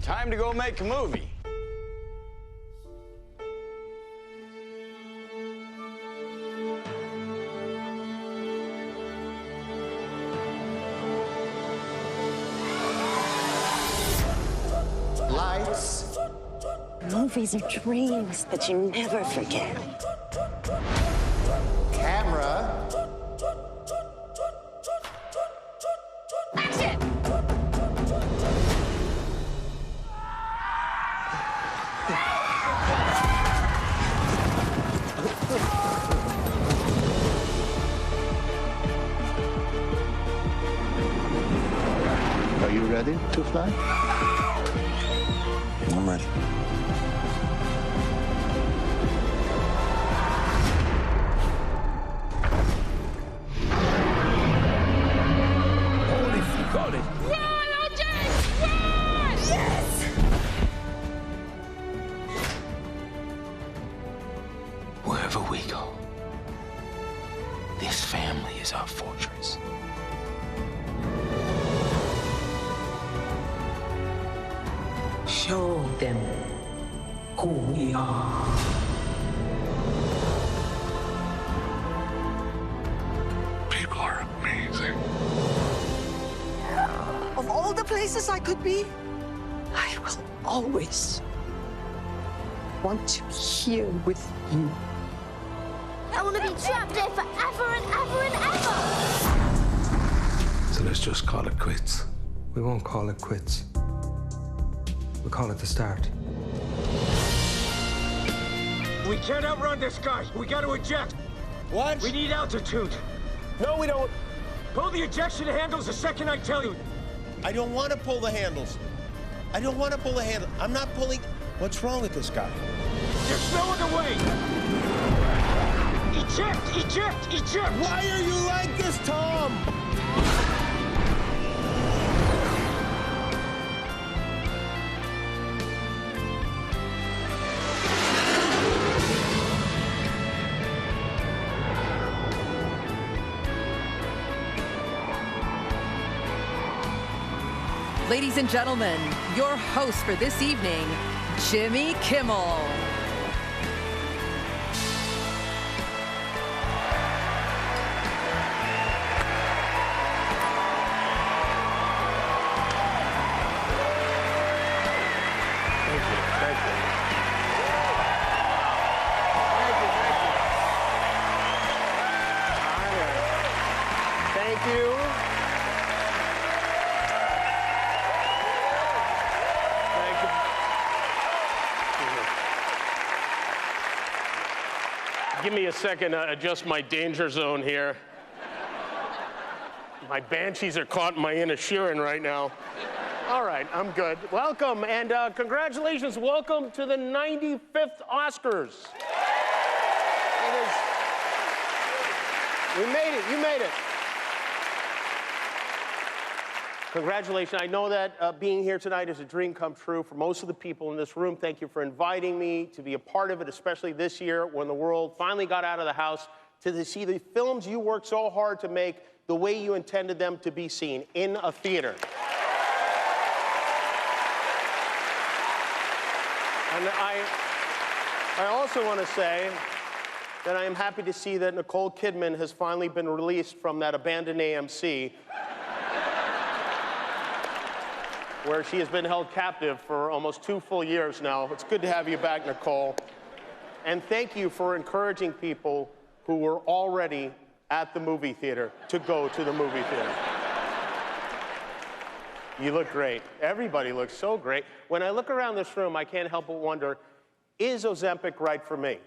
Time to go make a movie. Lights. Movies are dreams that you never forget. Camera. Action! Are you ready to fly? I'm ready. Holy, you got it. Run, OJ! Run! Yes! Wherever we go, this family is our fortress. Show them who we are. People are amazing. Of all the places I could be, I will always want to be here with you. I want to be trapped there forever and ever and ever. So let's just call it quits. We won't call it quits. We'll call it the start. We can't outrun this guy. We got to eject. What? We need altitude. No, we don't. Pull the ejection handles the second I tell you. I don't want to pull the handles. I don't want to pull the handle. I'm not pulling. What's wrong with this guy? There's no other way. Eject, eject, eject. Why are you like this, Tom? Ladies and gentlemen, your host for this evening, Jimmy Kimmel. Thank you. Thank you. Give me a second to adjust my danger zone here. My banshees are caught in my inner Sheeran right now. All right, I'm good. Welcome and congratulations. Welcome to the 95th Oscars. It is. We made it. You made it. Congratulations. I know that being here tonight is a dream come true for most of the people in this room. Thank you for inviting me to be a part of it, especially this year when the world finally got out of the house to see the films you worked so hard to make the way you intended them to be seen, in a theater. And I also want to say that I am happy to see that Nicole Kidman has finally been released from that abandoned AMC where she has been held captive for almost 2 full years now. It's good to have you back, Nicole. And thank you for encouraging people who were already at the movie theater to go to the movie theater. You look great. Everybody looks so great. When I look around this room, I can't help but wonder, is Ozempic right for me?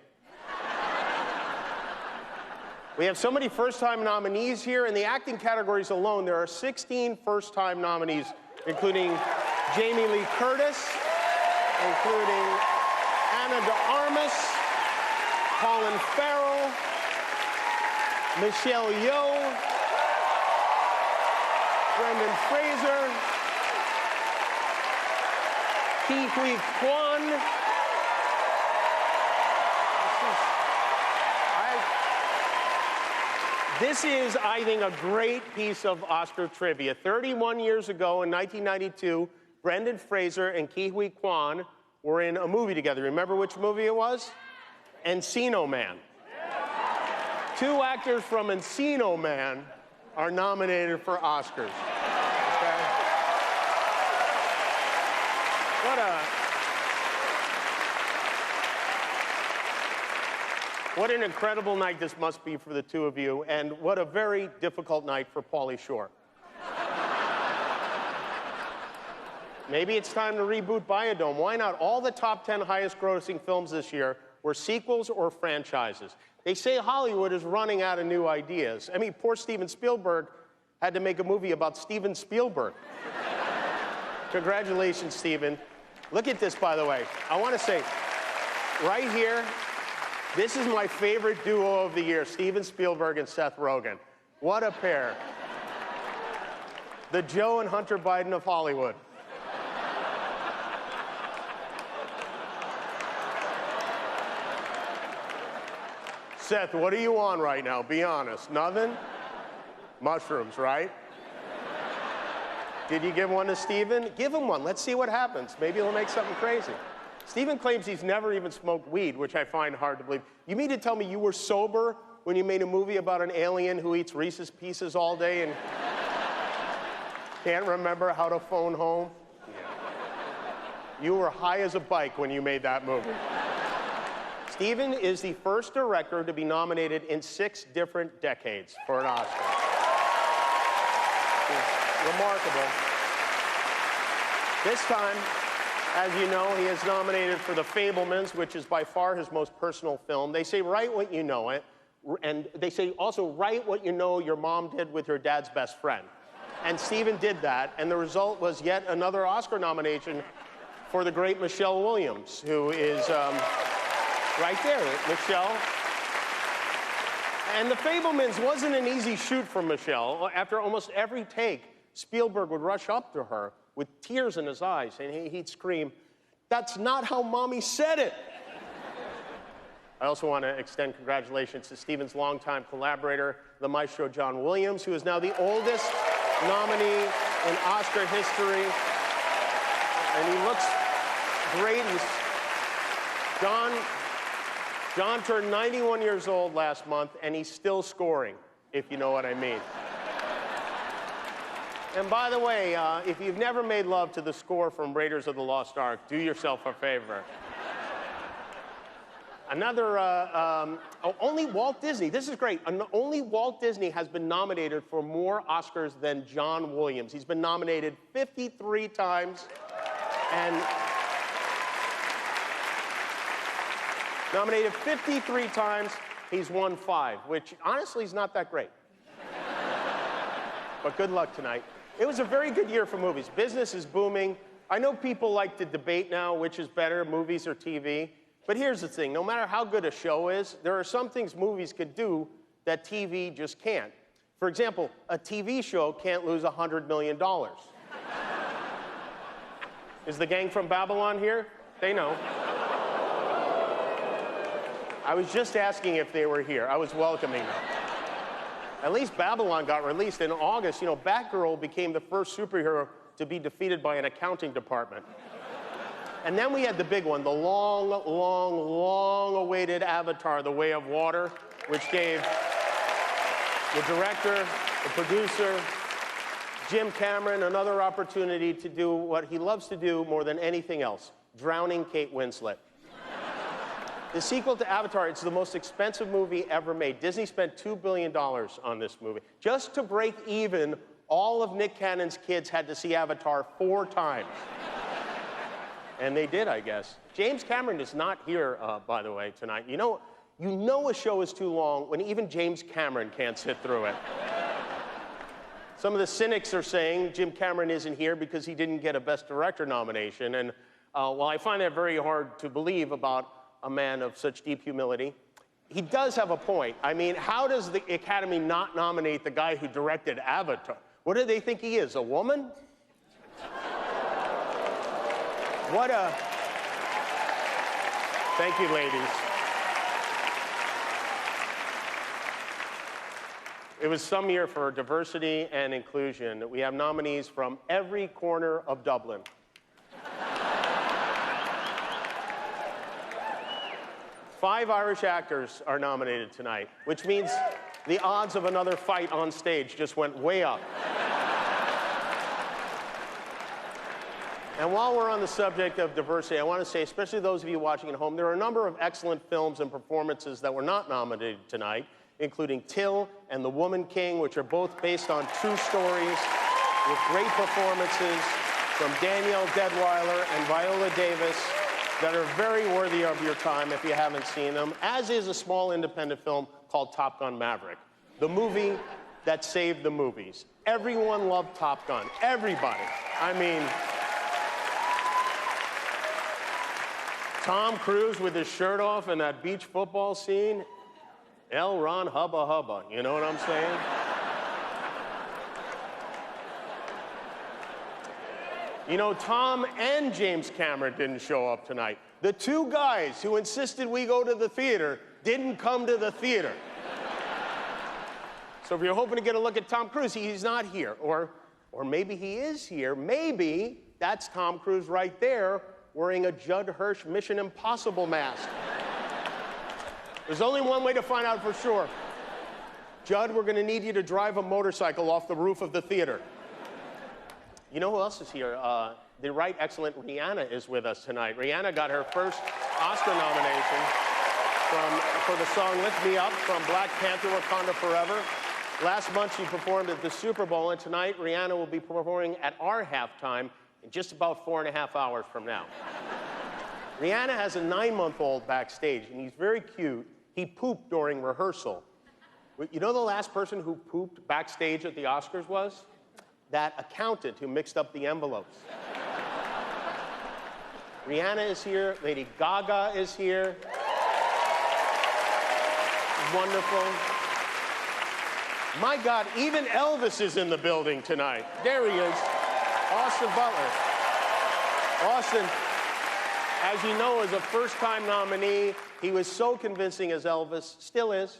We have so many first-time nominees here. In the acting categories alone, there are 16 first-time nominees, including Jamie Lee Curtis, including Ana de Armas, Colin Farrell, Michelle Yeoh, Brendan Fraser, Ke Huy Quan. This is, I think, a great piece of Oscar trivia. 31 years ago, in 1992, Brendan Fraser and Ke Huy Quan were in a movie together. Remember which movie it was? Encino Man. Two actors from Encino Man are nominated for Oscars. Okay? What an incredible night this must be for the two of you, and what a very difficult night for Pauly Shore. Maybe it's time to reboot Biodome. Why not? All the top 10 highest grossing films this year were sequels or franchises. They say Hollywood is running out of new ideas. I mean, poor Steven Spielberg had to make a movie about Steven Spielberg. Congratulations, Steven. Look at this, by the way. I want to say, right here, this is my favorite duo of the year, Steven Spielberg and Seth Rogen. What a pair. The Joe and Hunter Biden of Hollywood. Seth, what are you on right now? Be honest. Nothing? Mushrooms, right? Did you give one to Steven? Give him one. Let's see what happens. Maybe he'll make something crazy. Steven claims he's never even smoked weed, which I find hard to believe. You mean to tell me you were sober when you made a movie about an alien who eats Reese's Pieces all day and can't remember how to phone home? Yeah. You were high as a bike when you made that movie. Steven is the first director to be nominated in 6 different decades for an Oscar. It's remarkable. This time, as you know, he is nominated for The Fabelmans, which is by far his most personal film. They say, write what you know it. And they say also, write what you know your mom did with your dad's best friend. And Steven did that, and the result was yet another Oscar nomination for the great Michelle Williams, who is right there, Michelle. And The Fabelmans wasn't an easy shoot for Michelle. After almost every take, Spielberg would rush up to her with tears in his eyes, and he'd scream, "That's not how Mommy said it." I also want to extend congratulations to Steven's longtime collaborator, the maestro John Williams, who is now the oldest nominee in Oscar history. And he looks great. John turned 91 years old last month, and he's still scoring, if you know what I mean. And by the way, if you've never made love to the score from Raiders of the Lost Ark, do yourself a favor. Another, only Walt Disney, this is great, only Walt Disney has been nominated for more Oscars than John Williams. He's been nominated 53 times, and nominated 53 times, he's won 5, which honestly is not that great. But good luck tonight. It was a very good year for movies. Business is booming. I know people like to debate now which is better, movies or TV. But here's the thing, no matter how good a show is, there are some things movies could do that TV just can't. For example, a TV show can't lose $100 million. Is the gang from Babylon here? They know. I was just asking if they were here. I was welcoming them. At least Babylon got released in August. You know, Batgirl became the first superhero to be defeated by an accounting department. And then we had the big one, the long-awaited Avatar, The Way of Water, which gave the director, the producer, Jim Cameron, another opportunity to do what he loves to do more than anything else, drowning Kate Winslet. The sequel to Avatar, it's the most expensive movie ever made. Disney spent $2 billion on this movie. Just to break even, all of Nick Cannon's kids had to see Avatar 4 times. And they did, I guess. James Cameron is not here, by the way, tonight. You know a show is too long when even James Cameron can't sit through it. Some of the cynics are saying Jim Cameron isn't here because he didn't get a Best Director nomination. And while I find that very hard to believe about a man of such deep humility, he does have a point. I mean, how does the Academy not nominate the guy who directed Avatar? What do they think he is, a woman? What a... Thank you, ladies. It was some year for diversity and inclusion. We have nominees from every corner of Dublin. 5 Irish actors are nominated tonight, which means the odds of another fight on stage just went way up. And while we're on the subject of diversity, I want to say, especially those of you watching at home, there are a number of excellent films and performances that were not nominated tonight, including Till and The Woman King, which are both based on true stories with great performances from Danielle Deadwyler and Viola Davis that are very worthy of your time if you haven't seen them, as is a small independent film called Top Gun Maverick, the movie that saved the movies. Everyone loved Top Gun. Everybody. I mean, Tom Cruise with his shirt off in that beach football scene. L. Ron Hubba Hubba. You know what I'm saying? You know, Tom and James Cameron didn't show up tonight. The 2 guys who insisted we go to the theater didn't come to the theater. So if you're hoping to get a look at Tom Cruise, he's not here. Or maybe he is here. Maybe that's Tom Cruise right there wearing a Judd Hirsch Mission Impossible mask. There's only one way to find out for sure. Judd, we're gonna need you to drive a motorcycle off the roof of the theater. You know who else is here? The right excellent Rihanna is with us tonight. Rihanna got her first Oscar nomination for the song Lift Me Up from Black Panther Wakanda Forever. Last month she performed at the Super Bowl, and tonight Rihanna will be performing at our halftime in just about 4.5 hours from now. Rihanna has a 9-month-old backstage, and he's very cute. He pooped during rehearsal. You know the last person who pooped backstage at the Oscars was? That accountant who mixed up the envelopes. Rihanna is here. Lady Gaga is here. Wonderful. My God, even Elvis is in the building tonight. There he is. Austin Butler. Austin, as you know, is a first-time nominee. He was so convincing as Elvis, still is.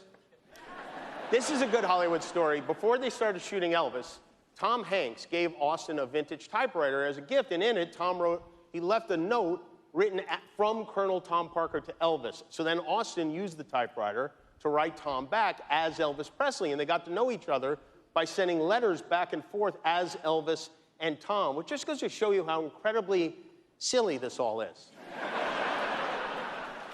This is a good Hollywood story. Before they started shooting Elvis, Tom Hanks gave Austin a vintage typewriter as a gift, and in it, he left a note written from Colonel Tom Parker to Elvis. So then Austin used the typewriter to write Tom back as Elvis Presley, and they got to know each other by sending letters back and forth as Elvis and Tom, which just goes to show you how incredibly silly this all is.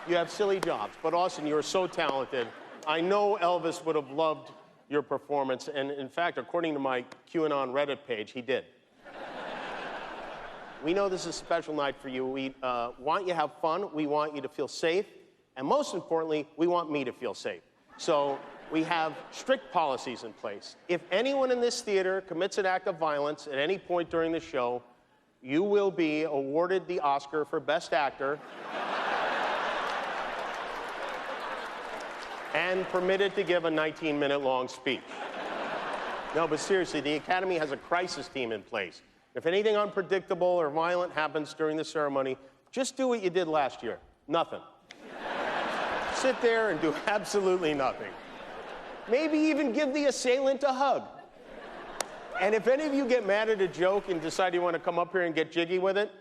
You have silly jobs, but Austin, you're so talented. I know Elvis would have loved your performance, and in fact, according to my QAnon Reddit page, he did. We know this is a special night for you. We want you to have fun. We want you to feel safe. And most importantly, we want me to feel safe. So we have strict policies in place. If anyone in this theater commits an act of violence at any point during the show, you will be awarded the Oscar for Best Actor and permitted to give a 19-minute-long speech. No, but seriously, the Academy has a crisis team in place. If anything unpredictable or violent happens during the ceremony, just do what you did last year. Nothing. Sit there and do absolutely nothing. Maybe even give the assailant a hug. And if any of you get mad at a joke and decide you want to come up here and get jiggy with it,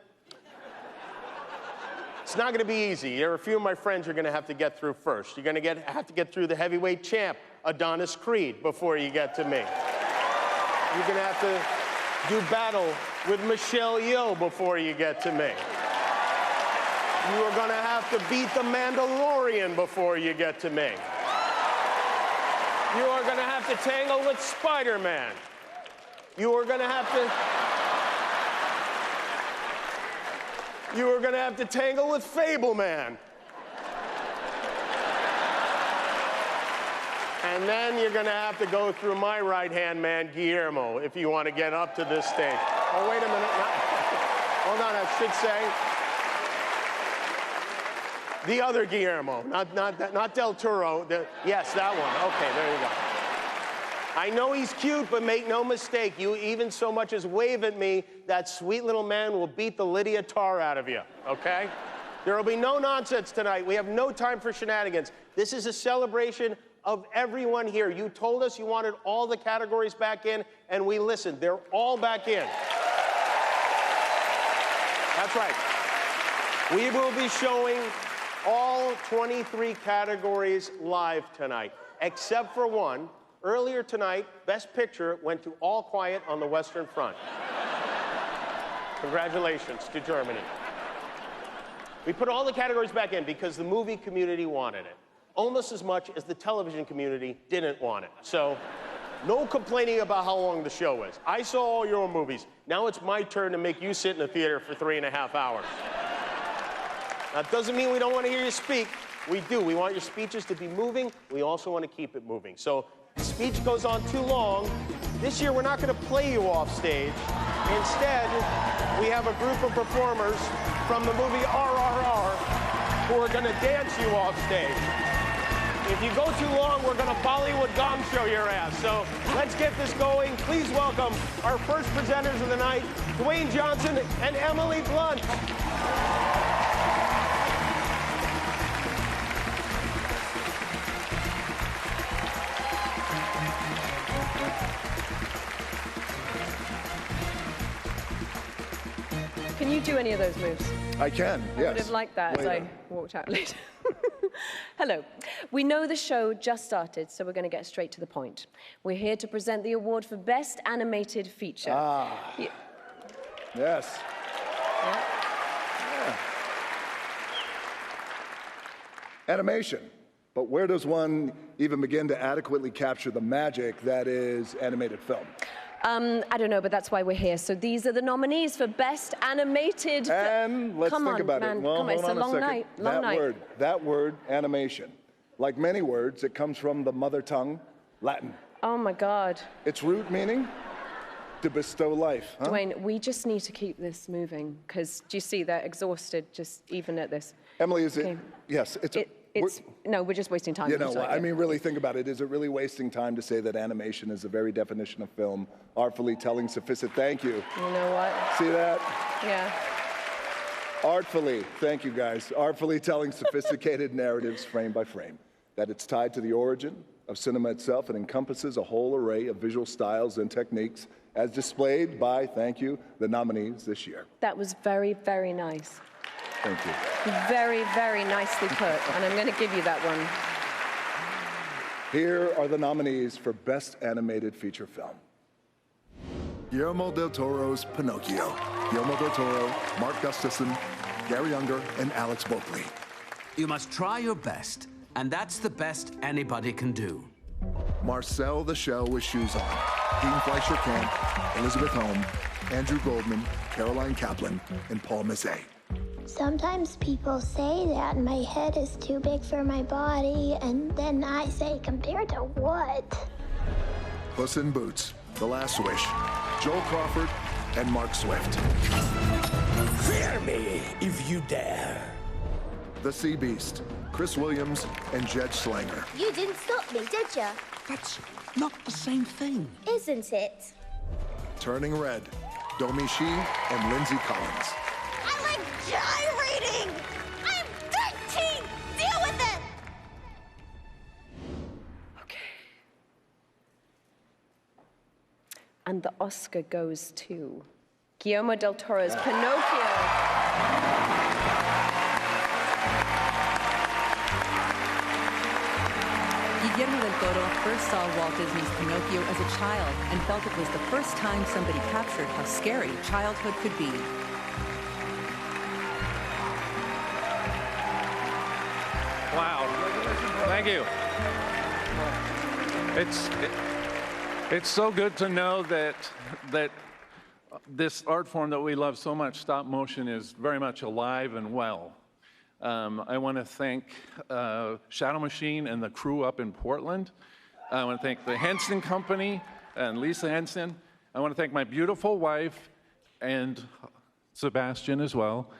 it's not going to be easy. There are a few of my friends you're going to have to get through first. You're going to have to get through the heavyweight champ, Adonis Creed, before you get to me. You're going to have to do battle with Michelle Yeoh before you get to me. You are going to have to beat the Mandalorian before you get to me. You are going to have to tangle with Spider-Man. You are going to have to tangle with Fableman. And then you're going to have to go through my right-hand man, Guillermo, if you want to get up to this stage. Oh, wait a minute. Hold on, I should say the other Guillermo, not Del Toro. Yes, that one. Okay, there you go. I know he's cute, but make no mistake, you even so much as wave at me, that sweet little man will beat the Lydia Tarr out of you, okay? There will be no nonsense tonight. We have no time for shenanigans. This is a celebration of everyone here. You told us you wanted all the categories back in, and we listened. They're all back in. That's right. We will be showing all 23 categories live tonight, except for one. Earlier tonight, Best Picture went to All Quiet on the Western Front. Congratulations to Germany. We put all the categories back in because the movie community wanted it, almost as much as the television community didn't want it. So, no complaining about how long the show is. I saw all your movies. Now it's my turn to make you sit in the theater for 3.5 hours. That doesn't mean we don't want to hear you speak. We do. We want your speeches to be moving. We also want to keep it moving. So, if the speech goes on too long, this year we're not going to play you off stage. Instead, we have a group of performers from the movie RRR who are going to dance you off stage. If you go too long, we're going to Bollywood Gong show your ass. So let's get this going. Please welcome our first presenters of the night, Dwayne Johnson and Emily Blunt. Can you do any of those moves? I can, yes. I would have liked that as I walked out later. Hello. We know the show just started, so we're going to get straight to the point. We're here to present the award for Best Animated Feature. Yes. Yeah. Animation. But where does one even begin to adequately capture the magic that is animated film? I don't know, but that's why we're here. So these are the nominees for Best Animated... And let's think about it. Well, come on, it's a long night. That word, animation. Like many words, it comes from the mother tongue, Latin. Oh, my God. Its root meaning? To bestow life. Huh? Dwayne, we just need to keep this moving, because do you see they're exhausted just even at this? Emily, is it? Yes, no, we're just wasting time. You know, I mean, really think about it. Is it really wasting time to say that animation is the very definition of film, artfully telling sophisticated? Thank you. You know what? See that? Yeah. Artfully, thank you guys, artfully telling sophisticated narratives frame by frame. That it's tied to the origin of cinema itself and encompasses a whole array of visual styles and techniques as displayed by, thank you, the nominees this year. That was very, very nice. Thank you. Very, very nicely put, and I'm going to give you that one. Here are the nominees for Best Animated Feature Film. Guillermo del Toro's Pinocchio. Guillermo del Toro, Mark Gustafson, Gary Unger, and Alex Boakley. You must try your best, and that's the best anybody can do. Marcel the Shell with Shoes On. Dean Fleischer Camp, Elizabeth Holm, Andrew Goldman, Caroline Kaplan, and Paul Mazzei. Sometimes people say that my head is too big for my body, and then I say, compared to what? Puss in Boots, The Last Wish, Joel Crawford, and Mark Swift. Fear me if you dare. The Sea Beast, Chris Williams, and Jed Schlanger. You didn't stop me, did you? That's not the same thing. Isn't it? Turning Red, Domi Shi and Lindsay Collins. I like gyrating! I'm 13! Deal with it! Okay. And the Oscar goes to Guillermo del Toro's Pinocchio. Guillermo del Toro first saw Walt Disney's Pinocchio as a child and felt it was the first time somebody captured how scary childhood could be. Wow. Thank you. It's so good to know that this art form that we love so much, stop motion, is very much alive and well. I want to thank Shadow Machine and the crew up in Portland. I want to thank the Henson Company and Lisa Henson. I want to thank my beautiful wife and Sebastian as well,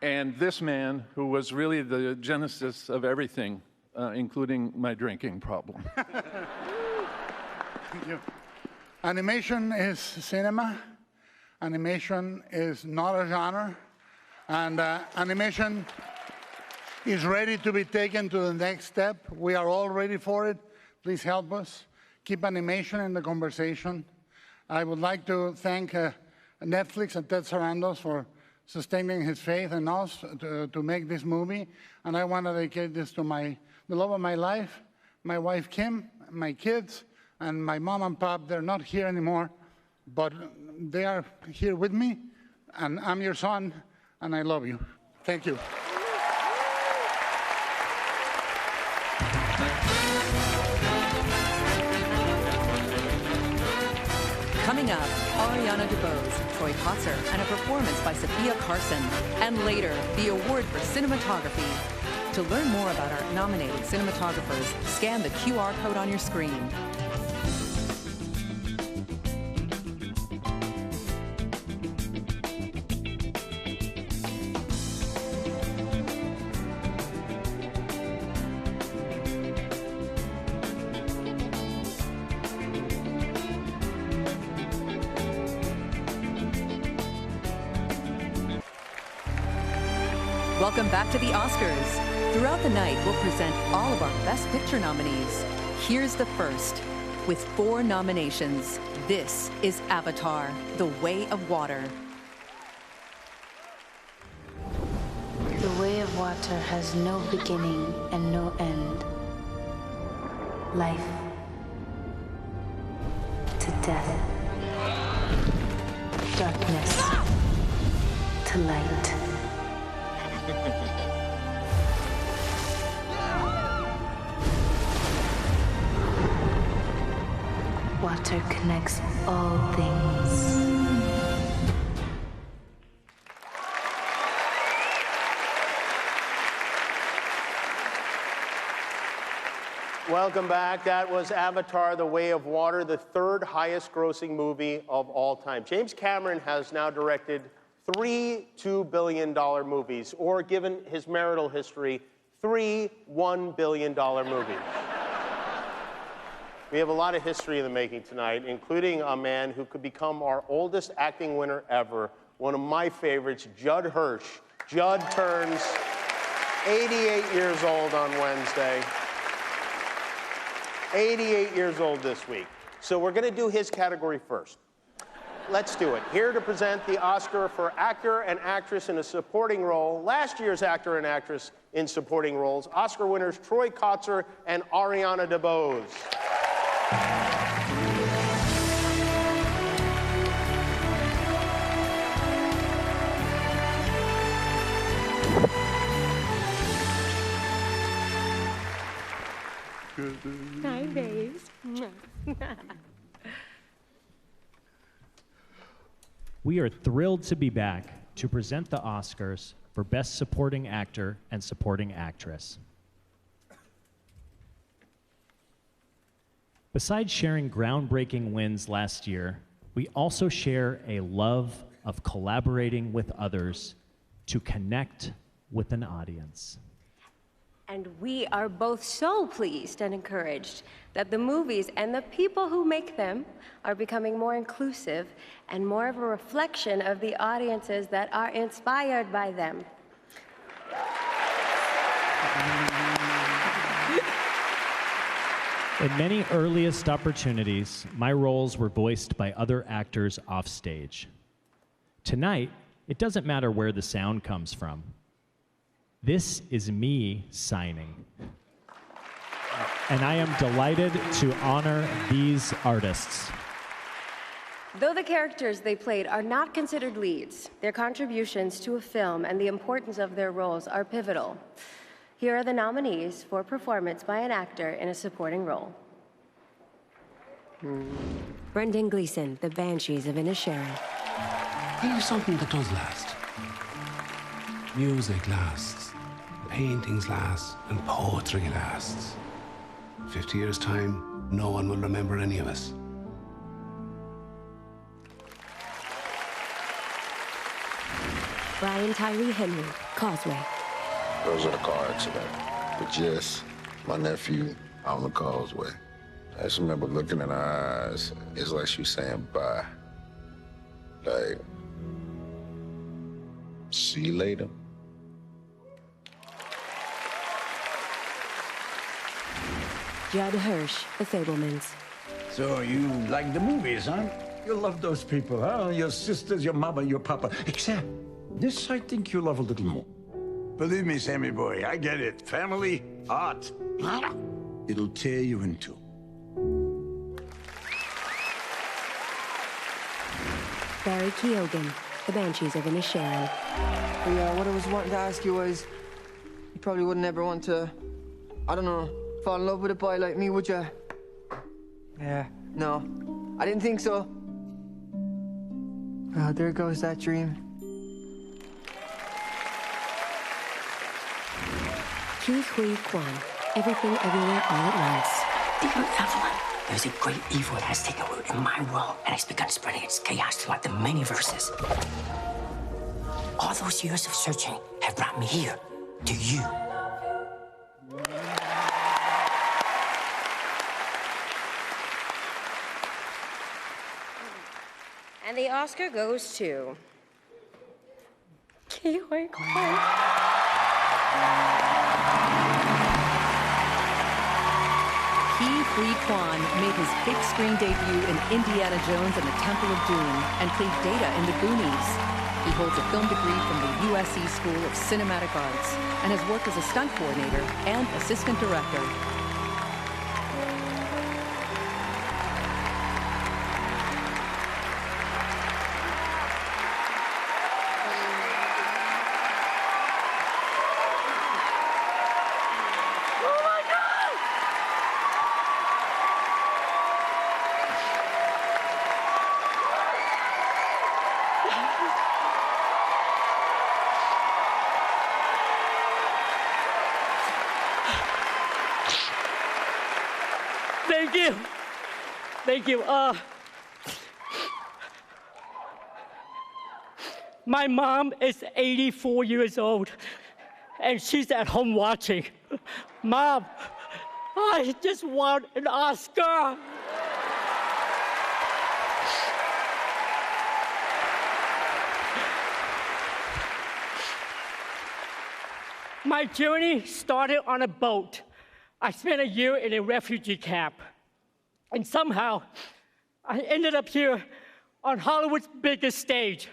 and this man who was really the genesis of everything, including my drinking problem. Thank you. Animation is cinema. Animation is not a genre. And animation is ready to be taken to the next step. We are all ready for it. Please help us. Keep animation in the conversation. I would like to thank Netflix and Ted Sarandos for sustaining his faith in us to make this movie. And I want to dedicate this to the love of my life, my wife Kim, my kids, and my mom and pop. They're not here anymore, but they are here with me, and I'm your son, and I love you. Thank you. Coming up, Ariana DeBose, Troy Kotzer, and a performance by Sophia Carson. And later, the award for cinematography. To learn more about our nominated cinematographers, scan the QR code on your screen. Welcome back to the Oscars. Throughout the night, we'll present all of our Best Picture nominees. Here's the first. With 4 nominations, this is Avatar: The Way of Water. The way of water has no beginning and no end. Life to death. Darkness to light. Water connects all things. Welcome back. That was Avatar: The Way of Water, the 3rd highest grossing movie of all time. James Cameron has now directed 3 $2 billion movies, or given his marital history, 3 $1 billion movies. We have a lot of history in the making tonight, including a man who could become our oldest acting winner ever, one of my favorites, Judd Hirsch. Judd turns 88 years old on Wednesday. 88 years old this week. So we're going to do his category first. Let's do it. Here to present the Oscar for Actor and Actress in a Supporting Role, last year's Actor and Actress in Supporting Roles, Oscar winners Troy Kotzer and Ariana DeBose. Hi, babes. We are thrilled to be back to present the Oscars for Best Supporting Actor and Supporting Actress. Besides sharing groundbreaking wins last year, we also share a love of collaborating with others to connect with an audience. And we are both so pleased and encouraged that the movies and the people who make them are becoming more inclusive and more of a reflection of the audiences that are inspired by them. In many earliest opportunities, my roles were voiced by other actors off stage. Tonight, it doesn't matter where the sound comes from. This is me signing. And I am delighted to honor these artists. Though the characters they played are not considered leads, their contributions to a film and the importance of their roles are pivotal. Here are the nominees for performance by an actor in a supporting role. Brendan Gleeson, The Banshees of Inisherin. Tell you something that does last. Music lasts, paintings last, and poetry lasts. 50 years' time, no one will remember any of us. Brian Tyree Henry, Causeway. It was in a car accident with Jess, my nephew, on the Causeway. I just remember looking in her eyes. It's like she was saying bye. Like, see you later. Judd Hirsch, The Fabelmans. So you like the movies, huh? You love those people, huh? Your sisters, your mama, your papa. Except This, I think you'll love a little more. Believe me, Sammy boy, I get it. Family, art. It'll tear you in two. Barry Keoghan, The Banshees of Inisherin. Yeah, what I was wanting to ask you was, you probably wouldn't ever want to, I don't know, fall in love with a boy like me, would you? Yeah, no, I didn't think so. Well, there goes that dream. Ke Huy Quan, Everything Everywhere All at Once. Dear Evelyn, there's a great evil that has taken root in my world and has begun spreading its chaos throughout the many verses. All those years of searching have brought me here, to you. And the Oscar goes to Ke Huy Quan. Ke Huy Quan made his big screen debut in Indiana Jones and the Temple of Doom and played Data in The Goonies. He holds a film degree from the USC School of Cinematic Arts and has worked as a stunt coordinator and assistant director. Thank you. Thank you. My mom is 84 years old, and she's at home watching. Mom, I just want an Oscar. My journey started on a boat. I spent a year in a refugee camp. And somehow, I ended up here on Hollywood's biggest stage.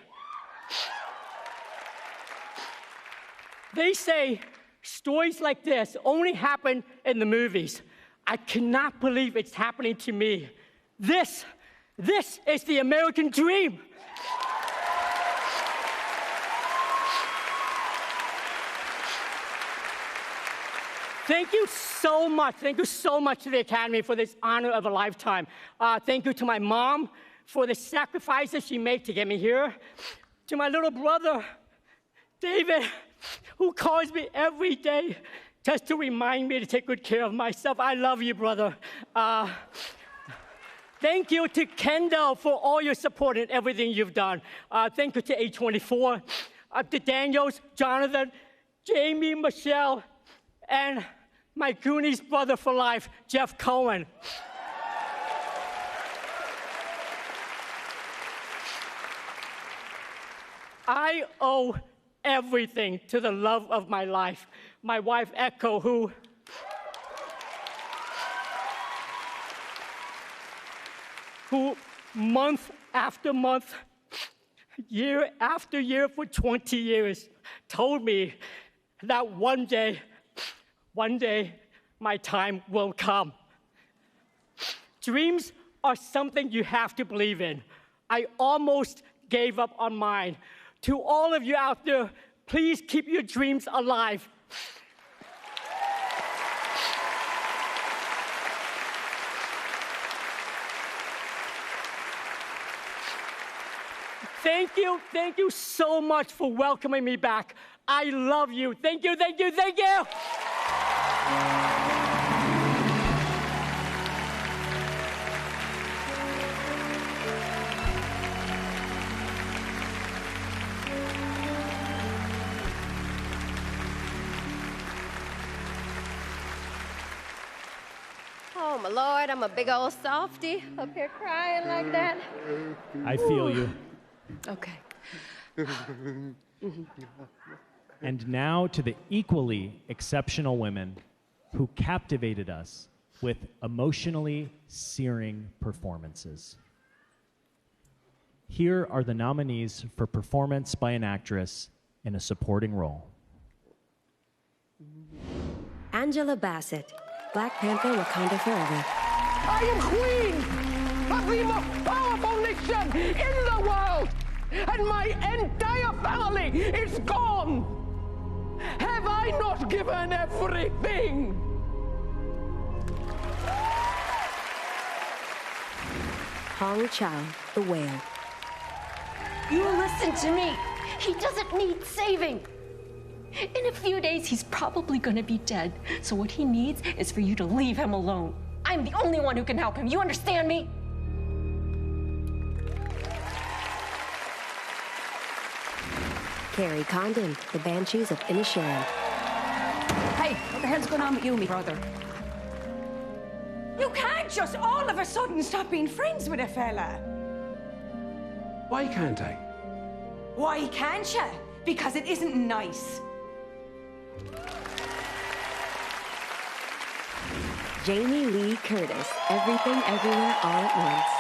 They say stories like this only happen in the movies. I cannot believe it's happening to me. This is the American dream. Thank you so much. Thank you so much to the Academy for this honor of a lifetime. Thank you to my mom for the sacrifices she made to get me here. To my little brother, David, who calls me every day just to remind me to take good care of myself. I love you, brother. Thank you to Kendall for all your support and everything you've done. Thank you to A24, to Daniels, Jonathan, Jamie, Michelle, and my Goonies brother for life, Jeff Cohen. I owe everything to the love of my life, my wife, Echo, who month after month, year after year for 20 years, told me that one day, my time will come. Dreams are something you have to believe in. I almost gave up on mine. To all of you out there, please keep your dreams alive. Thank you so much for welcoming me back. I love you. Thank you, thank you, thank you. Oh, my Lord, I'm a big old softy up here crying like that. I feel you. Okay. And now to the equally exceptional women who captivated us with emotionally searing performances. Here are the nominees for performance by an actress in a supporting role. Angela Bassett, Black Panther Wakanda Forever. I am queen of the most powerful nation in the world, and my entire family is gone. Have I not given everything? Hong Chow, The Whale. You listen to me. He doesn't need saving. In a few days, he's probably gonna be dead. So what he needs is for you to leave him alone. I'm the only one who can help him. You understand me? Carrie Condon, The Banshees of Inisherin. Hey, what the hell's going on with you, me brother? You can't just all of a sudden stop being friends with a fella. Why can't I? Why can't you? Because it isn't nice. Jamie Lee Curtis, Everything Everywhere All at Once.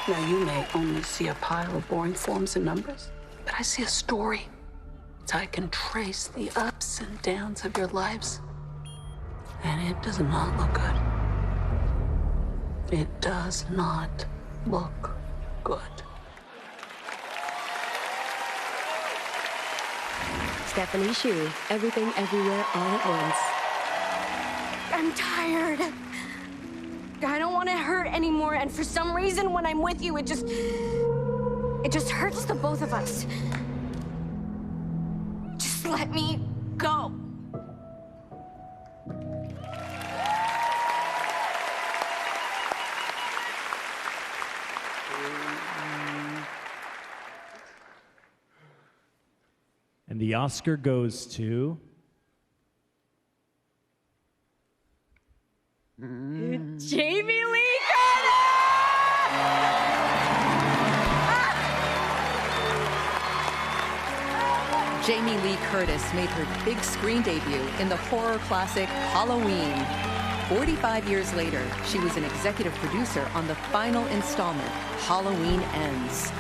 Now, you may only see a pile of boring forms and numbers, but I see a story. So I can trace the ups and downs of your lives. And it does not look good. It does not look good. Stephanie Hsu, Everything Everywhere All at Once. I'm tired. I don't want to hurt anymore, and for some reason, when I'm with you, it just hurts the both of us. Just let me go. And the Oscar goes to... Jamie Lee Jamie Lee Curtis made her big screen debut in the horror classic Halloween. 45 years later, she was an executive producer on the final installment, Halloween Ends.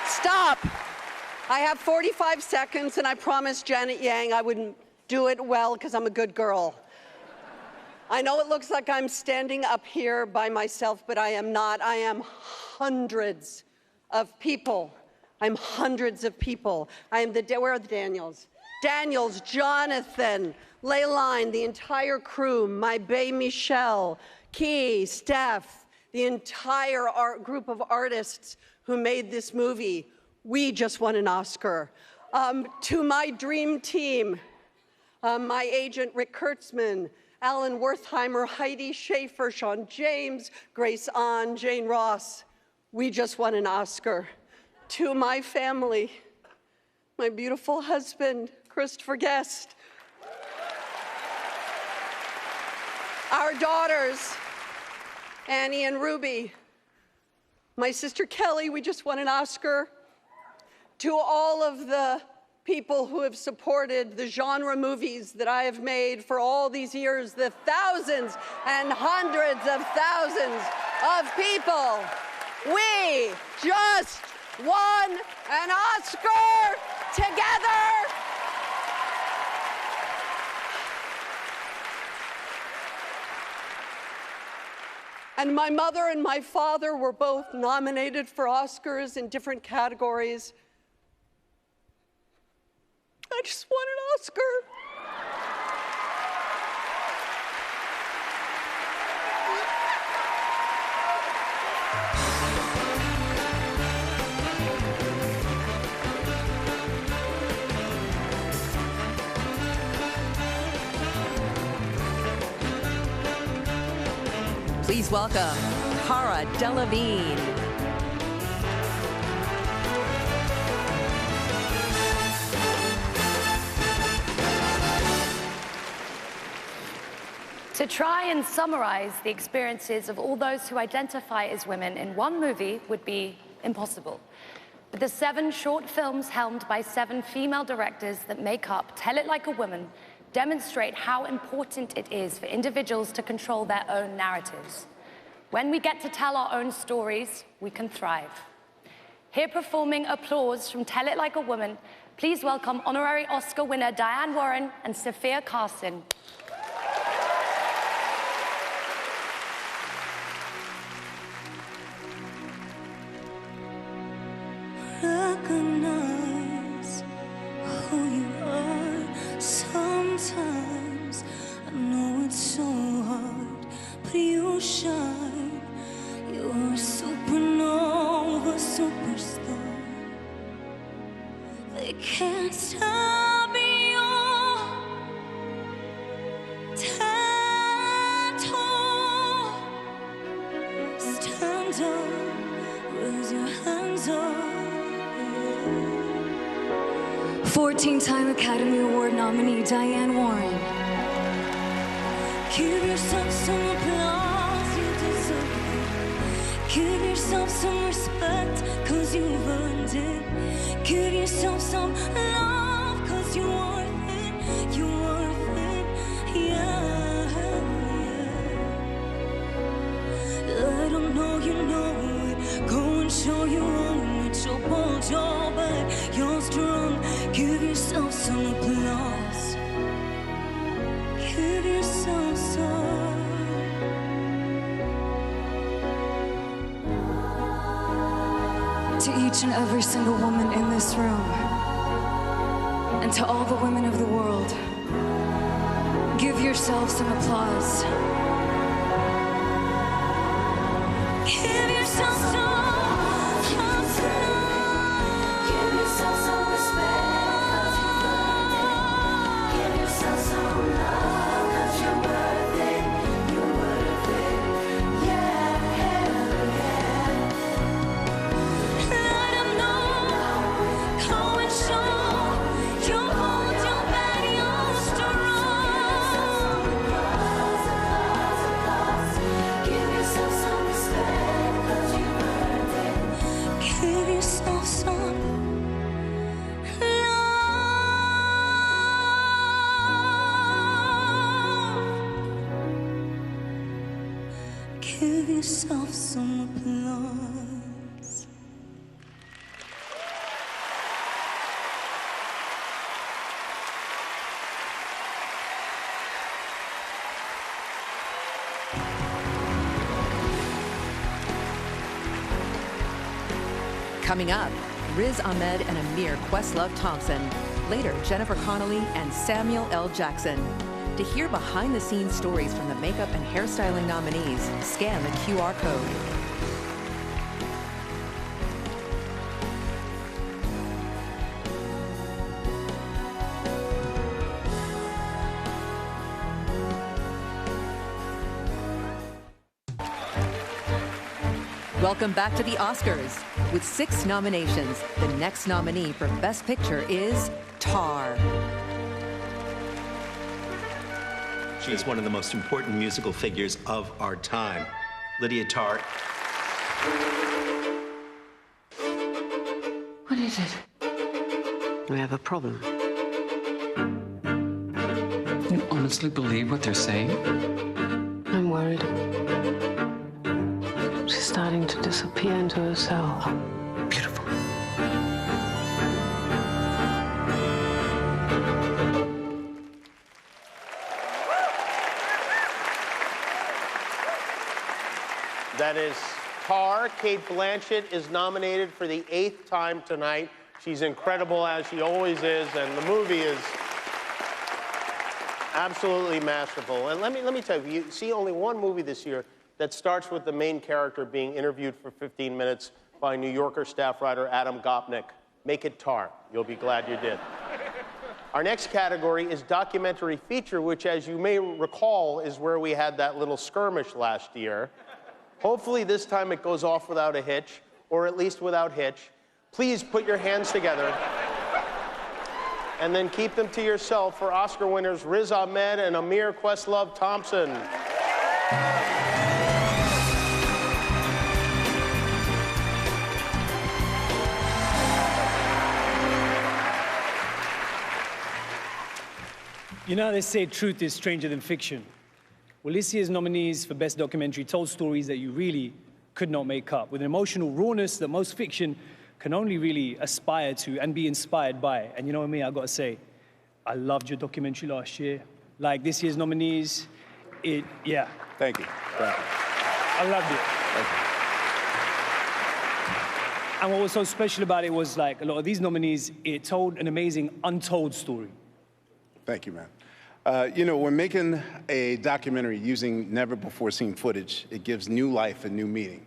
Stop! I have 45 seconds, and I promised Janet Yang I wouldn't do it well because I'm a good girl. I know it looks like I'm standing up here by myself, but I am not. I am hundreds of people. I'm hundreds of people. I am where are the Daniels? Daniels, Jonathan, Leyline, the entire crew, my bae Michelle, Key, Steph, the entire group of artists who made this movie. We just won an Oscar. To my dream team, my agent Rick Kurtzman, Alan Wertheimer, Heidi Schaefer, Sean James, Grace Ahn, Jane Ross. We just won an Oscar. To my family, my beautiful husband, Christopher Guest. Our daughters, Annie and Ruby. My sister Kelly, we just won an Oscar. To all of the people who have supported the genre movies that I have made for all these years, the thousands and hundreds of thousands of people, we just won an Oscar together. And my mother and my father were both nominated for Oscars in different categories. I just won an Oscar. Please welcome Cara Delevingne. To try and summarize the experiences of all those who identify as women in one movie would be impossible. But the 7 short films helmed by 7 female directors that make up Tell It Like a Woman demonstrate how important it is for individuals to control their own narratives. When we get to tell our own stories, we can thrive. Here performing Applause from Tell It Like a Woman, please welcome honorary Oscar winner Diane Warren and Sophia Carson. Recognize who you are. Sometimes I know it's so hard, but you shine. You're a supernova, superstar. They can't stop your tattoo. Stand up, raise your hands up. 14-time Academy Award nominee Diane Warren. Give yourself some applause, you deserve it. Give yourself some respect, cause you've earned it. Give yourself some love, cause you're worth it. You're worth it, yeah, yeah. Let them know you know it. Go and show you own it. You're bold, you're bad, you're strong. Give yourself some applause. Give yourself some. To each and every single woman in this room, and to all the women of the world, give yourself some applause. Give yourself some. Give yourself some respect. Give yourself some applause. Coming up, Riz Ahmed and Amir Questlove Thompson. Later, Jennifer Connelly and Samuel L. Jackson. To hear behind-the-scenes stories from the makeup and hairstyling nominees, scan the QR code. Welcome back to the Oscars. With 6 nominations, the next nominee for Best Picture is Tar. She is one of the most important musical figures of our time. Lydia Tarr. What is it? We have a problem. You honestly believe what they're saying? I'm worried. She's starting to disappear into herself. Beautiful. That is Tar. Cate Blanchett is nominated for the 8th time tonight. She's incredible, as she always is, and the movie is absolutely masterful. And let me tell you, you see only one movie this year that starts with the main character being interviewed for 15 minutes by New Yorker staff writer Adam Gopnik. Make it Tar. You'll be glad you did. Our next category is documentary feature, which, as you may recall, is where we had that little skirmish last year. Hopefully this time it goes off without a hitch, or at least without hitch. Please put your hands together and then keep them to yourself for Oscar winners Riz Ahmed and Amir Questlove Thompson. You know, they say truth is stranger than fiction. Well, this year's nominees for Best Documentary told stories that you really could not make up, with an emotional rawness that most fiction can only really aspire to and be inspired by. And you know what I mean? I've got to say, I loved your documentary last year. Like, this year's nominees, yeah. Thank you. Thank you. I loved it. Thank you. And what was so special about it was, like, a lot of these nominees, it told an amazing untold story. Thank you, man. You know, we're making a documentary using never-before-seen footage. It gives new life and new meaning.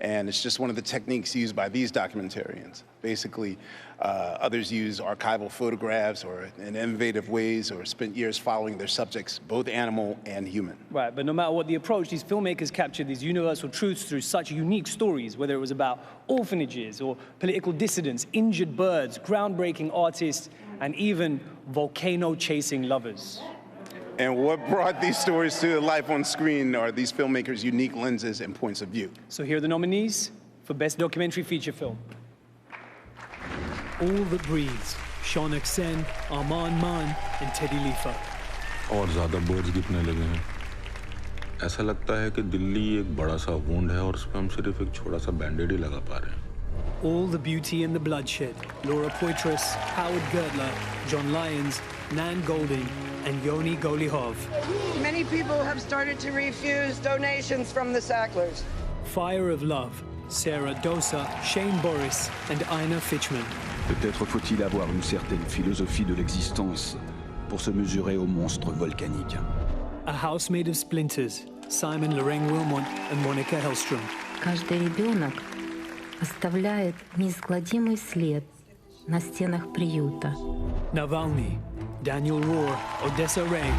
And it's just one of the techniques used by these documentarians. Basically, others use archival photographs or in innovative ways or spent years following their subjects, both animal and human. Right, but no matter what the approach, these filmmakers captured these universal truths through such unique stories, whether it was about orphanages or political dissidents, injured birds, groundbreaking artists, and even volcano-chasing lovers. And what brought these stories to life on screen are these filmmakers' unique lenses and points of view. So here are the nominees for Best Documentary Feature Film. All That Breathes, Shaunak Sen, Arman Maan, and Teddy Lifa. और ज़्यादा बोझ गिरने लगे हैं। ऐसा लगता है कि दिल्ली एक बड़ा सा वुंड है और उस पर हम सिर्फ एक छोटा सा बैंडेड ही लगा पा रहे हैं। All the Beauty and the Bloodshed, Laura Poitras, Howard Girdler, John Lyons, Nan Golding, and Yoni Golihov. Many people have started to refuse donations from the Sacklers. Fire of Love, Sarah Dosa, Shane Boris, and Ina Fitchman. Peut-être faut-il avoir une certaine philosophie de l'existence pour se mesurer aux monstres volcaniques. A House Made of Splinters, Simon Lorraine Wilmot and Monica Hellstrom. Каждый ребенок оставляет неизгладимый след на стенах приюта. Navalny, Daniel Rohr, Odessa Ray,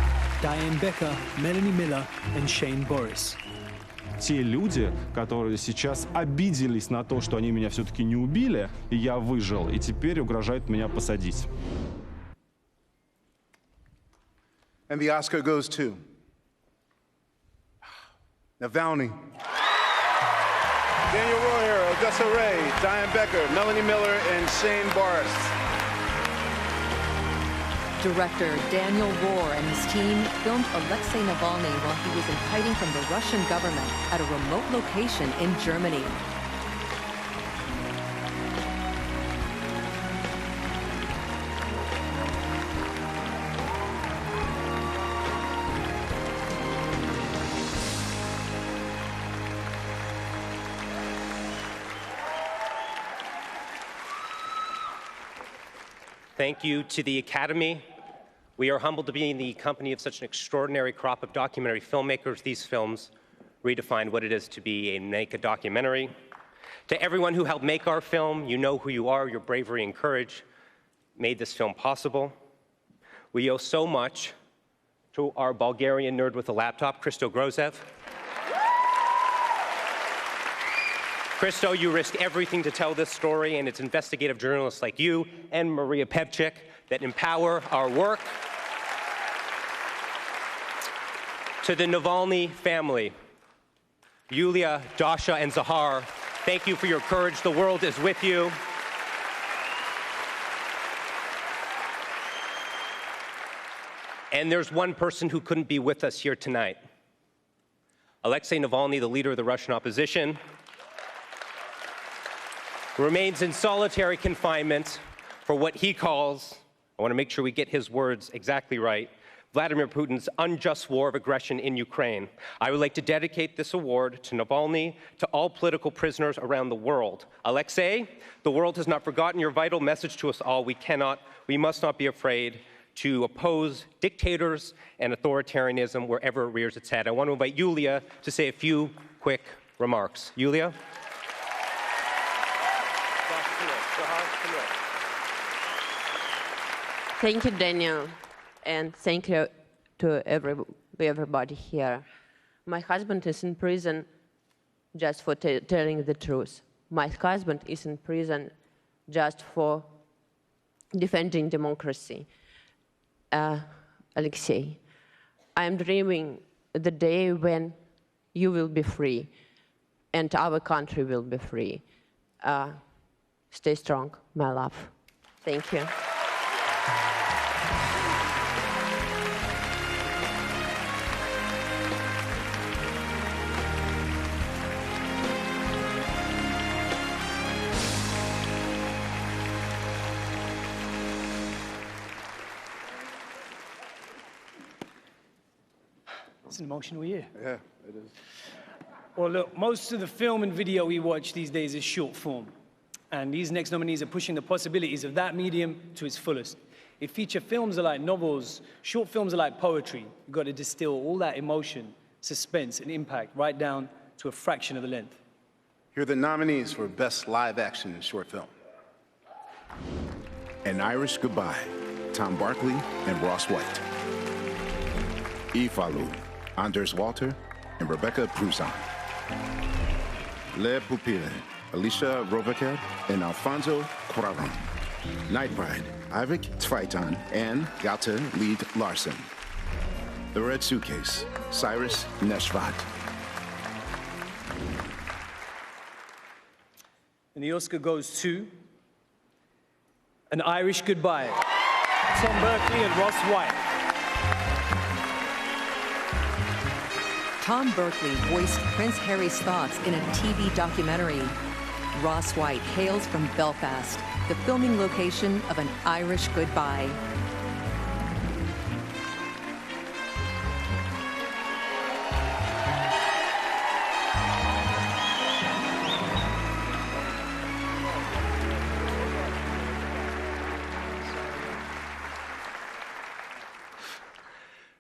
Diane Becker, Melanie Miller, and Shane Boris. Те люди, которые сейчас обиделись на то, что они меня все-таки не убили, и я выжил, и теперь угрожают меня посадить. And the Oscar goes to Navalny, Daniel Rohr, Odessa Ray, Diane Becker, Melanie Miller, and Shane Boris. Director Daniel Rohr and his team filmed Alexei Navalny while he was in hiding from the Russian government at a remote location in Germany. Thank you to the Academy. We are humbled to be in the company of such an extraordinary crop of documentary filmmakers. These films redefine what it is to make a documentary. To everyone who helped make our film, you know who you are. Your bravery and courage made this film possible. We owe so much to our Bulgarian nerd with a laptop, Christo Grozev. Christo, you risked everything to tell this story, and it's investigative journalists like you and Maria Pevchik that empower our work. To the Navalny family, Yulia, Dasha, and Zahar, thank you for your courage. The world is with you. And there's one person who couldn't be with us here tonight. Alexei Navalny, the leader of the Russian opposition, remains in solitary confinement for what he calls, I want to make sure we get his words exactly right, Vladimir Putin's unjust war of aggression in Ukraine. I would like to dedicate this award to Navalny, to all political prisoners around the world. Alexei, the world has not forgotten your vital message to us all. We must not be afraid to oppose dictators and authoritarianism wherever it rears its head. I want to invite Yulia to say a few quick remarks. Yulia? Thank you, Daniel, and thank you to everybody here. My husband is in prison just for telling the truth. My husband is in prison just for defending democracy. Alexei, I am dreaming the day when you will be free and our country will be free. Stay strong, my love. Thank you. It's an emotional year. Yeah, it is. Well, look, most of the film and video we watch these days is short form. And these next nominees are pushing the possibilities of that medium to its fullest. If feature films are like novels, short films are like poetry. You've got to distill all that emotion, suspense, and impact right down to a fraction of the length. Here are the nominees for Best Live Action Short Film. An Irish Goodbye, Tom Barkley and Ross White. Ifalu, Anders Walter and Rebecca Pruzan. Le Pupille, Alicia Rovaquer and Alfonso Cuarón. Night Bride, Ivik Tveitan and Gata Lead Larson. The Red Suitcase, Cyrus Neshvat. And the Oscar goes to An Irish Goodbye, Tom Berkeley and Ross White. Tom Berkeley voiced Prince Harry's thoughts in a TV documentary. Ross White hails from Belfast, the filming location of An Irish Goodbye.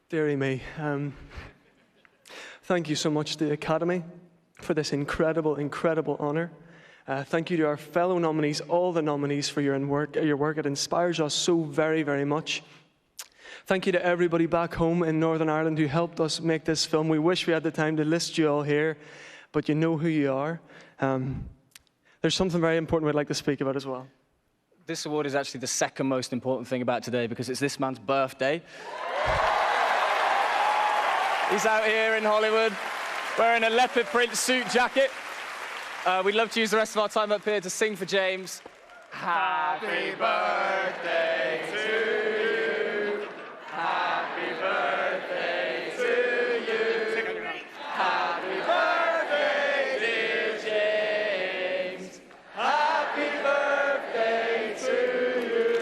Dearie me, thank you so much to the Academy for this incredible, incredible honor. Thank you to our fellow nominees, all the nominees for your work. It inspires us so very, very much. Thank you to everybody back home in Northern Ireland who helped us make this film. We wish we had the time to list you all here, but you know who you are. There's something very important we'd like to speak about as well. This award is actually the second most important thing about today because it's this man's birthday. He's out here in Hollywood wearing a leopard print suit jacket. We'd love to use the rest of our time up here to sing for James. Happy birthday to you. Happy birthday to you. Happy birthday, dear James. Happy birthday to you.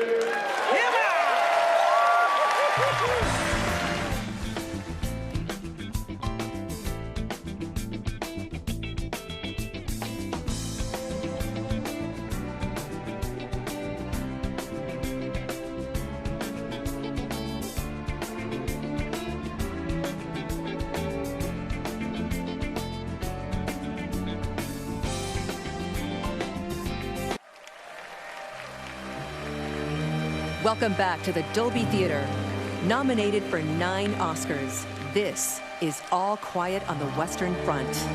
Welcome back to the Dolby Theater. Nominated for 9 Oscars, this is All Quiet on the Western Front.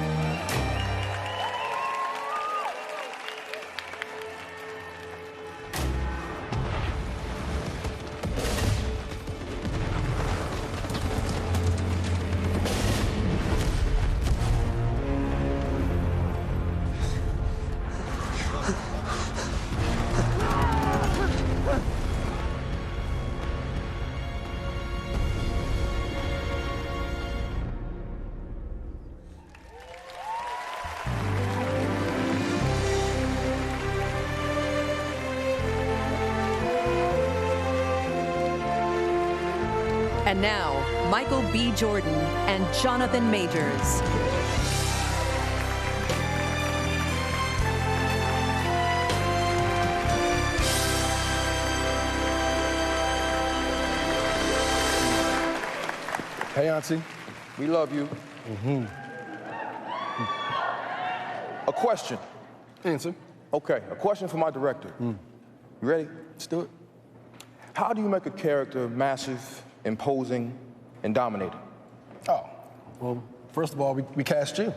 And now, Michael B. Jordan and Jonathan Majors. Hey, Auntie, we love you. A question. Answer. Okay, a question for my director. You ready? Let's do it. How do you make a character massive, imposing, and dominating? Oh, well, first of all, we cast you.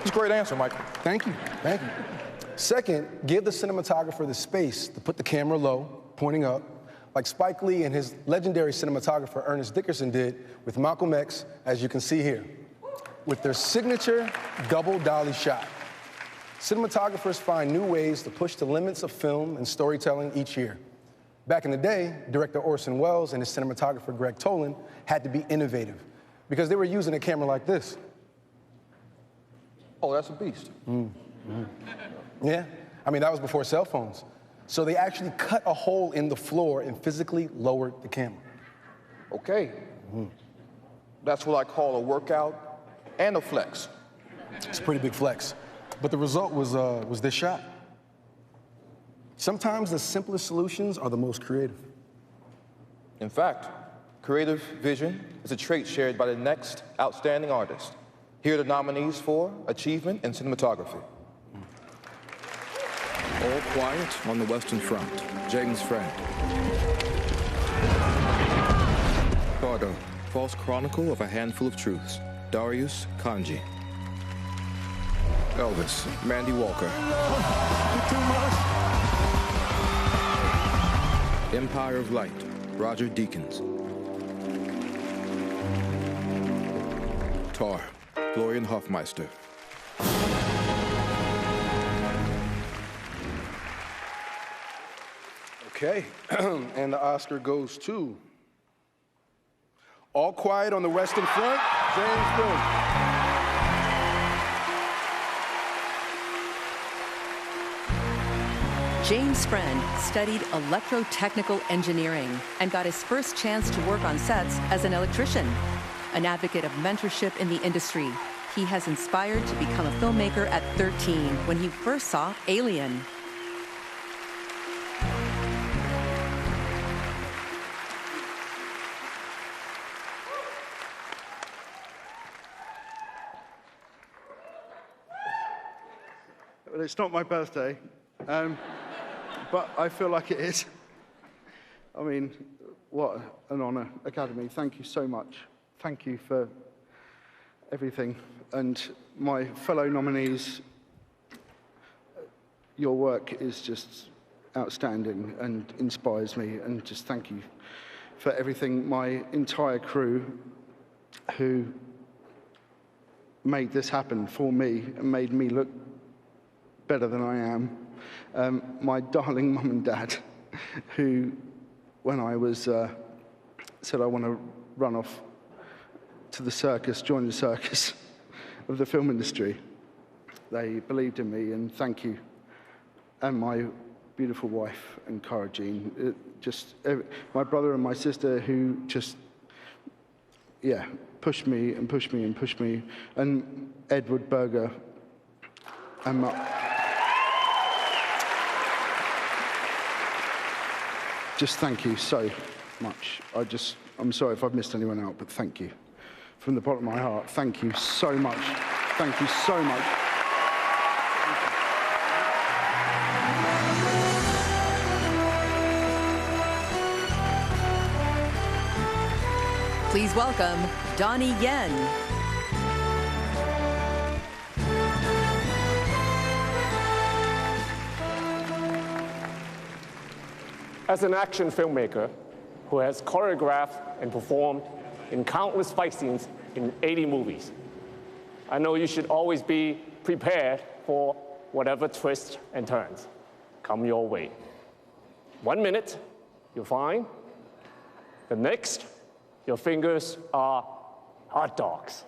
It's a great answer, Michael. Thank you, thank you. Second, give the cinematographer the space to put the camera low, pointing up, like Spike Lee and his legendary cinematographer Ernest Dickerson did with Malcolm X, as you can see here, with their signature double dolly shot. Cinematographers find new ways to push the limits of film and storytelling each year. Back in the day, director Orson Welles and his cinematographer Greg Toland had to be innovative because they were using a camera like this. Oh, that's a beast. Yeah, I mean, that was before cell phones. So they actually cut a hole in the floor and physically lowered the camera. Okay. That's what I call a workout and a flex. It's a pretty big flex. But the result was this shot. Sometimes the simplest solutions are the most creative. In fact, creative vision is a trait shared by the next outstanding artist. Here are the nominees for Achievement in Cinematography. All Quiet on the Western Front, James Friend. Carter, False Chronicle of a Handful of Truths, Darius Kanji. Elvis, Mandy Walker. Empire of Light, Roger Deakins. Tar, Florian Hofmeister. Okay, and the Oscar goes to All Quiet on the Western Front, James Friend. James Friend studied electrotechnical engineering and got his first chance to work on sets as an electrician. An advocate of mentorship in the industry, he has inspired to become a filmmaker at 13 when he first saw Alien. Well, it's not my birthday, but I feel like it is. I mean, what an honor, Academy. Thank you so much. Thank you for everything. And my fellow nominees, your work is just outstanding and inspires me. And just thank you for everything. My entire crew who made this happen for me and made me look better than I am. My darling mum and dad, who, when I was said I want to run off to the circus, join the circus of the film industry, they believed in me, and thank you. And my beautiful wife and Cara Jean, my brother and my sister who just, yeah, pushed me and pushed me and pushed me, and Edward Berger and just thank you so much. I'm sorry if I've missed anyone out, but thank you. From the bottom of my heart, thank you so much. Thank you so much. Please welcome Donnie Yen. As an action filmmaker who has choreographed and performed in countless fight scenes in 80 movies, I know you should always be prepared for whatever twists and turns come your way. 1 minute, you're fine. The next, your fingers are hot dogs.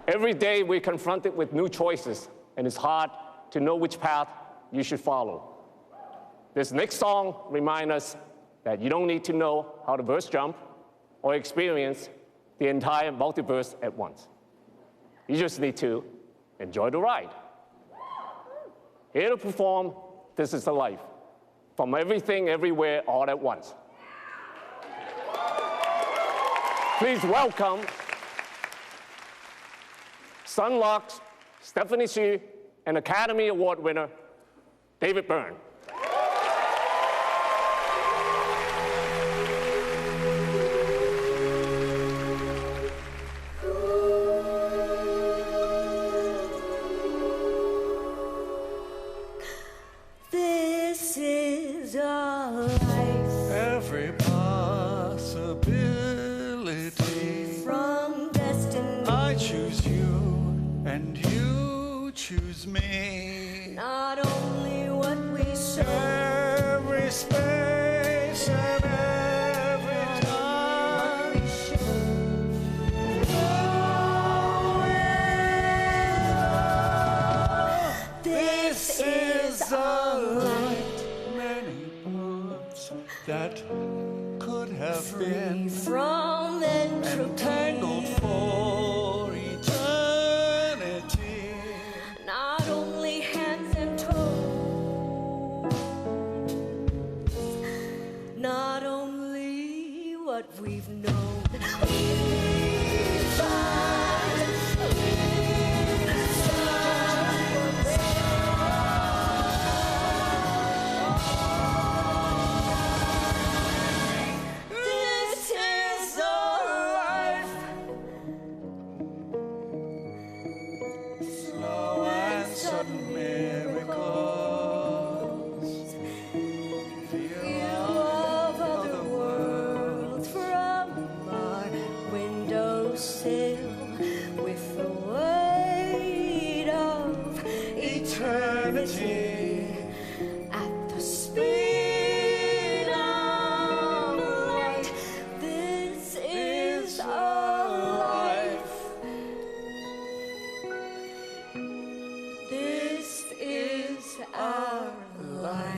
Every day we're confronted with new choices, and it's hard to know which path you should follow. This next song reminds us that you don't need to know how to verse jump or experience the entire multiverse at once. You just need to enjoy the ride. Here to perform This Is the Life, from Everything, Everywhere, All at Once. Please welcome Sunlock's Stephanie Hsu and Academy Award winner, David Byrne. and you choose me. Not only what we show, every space and every time. This is a light, many paths that could have been from entangled for eternity. not only hands and toes, not only what we've known. This is our life. Slow and sudden miracles. View of other worlds from our windowsill with the weight of eternity at the speed of light. This is our life. This is our life.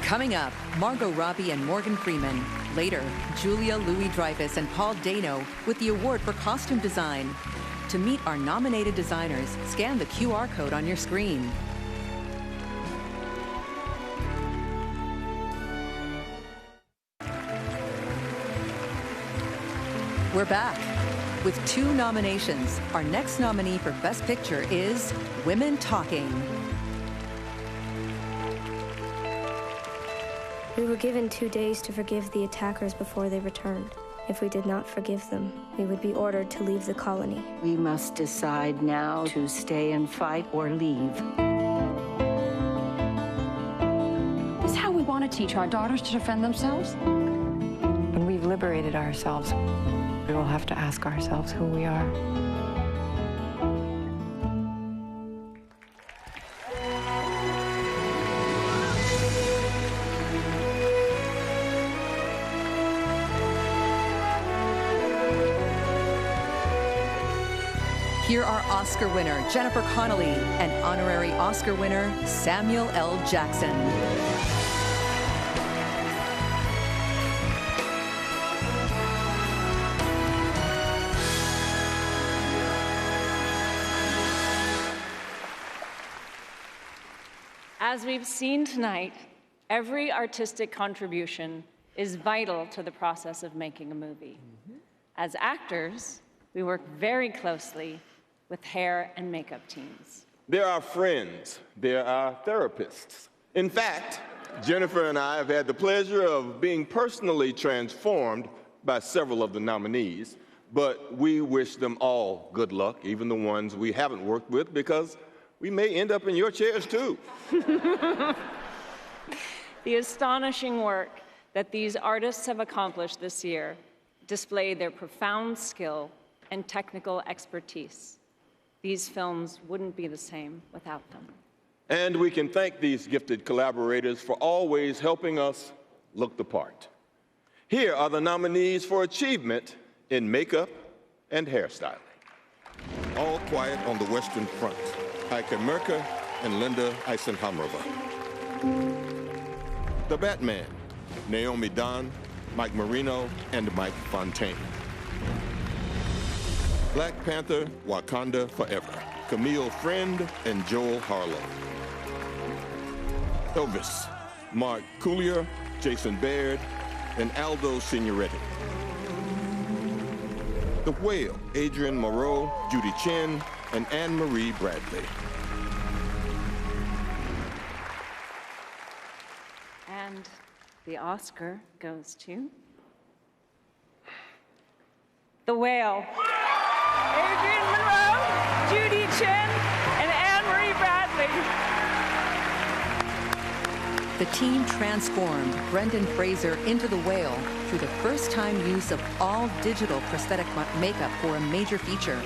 Coming up, Margot Robbie and Morgan Freeman. Later, Julia Louis-Dreyfus and Paul Dano with the award for costume design. To meet our nominated designers, scan the QR code on your screen. We're back. With 2 nominations, our next nominee for Best Picture is Women Talking. We were given 2 days to forgive the attackers before they returned. If we did not forgive them, we would be ordered to leave the colony. We must decide now to stay and fight or leave. This is how we want to teach our daughters to defend themselves? When we've liberated ourselves, we will have to ask ourselves who we are. Here are Oscar winner Jennifer Connelly and honorary Oscar winner Samuel L. Jackson. As we've seen tonight, every artistic contribution is vital to the process of making a movie. As actors, we work very closely with hair and makeup teams. They're our friends. They're our therapists. In fact, Jennifer and I have had the pleasure of being personally transformed by several of the nominees, but we wish them all good luck, even the ones we haven't worked with, because we may end up in your chairs too. The astonishing work that these artists have accomplished this year display their profound skill and technical expertise. These films wouldn't be the same without them. And we can thank these gifted collaborators for always helping us look the part. Here are the nominees for achievement in makeup and hairstyling. All Quiet on the Western Front, Heike Merker and Linda Eisenhamrova. The Batman, Naomi Don, Mike Marino, and Mike Fontaine. Black Panther, Wakanda Forever, Camille Friend and Joel Harlow. Elvis, Mark Coulier, Jason Baird, and Aldo Signoretti. The Whale, Adrian Moreau, Judy Chen, and Anne-Marie Bradley. And the Oscar goes to The Whale. Adrian Monroe, Judy Chen, and Anne-Marie Bradley. The team transformed Brendan Fraser into the whale through the first-time use of all digital prosthetic makeup for a major feature.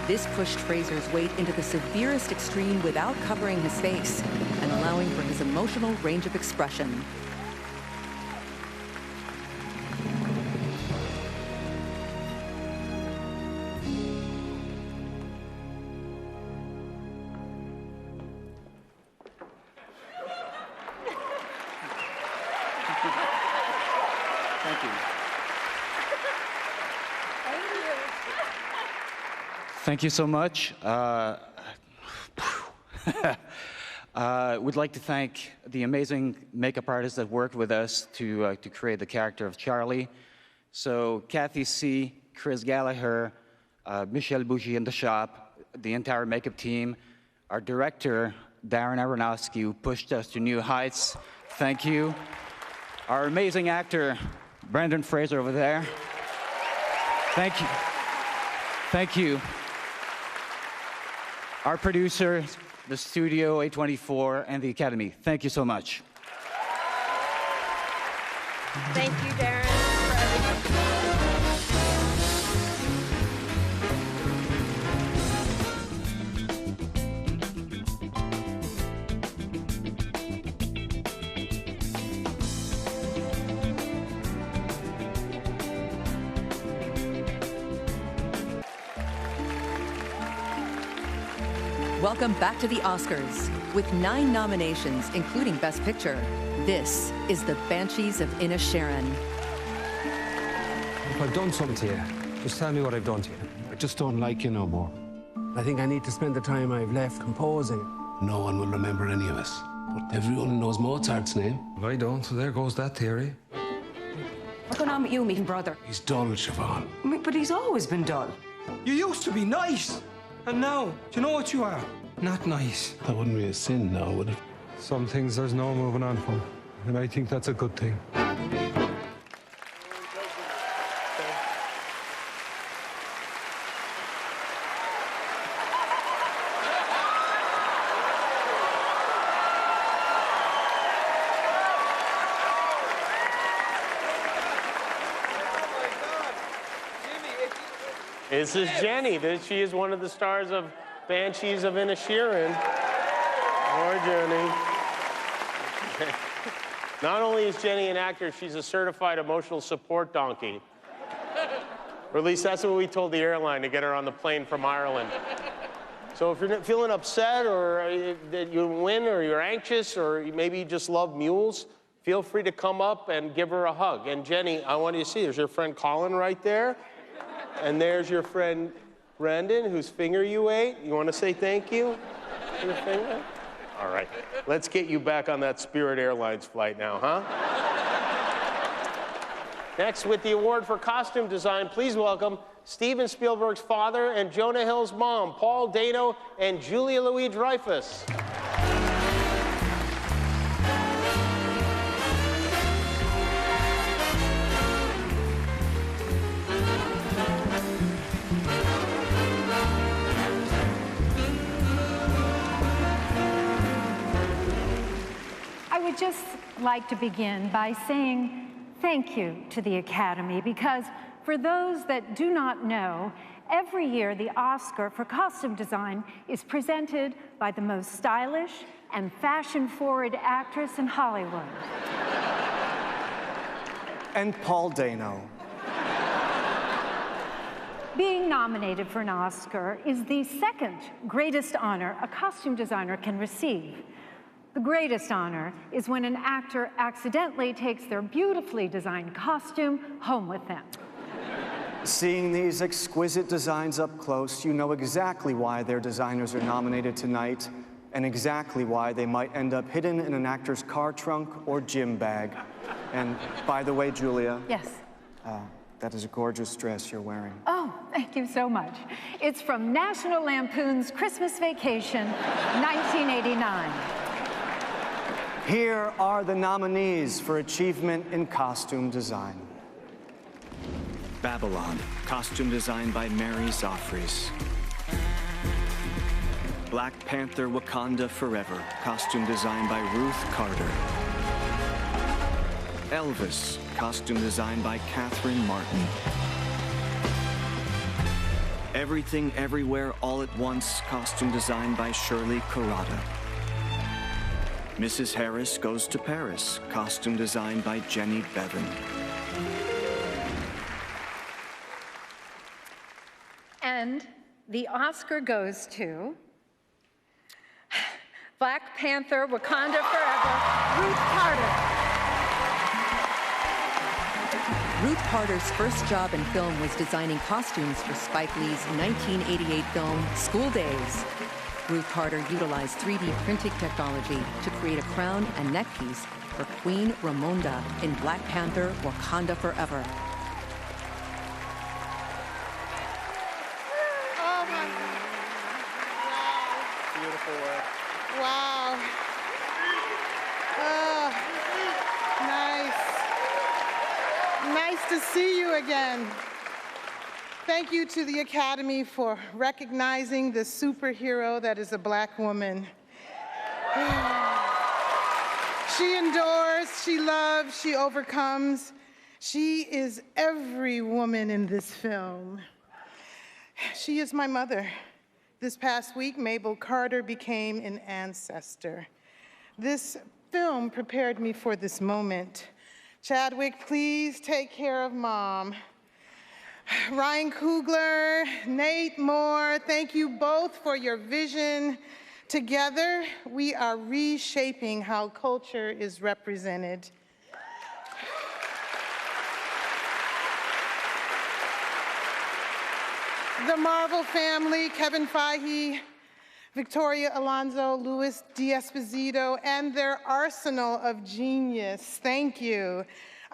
This pushed Fraser's weight into the severest extreme without covering his face and allowing for his emotional range of expression. Thank you. Thank you so much. We'd like to thank the amazing makeup artists that worked with us to create the character of Charlie. So Kathy C., Chris Gallagher, Michelle Bougie in the shop, the entire makeup team, our director, Darren Aronofsky, who pushed us to new heights. Thank you. Our amazing actor, Brendan Fraser over there. Thank you. Thank you. Our producers, the studio, A24, and the Academy. Thank you so much. Thank you, Darren, for everything. Welcome back to the Oscars. With 9 nominations, including Best Picture, this is The Banshees of Inisherin. If I've done something to you, just tell me what I've done to you. I just don't like you no more. I think I need to spend the time I've left composing. No one will remember any of us, but everyone knows Mozart's name. Well, I don't, so there goes that theory. What's going on with you, meeting brother? He's dull, Siobhan. But he's always been dull. You used to be nice, and now, do you know what you are? Not nice. That wouldn't be a sin now, would it? Some things there's no moving on from, and I think that's a good thing. This is Jenny. She is one of the stars of Banshees of Inisherin. Poor Jenny. Not only is Jenny an actor, she's a certified emotional support donkey. Or at least that's what we told the airline to get her on the plane from Ireland. So if you're feeling upset or that you win or you're anxious or maybe you just love mules, feel free to come up and give her a hug. And Jenny, I want you to see, there's your friend Colin right there. And there's your friend Brendan, whose finger you ate. You want to say thank you for your finger? All right. Let's get you back on that Spirit Airlines flight now, huh? Next, with the award for costume design, please welcome Steven Spielberg's father and Jonah Hill's mom, Paul Dano and Julia Louis-Dreyfus. I would just like to begin by saying thank you to the Academy, because for those that do not know, every year the Oscar for costume design is presented by the most stylish and fashion-forward actress in Hollywood. And Paul Dano. Being nominated for an Oscar is the second greatest honor a costume designer can receive. The greatest honor is when an actor accidentally takes their beautifully designed costume home with them. Seeing these exquisite designs up close, you know exactly why their designers are nominated tonight and exactly why they might end up hidden in an actor's car trunk or gym bag. And by the way, Julia. Yes. That is a gorgeous dress you're wearing. Oh, thank you so much. It's from National Lampoon's Christmas Vacation, 1989. Here are the nominees for Achievement in Costume Design. Babylon, costume designed by Mary Zophres. Black Panther Wakanda Forever, costume designed by Ruth Carter. Elvis, costume designed by Catherine Martin. Everything Everywhere All at Once, costume designed by Shirley Kurata. Mrs. Harris Goes to Paris, costume designed by Jenny Bevan. And the Oscar goes to Black Panther Wakanda Forever, Ruth Carter. Ruth Carter's first job in film was designing costumes for Spike Lee's 1988 film, School Days. Ruth Carter utilized 3D printing technology to create a crown and neckpiece for Queen Ramonda in Black Panther Wakanda Forever. Oh my God. Wow. Beautiful work. Wow. Oh, nice. Nice to see you again. Thank you to the Academy for recognizing the superhero that is a Black woman. She endures, she loves, she overcomes. She is every woman in this film. She is my mother. This past week, Mabel Carter became an ancestor. This film prepared me for this moment. Chadwick, please take care of Mom. Ryan Coogler, Nate Moore, thank you both for your vision. Together, we are reshaping how culture is represented. The Marvel family, Kevin Feige, Victoria Alonso, Luis D'Esposito, and their arsenal of genius. Thank you.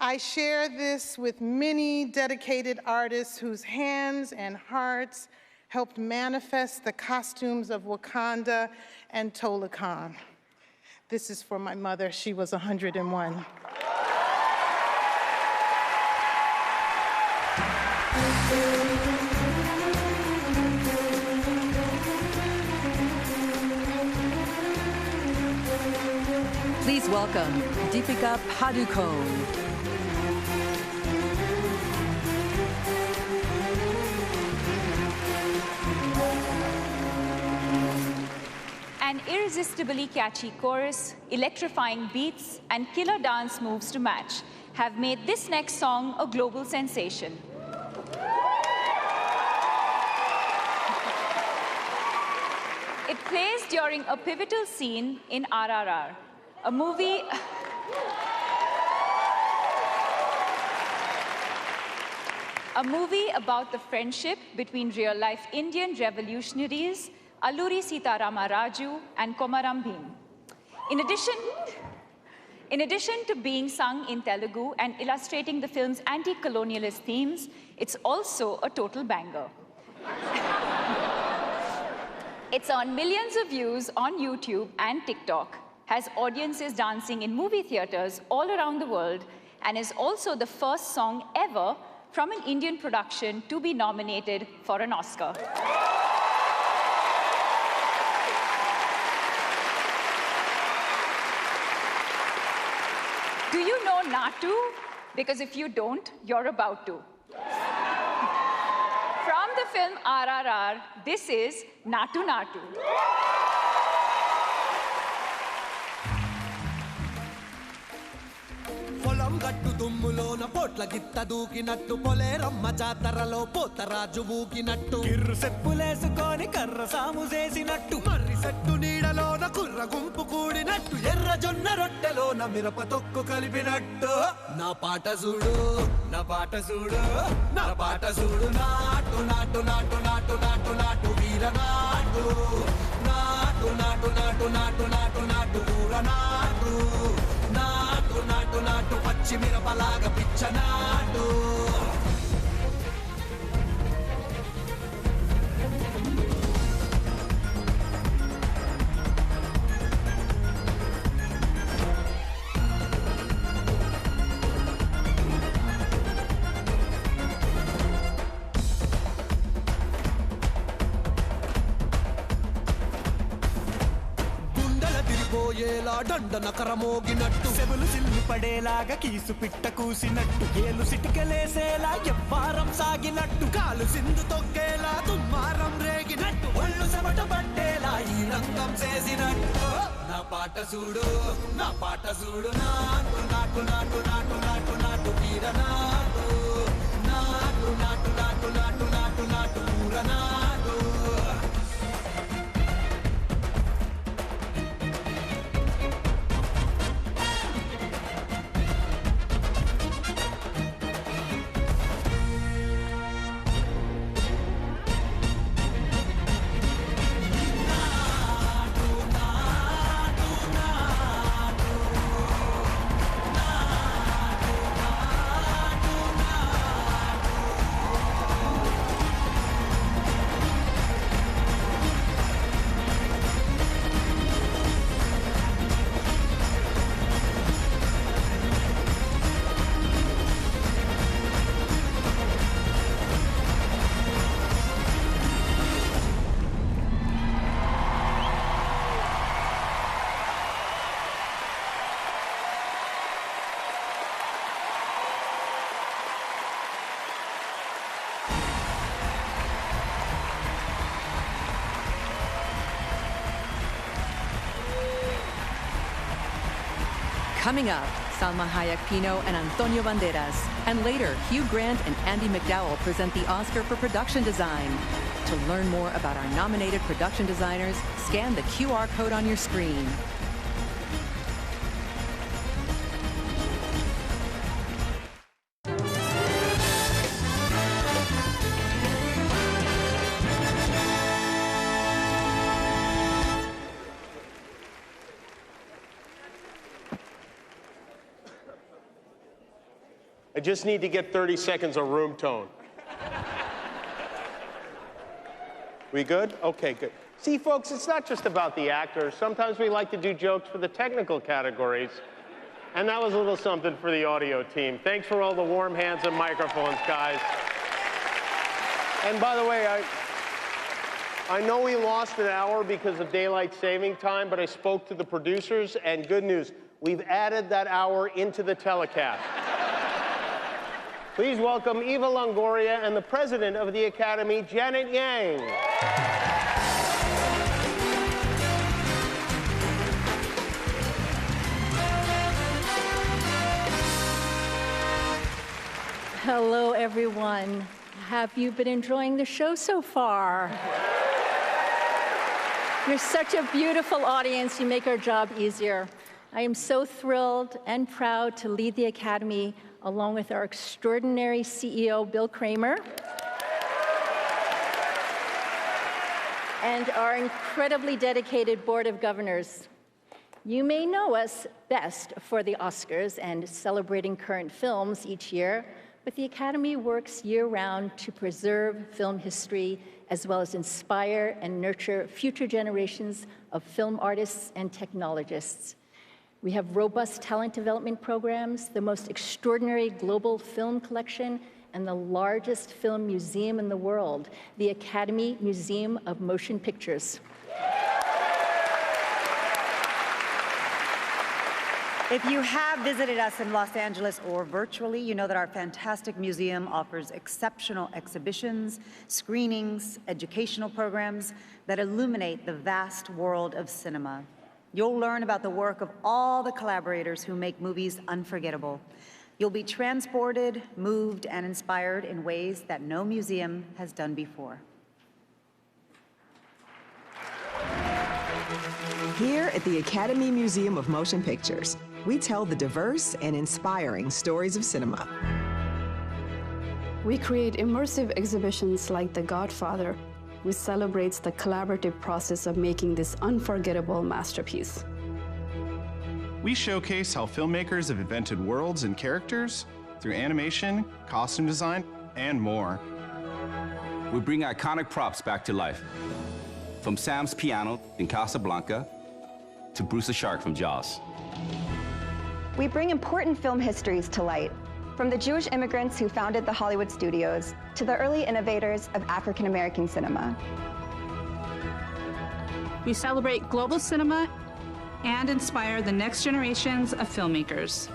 I share this with many dedicated artists whose hands and hearts helped manifest the costumes of Wakanda and Tolakan. This is for my mother. She was 101. Please welcome Deepika Padukone. An irresistibly catchy chorus, electrifying beats, and killer dance moves to match have made this next song a global sensation. It plays during a pivotal scene in RRR, a movie about the friendship between real-life Indian revolutionaries Alluri Sitarama Raju and Komaram Bhim. In addition to being sung in Telugu and illustrating the film's anti-colonialist themes, it's also a total banger. It's earned millions of views on YouTube and TikTok, has audiences dancing in movie theaters all around the world, and is also the first song ever from an Indian production to be nominated for an Oscar. Do you know Natu? Because if you don't, you're about to. From the film RRR, this is Natu Natu. పొలం గట్టు దుమ్ములోన పోట్ల గిత్త దూకినట్టు పొలేరమ్మ జాతరలో పోతరాజు ఊగినట్టు కిర్రు సెప్పులేసుకొని కర్ర సాము చేసినట్టు మర్రి set నీడలోన కుర్ర గుంపు కూడినట్టు ఎర్ర జొన్న రొట్టెలోన మిరప తొక్కు కలిపినట్టు నా పాట చూడు నా పాట చూడు నా పాట చూడు నాటు నాటు నాటు నాటు నాటు నాటు వీర నాటు నాటు నాటు నాటు నాటు నాటు నాటు ఊర నాటు నాటు నాటు నాటు పచ్చి మిరపలాగా పిచ్చ నాటు తొక్కేలా దండన కరమోగినట్టు సెవులు సిల్లు పడేలాగా కీసు పిట్ట కూసినట్టు ఏలు సిటికలేసేలా ఎవ్వారం సాగినట్టు కాలు సింధు తొక్కేలా దుమ్మారం రేగినట్టు ఒళ్ళు చెమట పట్టేలా ఈ రంగం చేసినట్టు నా పాట చూడు నాటు నాటు నాటు నాటు నాటు నాటు వీర నాటు నాటు నాటు నాటు నాటు నాటు నాటు పూర నాటు Coming up, Salma Hayek Pino and Antonio Banderas. And later, Hugh Grant and Andy McDowell present the Oscar for Production Design. To learn more about our nominated production designers, scan the QR code on your screen. I just need to get 30 seconds of room tone. We good? Okay, good. See, folks, it's not just about the actors. Sometimes we like to do jokes for the technical categories. And that was a little something for the audio team. Thanks for all the warm hands and microphones, guys. And by the way, I know we lost an hour because of daylight saving time, but I spoke to the producers, and good news, we've added that hour into the telecast. Please welcome Eva Longoria and the president of the Academy, Janet Yang. Hello, everyone. Have you been enjoying the show so far? You're such a beautiful audience. You make our job easier. I am so thrilled and proud to lead the Academy along with our extraordinary CEO, Bill Kramer, and our incredibly dedicated Board of Governors. You may know us best for the Oscars and celebrating current films each year, but the Academy works year-round to preserve film history as well as inspire and nurture future generations of film artists and technologists. We have robust talent development programs, the most extraordinary global film collection, and the largest film museum in the world, the Academy Museum of Motion Pictures. If you have visited us in Los Angeles or virtually, you know that our fantastic museum offers exceptional exhibitions, screenings, educational programs that illuminate the vast world of cinema. You'll learn about the work of all the collaborators who make movies unforgettable. You'll be transported, moved, and inspired in ways that no museum has done before. Here at the Academy Museum of Motion Pictures, we tell the diverse and inspiring stories of cinema. We create immersive exhibitions like The Godfather, which celebrates the collaborative process of making this unforgettable masterpiece. We showcase how filmmakers have invented worlds and characters through animation, costume design, and more. We bring iconic props back to life, from Sam's piano in Casablanca to Bruce the Shark from Jaws. We bring important film histories to light, from the Jewish immigrants who founded the Hollywood studios to the early innovators of African-American cinema. We celebrate global cinema and inspire the next generations of filmmakers.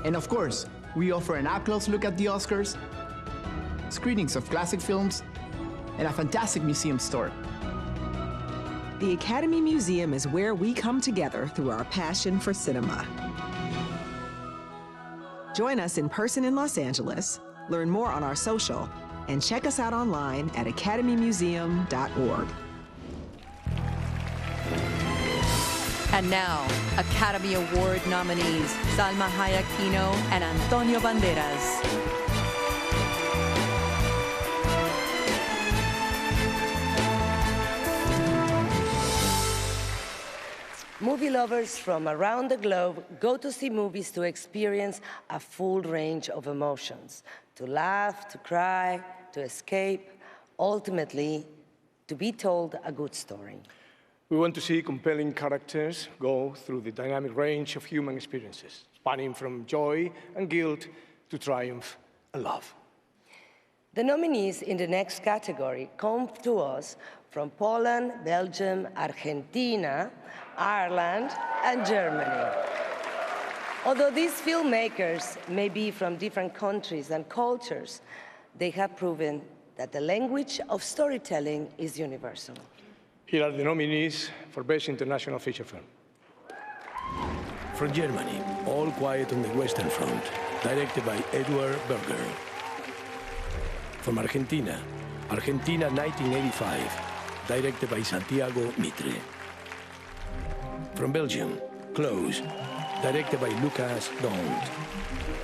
And of course, we offer an up-close look at the Oscars, screenings of classic films, and a fantastic museum store. The Academy Museum is where we come together through our passion for cinema. Join us in person in Los Angeles, learn more on our social, and check us out online at academymuseum.org. And now, Academy Award nominees Salma Hayek Pino and Antonio Banderas. Movie lovers from around the globe go to see movies to experience a full range of emotions, to laugh, to cry, to escape, ultimately, to be told a good story. We want to see compelling characters go through the dynamic range of human experiences, spanning from joy and guilt to triumph and love. The nominees in the next category come to us from Poland, Belgium, Argentina, Ireland, and Germany. Although these filmmakers may be from different countries and cultures, they have proven that the language of storytelling is universal. Here are the nominees for Best International Feature Film. From Germany, All Quiet on the Western Front, directed by Edward Berger. From Argentina, Argentina 1985, directed by Santiago Mitre. From Belgium, Close, directed by Lukas Dont.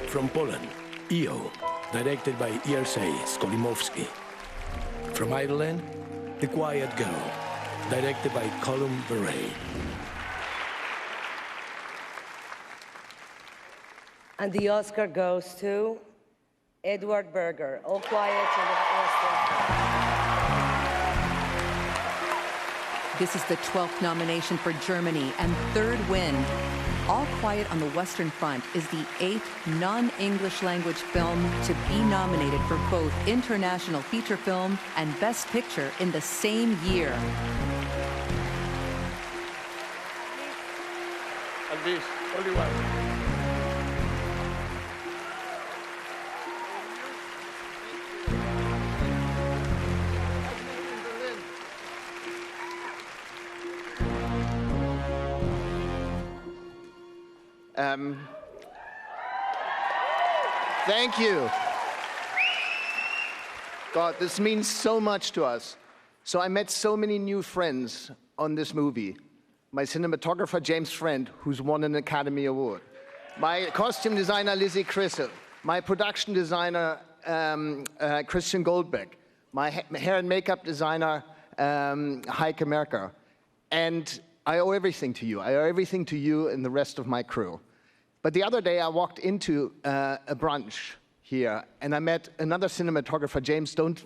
From Poland, EO, directed by Jerzy Skolimowski. From Ireland, The Quiet Girl, directed by Colm Beret. And the Oscar goes to Edward Berger, All Quiet on the Western Front. This is the 12th nomination for Germany and third win. All Quiet on the Western Front is the 8th non-English language film to be nominated for both International Feature Film and Best Picture in the same year. And this, only one. Thank you. God, this means so much to us. So I met so many new friends on this movie. My cinematographer, James Friend, who's won an Academy Award. My costume designer, Lizzie Crissell. My production designer, Christian Goldbeck. My hair and makeup designer, Heike Merker. And I owe everything to you. I owe everything to you and the rest of my crew. But the other day, I walked into a brunch here, and I met another cinematographer, James, don't,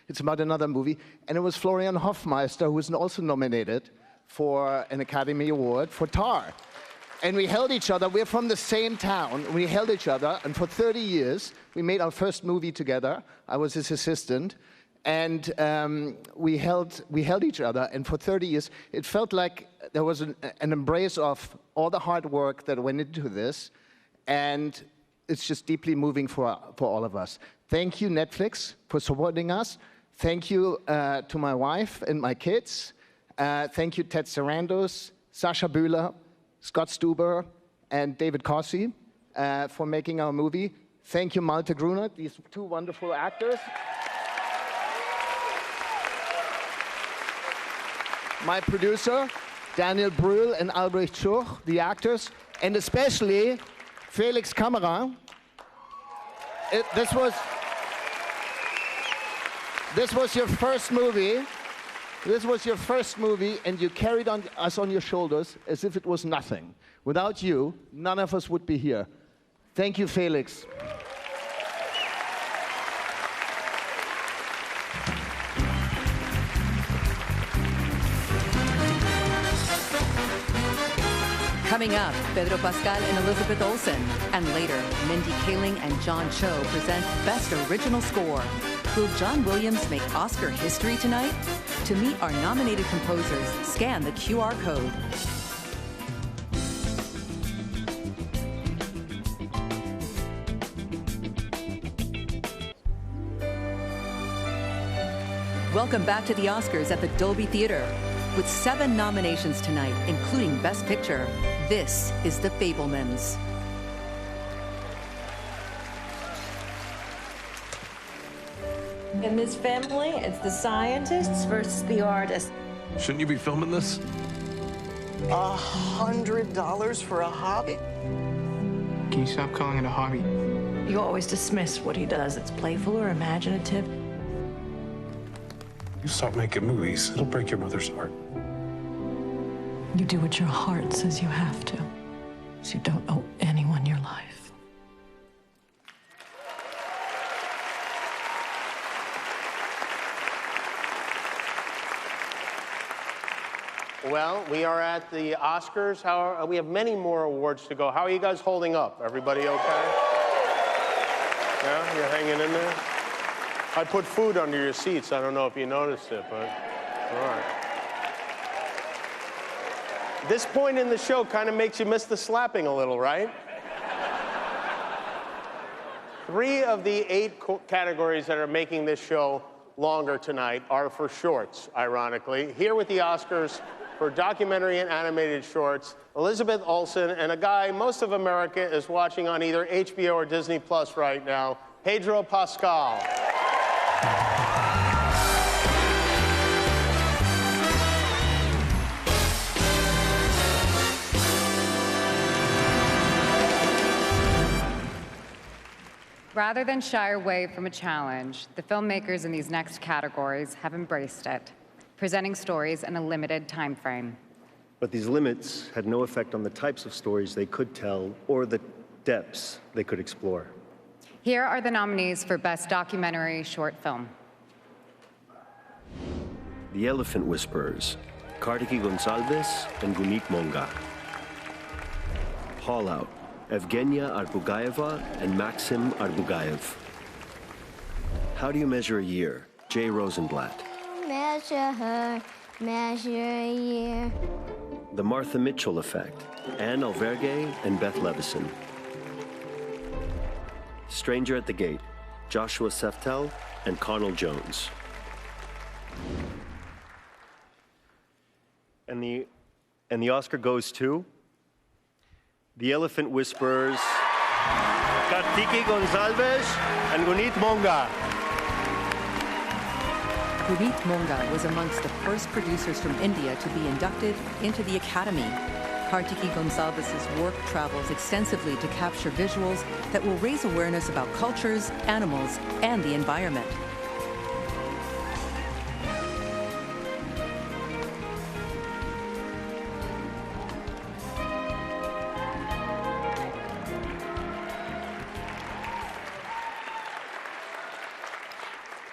it's about another movie, and it was Florian Hofmeister, who was also nominated for an Academy Award for Tar. And we held each other, we're from the same town, we held each other, and for 30 years, we made our first movie together. I was his assistant, and we held each other, and for 30 years, it felt like there was an embrace of all the hard work that went into this, and it's just deeply moving for all of us. Thank you, Netflix, for supporting us. Thank you to my wife and my kids. Thank you, Ted Sarandos, Sasha Bühler, Scott Stuber, and David Cossey for making our movie. Thank you, Malte Grunert, these two wonderful actors. My producer, Daniel Brühl and Albrecht Schuch, the actors, and especially Felix Kammerer. This was your first movie. This was your first movie, and you carried us on your shoulders as if it was nothing. Without you, none of us would be here. Thank you, Felix. Coming up, Pedro Pascal and Elizabeth Olsen. And later, Mindy Kaling and John Cho present Best Original Score. Will John Williams make Oscar history tonight? To meet our nominated composers, scan the QR code. Welcome back to the Oscars at the Dolby Theater. With 7 nominations tonight, including Best Picture, this is The Fabelmans. In this family, it's the scientists versus the artists. Shouldn't you be filming this? $100 for a hobby? Can you stop calling it a hobby? You always dismiss what he does. It's playful or imaginative. You stop making movies, it'll break your mother's heart. You do what your heart says you have to, so you don't owe anyone your life. Well, we are at the Oscars. We have many more awards to go. How are you guys holding up? Everybody okay? Yeah, you're hanging in there? I put food under your seats. I don't know if you noticed it, but all right. This point in the show kind of makes you miss the slapping a little, right? 3 of the 8 categories that are making this show longer tonight are for shorts, ironically. Here with the Oscars for documentary and animated shorts, Elizabeth Olsen, and a guy most of America is watching on either HBO or Disney Plus right now, Pedro Pascal. Rather than shy away from a challenge, the filmmakers in these next categories have embraced it, presenting stories in a limited time frame. But these limits had no effect on the types of stories they could tell or the depths they could explore. Here are the nominees for Best Documentary Short Film. The Elephant Whisperers, Kartiki Gonsalves and Gunit Monga. Haul Out, Evgenia Arbugaeva and Maxim Arbugaev. How Do You Measure a Year? Jay Rosenblatt. Measure a year. The Martha Mitchell Effect, Anne Alvergue and Beth Levison. Stranger at the Gate, Joshua Seftel and Connell Jones. And the Oscar goes to The Elephant Whisperers, Kartiki Gonsalves and Gunit Monga. Gunit Monga was amongst the first producers from India to be inducted into the Academy. Kartiki Gonsalves' work travels extensively to capture visuals that will raise awareness about cultures, animals, and the environment.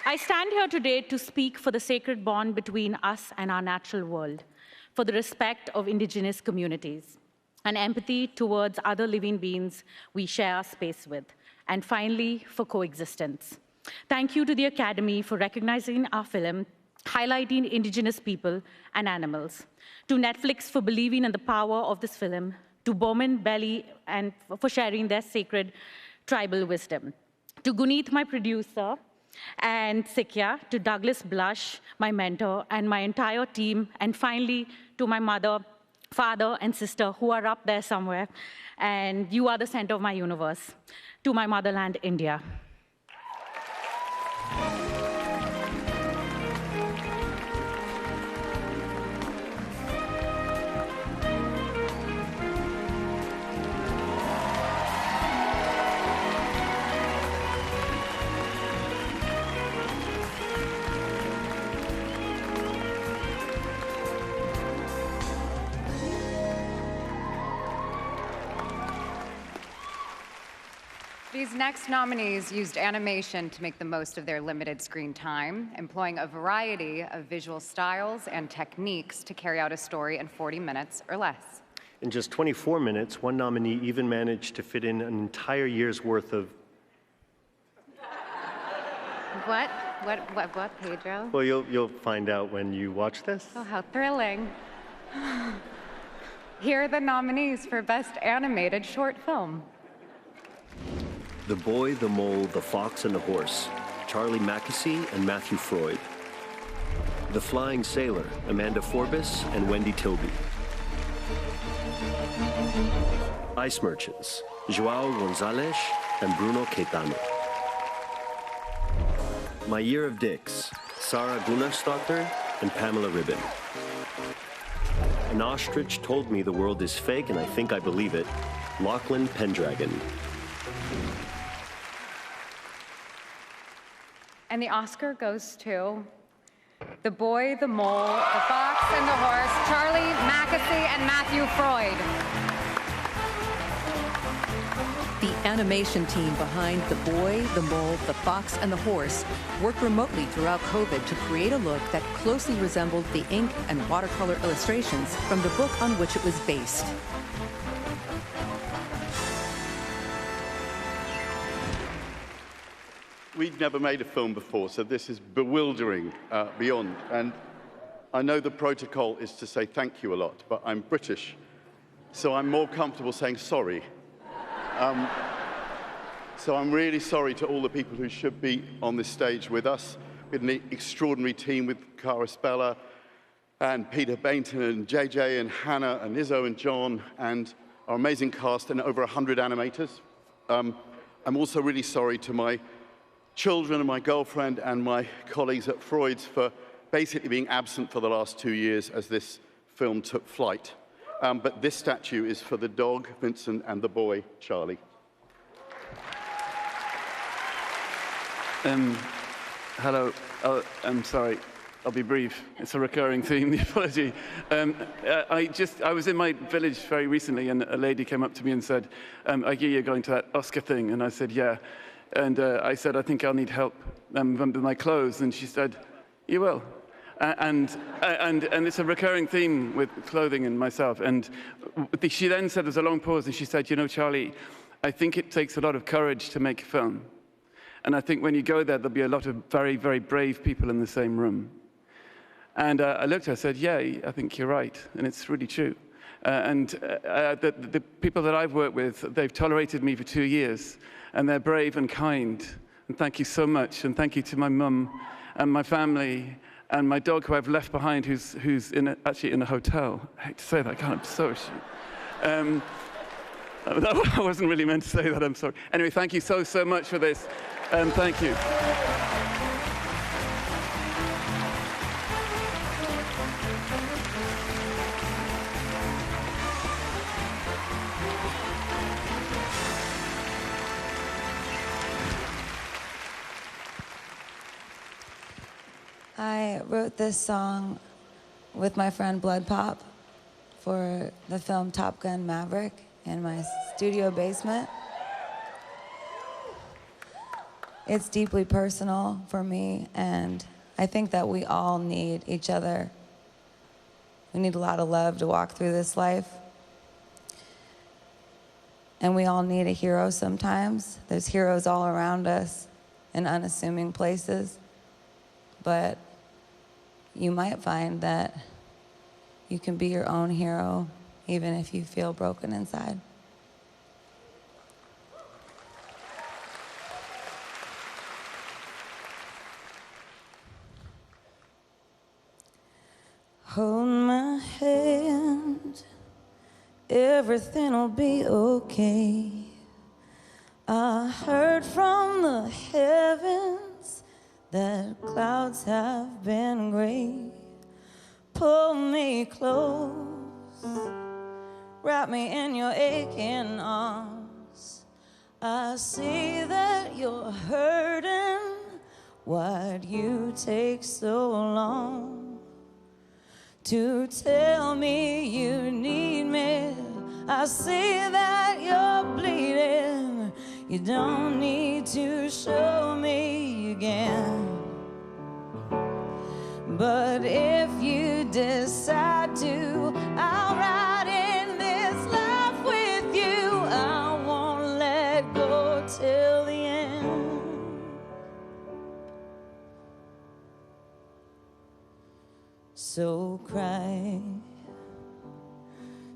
I stand here today to speak for the sacred bond between us and our natural world, for the respect of indigenous communities, and empathy towards other living beings we share our space with, and finally, for coexistence. Thank you to the Academy for recognizing our film, highlighting indigenous people and animals, to Netflix for believing in the power of this film, to Bowman Belly and for sharing their sacred tribal wisdom, to Gunit, my producer, and Sikya, to Douglas Blush, my mentor, and my entire team, and finally to my mother, father, and sister who are up there somewhere, and you are the center of my universe, to my motherland, India. These next nominees used animation to make the most of their limited screen time, employing a variety of visual styles and techniques to carry out a story in 40 minutes or less. In just 24 minutes, one nominee even managed to fit in an entire year's worth of What? What, Pedro? Well, you'll find out when you watch this. Oh, how thrilling. Here are the nominees for Best Animated Short Film. The Boy, the Mole, the Fox, and the Horse, Charlie Mackesy and Matthew Freud. The Flying Sailor, Amanda Forbes and Wendy Tilby. Ice Merchants, Joao Gonzalez and Bruno Caetano. My Year of Dicks, Sarah Gunnarsdottir and Pamela Ribben. An Ostrich Told Me the World is Fake and I Think I Believe It, Lachlan Pendragon. And the Oscar goes to The Boy, the Mole, the Fox, and the Horse, Charlie Mackesy and Matthew Freud. The animation team behind The Boy, the Mole, the Fox, and the Horse worked remotely throughout COVID to create a look that closely resembled the ink and watercolor illustrations from the book on which it was based. We've never made a film before, so this is bewildering beyond. And I know the protocol is to say thank you a lot, but I'm British, so I'm more comfortable saying sorry. So I'm really sorry to all the people who should be on this stage with us. We had an extraordinary team with Cara Spella and Peter Bainton and JJ and Hannah and Izzo and John and our amazing cast and over 100 animators. I'm also really sorry to my children and my girlfriend and my colleagues at Freud's for basically being absent for the last 2 years as this film took flight. But this statue is for the dog, Vincent, and the boy, Charlie. Hello. I'm sorry. I'll be brief. It's a recurring theme, the apology. I was in my village very recently, and a lady came up to me and said, I hear you're going to that Oscar thing. And I said, yeah. And I said, I think I'll need help with my clothes. And she said, you will. And it's a recurring theme with clothing and myself. And she then said, there's a long pause, and she said, you know, Charlie, I think it takes a lot of courage to make a film. And I think when you go there, there'll be a lot of very, very brave people in the same room. And I looked at her, I said, yeah, I think you're right. And it's really true. The people that I've worked with, they've tolerated me for 2 years. And they're brave and kind. And thank you so much. And thank you to my mum and my family and my dog, who I've left behind, who's actually in a hotel. I hate to say that, I'm so ashamed. I wasn't really meant to say that, I'm sorry. Anyway, thank you so much for this. Thank you. I wrote this song with my friend Blood Pop for the film Top Gun Maverick in my studio basement. It's deeply personal for me, and I think that we all need each other. We need a lot of love to walk through this life. And we all need a hero sometimes. There's heroes all around us in unassuming places. But you might find that you can be your own hero even if you feel broken inside. Hold my hand, everything'll be okay. I heard from the heavens that clouds have been gray. Pull me close, wrap me in your aching arms. I see that you're hurting. Why'd you take so long to tell me you need me? I see that you're bleeding. You don't need to show me again. But if you decide to, I'll ride in this life with you. I won't let go till the end. So cry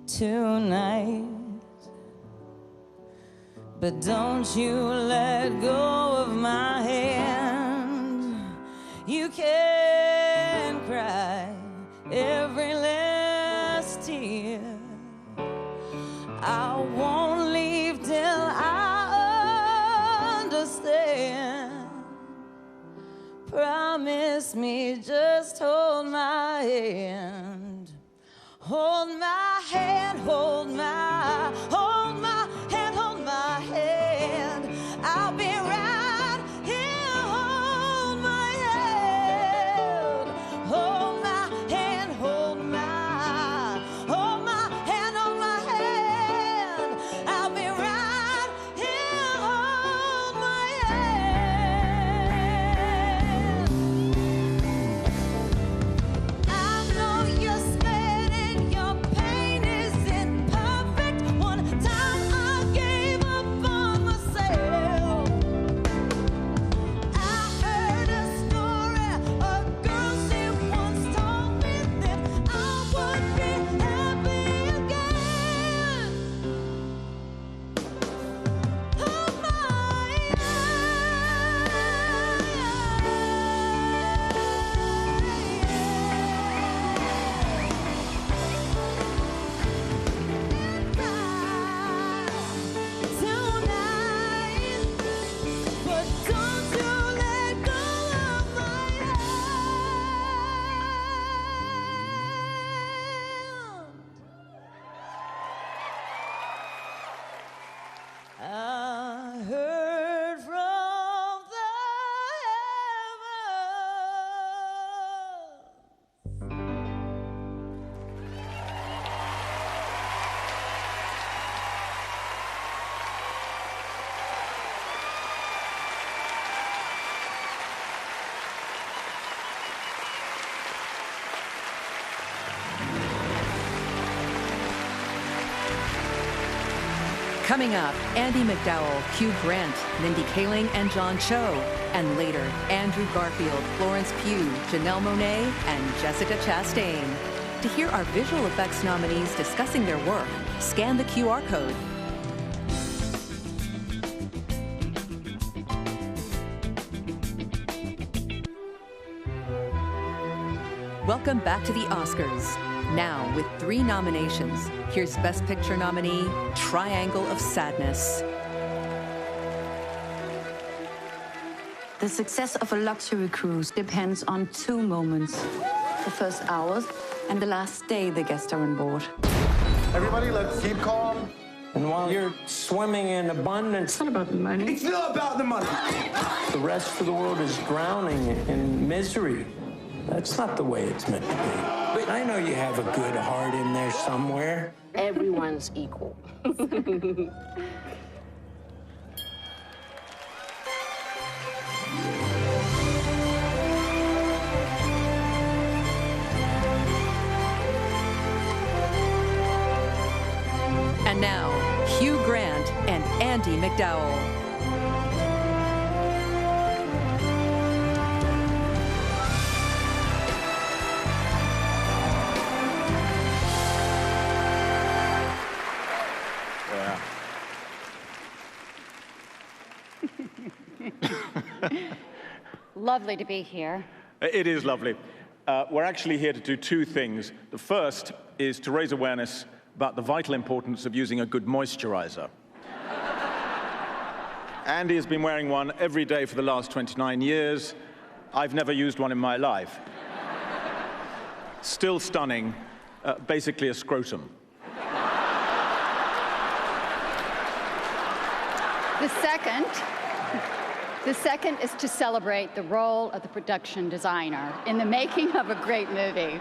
tonight, but don't you let go of my hand. You can cry every last tear. I won't leave till I understand. Promise me, just hold my hand. Hold my hand, hold my hand, hold my hand. I'll be right here, hold my hand. Hold my hand, hold my hand, hold my hand. I'll be right here, hold my hand. I know you're scared and your pain isn't perfect. One time I gave up on myself. I heard a story, a girl, she once told me that I would be happy again. Hold my tonight, but don't you let go of my hand. I heard from the Coming up, Andie MacDowell, Hugh Grant, Mindy Kaling, and John Cho. And later, Andrew Garfield, Florence Pugh, Janelle Monáe, and Jessica Chastain. To hear our visual effects nominees discussing their work, scan the QR code. Welcome back to the Oscars. Now, with 3 nominations, here's Best Picture nominee, Triangle of Sadness. The success of a luxury cruise depends on 2 moments. The first hours and the last day the guests are on board. Everybody, let's keep calm. And while you're swimming in abundance, it's not about the money. It's not about the money. The rest of the world is drowning in misery. That's not the way it's meant to be. But I know you have a good heart in there somewhere. Everyone's equal. And now, Hugh Grant and Andie MacDowell. Lovely to be here. It is lovely. We're actually here to do 2 things. The first is to raise awareness about the vital importance of using a good moisturizer. Andie has been wearing one every day for the last 29 years. I've never used one in my life. Still stunning, basically a scrotum. The second is to celebrate the role of the production designer in the making of a great movie.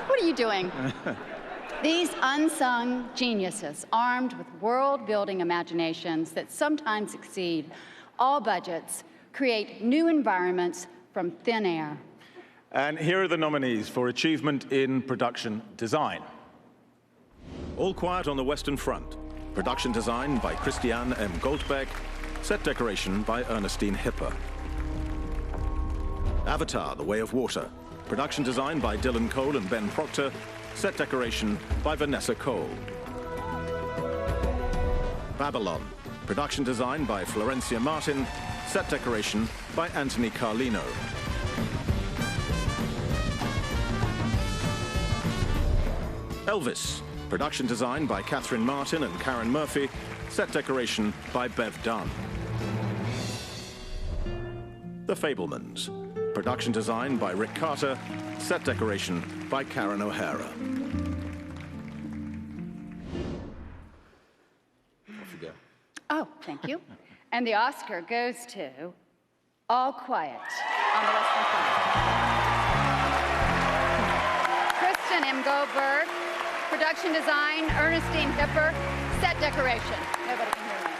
What are you doing? These unsung geniuses, armed with world-building imaginations that sometimes exceed all budgets, create new environments from thin air. And here are the nominees for Achievement in Production Design. All Quiet on the Western Front. Production design by Christiane M. Goldbeck. Set decoration by Ernestine Hipper. Avatar: The Way of Water. Production design by Dylan Cole and Ben Proctor. Set decoration by Vanessa Cole. Babylon. Production design by Florencia Martin. Set decoration by Anthony Carlino. Elvis. Production design by Catherine Martin and Karen Murphy. Set decoration by Bev Dunn. The Fabelmans. Production design by Rick Carter. Set decoration by Karen O'Hara. Off you go. Oh, thank you. And the Oscar goes to All Quiet on the Western Front. Kristen M. Goldberg. Production design, Ernestine Hipper. Set decoration. Nobody can hear me.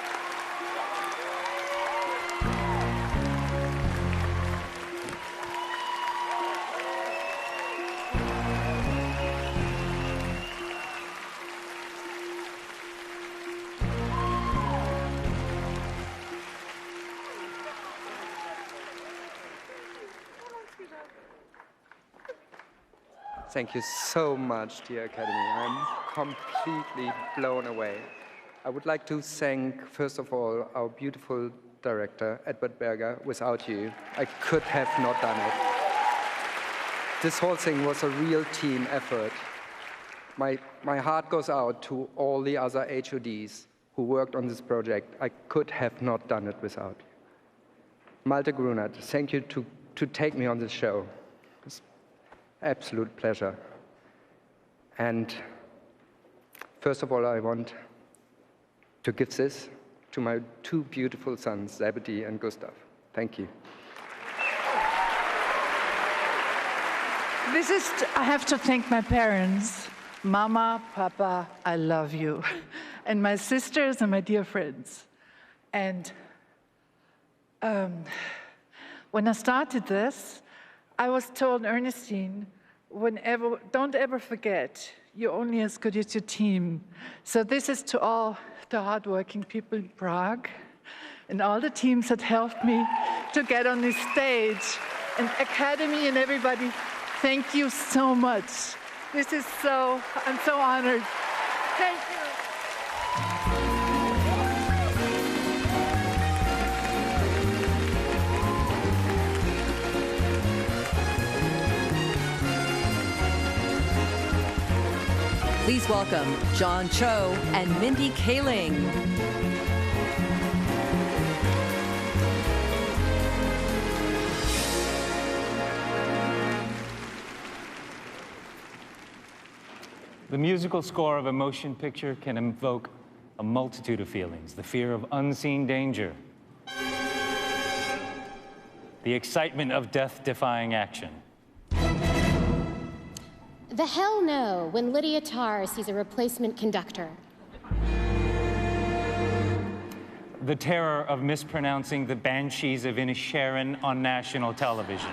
Thank you so much, dear Academy. I'm completely blown away. I would like to thank, first of all, our beautiful director, Edward Berger. Without you, I could have not done it. This whole thing was a real team effort. My heart goes out to all the other HODs who worked on this project. I could have not done it without you. Malte Grunert, thank you to take me on this show. Absolute pleasure. And first of all, I want to give this to my two beautiful sons, Zebedee and Gustav. Thank you. I have to thank my parents. Mama, Papa, I love you. And my sisters and my dear friends. And when I started this, I was told, Ernestine, don't ever forget, you're only as good as your team. So this is to all the hardworking people in Prague and all the teams that helped me to get on this stage. And Academy and everybody, thank you so much. I'm so honored. Thank you. Please welcome John Cho and Mindy Kaling. The musical score of a motion picture can invoke a multitude of feelings. The fear of unseen danger, the excitement of death-defying action, the hell no when Lydia Tarr sees a replacement conductor. The terror of mispronouncing the Banshees of Inisherin on national television.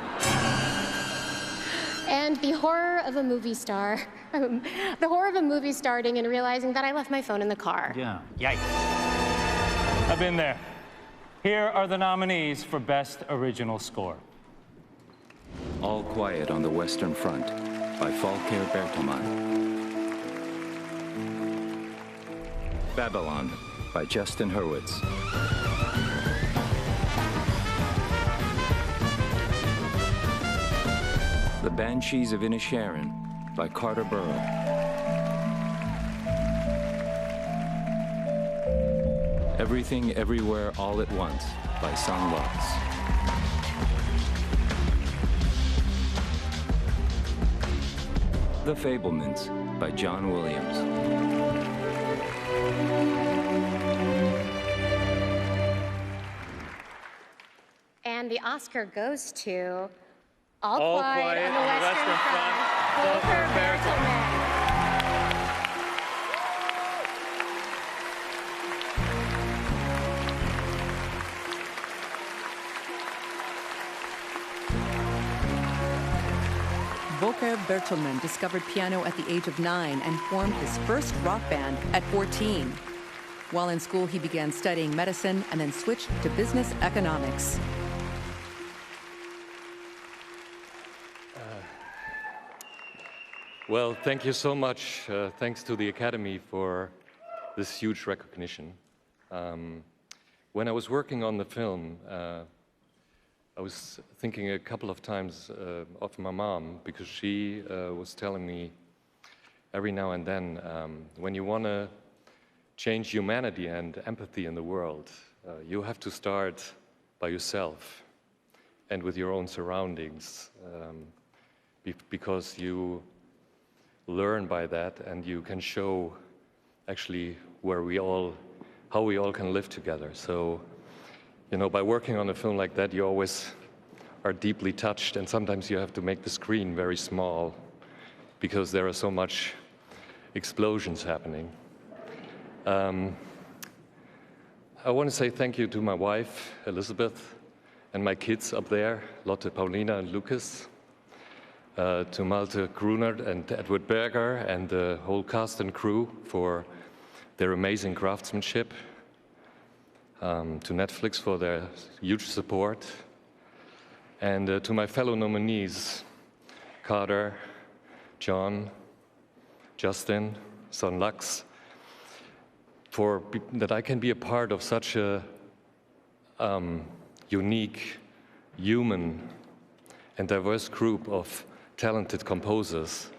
And the horror of a movie star. The horror of a movie starting and realizing that I left my phone in the car. Yeah, yikes. I've been there. Here are the nominees for Best Original Score. All Quiet on the Western Front by Volker Bertelmann. Babylon by Justin Hurwitz. The Banshees of Inisherin by Carter Burrow. Everything Everywhere All at Once by Sung Lux. The Fabelmans by John Williams. And the Oscar goes to All Quiet on the Western Front, Volker Bertelmann. Volker Bertelmann discovered piano at the age of 9 and formed his first rock band at 14. While in school, he began studying medicine and then switched to business economics. Well, thank you so much. Thanks to the Academy for this huge recognition. When I was working on the film, I was thinking a couple of times of my mom, because she was telling me every now and then, when you want to change humanity and empathy in the world, you have to start by yourself and with your own surroundings, because you learn by that and you can show actually how we all can live together. So, you know, by working on a film like that, you always are deeply touched, and sometimes you have to make the screen very small because there are so much explosions happening. I want to say thank you to my wife, Elizabeth, and my kids up there, Lotte, Paulina, and Lucas, to Malte Grunert and Edward Berger and the whole cast and crew for their amazing craftsmanship, to Netflix for their huge support, and to my fellow nominees, Carter, John, Justin, Son Lux, that I can be a part of such a unique, human, and diverse group of talented composers.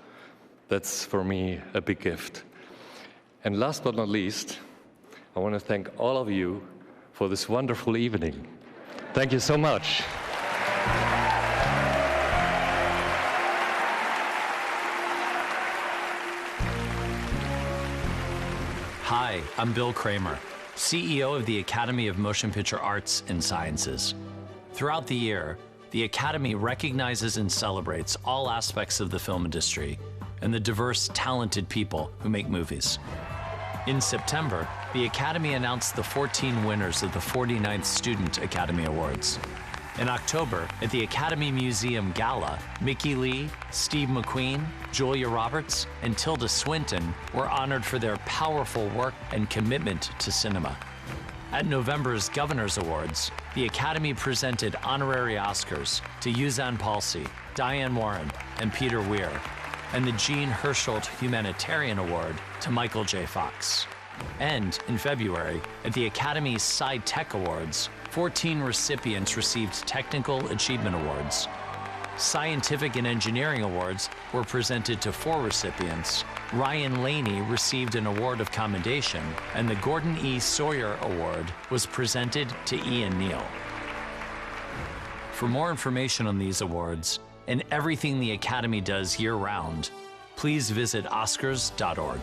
That's, for me, a big gift. And last but not least, I want to thank all of you for this wonderful evening. Thank you so much. Hi, I'm Bill Kramer, CEO of the Academy of Motion Picture Arts and Sciences. Throughout the year, the Academy recognizes and celebrates all aspects of the film industry and the diverse, talented people who make movies. In September, the Academy announced the 14 winners of the 49th Student Academy Awards. In October, at the Academy Museum Gala, Mickey Lee, Steve McQueen, Julia Roberts, and Tilda Swinton were honored for their powerful work and commitment to cinema. At November's Governor's Awards, the Academy presented honorary Oscars to Yuzan Palsi, Diane Warren, and Peter Weir, and the Jean Hersholt Humanitarian Award to Michael J. Fox. And in February, at the Academy's Sci-Tech Awards, 14 recipients received Technical Achievement Awards. Scientific and Engineering Awards were presented to 4 recipients. Ryan Laney received an award of commendation, and the Gordon E. Sawyer Award was presented to Ian Neal. For more information on these awards and everything the Academy does year-round, please visit Oscars.org.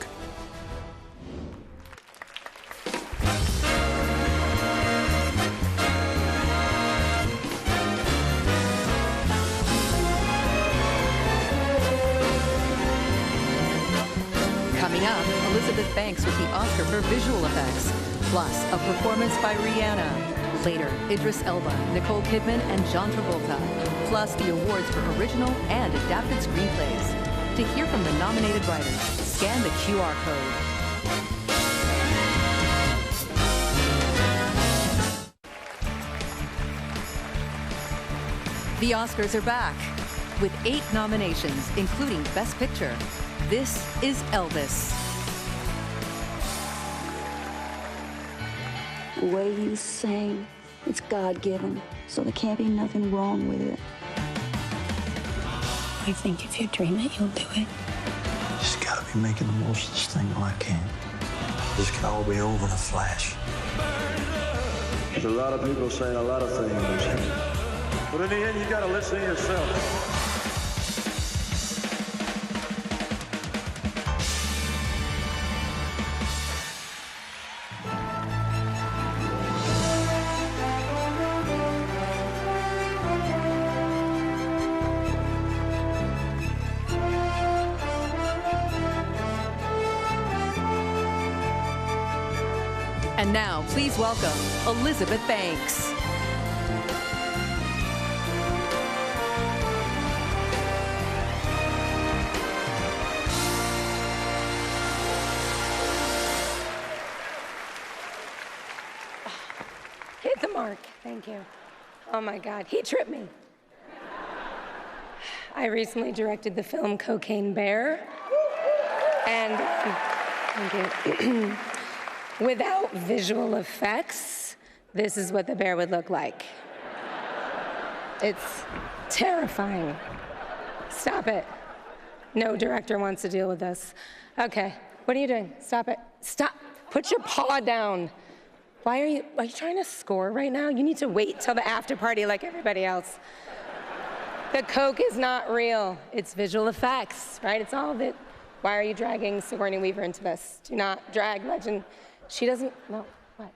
Coming up, Elizabeth Banks with the Oscar for Visual Effects, plus a performance by Rihanna. Later, Idris Elba, Nicole Kidman, and John Travolta, plus the awards for original and adapted screenplays. To hear from the nominated writers, scan the QR code. The Oscars are back with 8 nominations, including Best Picture. This is Elvis. The way you sing, it's God-given, so there can't be nothing wrong with it. I think if you dream it, you'll do it. Just gotta be making the most of this thing while I can. This can all be over in a flash. There's a lot of people saying a lot of things, but in the end, you gotta listen to yourself. And now, please welcome Elizabeth Banks. Hit the mark. Thank you. Oh my God, he tripped me. I recently directed the film Cocaine Bear. And thank you. Without visual effects, this is what the bear would look like. It's terrifying. Stop it. No director wants to deal with this. Okay, what are you doing? Stop it. Stop. Put your paw down. Are you trying to score right now? You need to wait till the after party like everybody else. The Coke is not real. It's visual effects, right? It's all of it. Why are you dragging Sigourney Weaver into this? Do not drag Legend. She doesn't, no, what?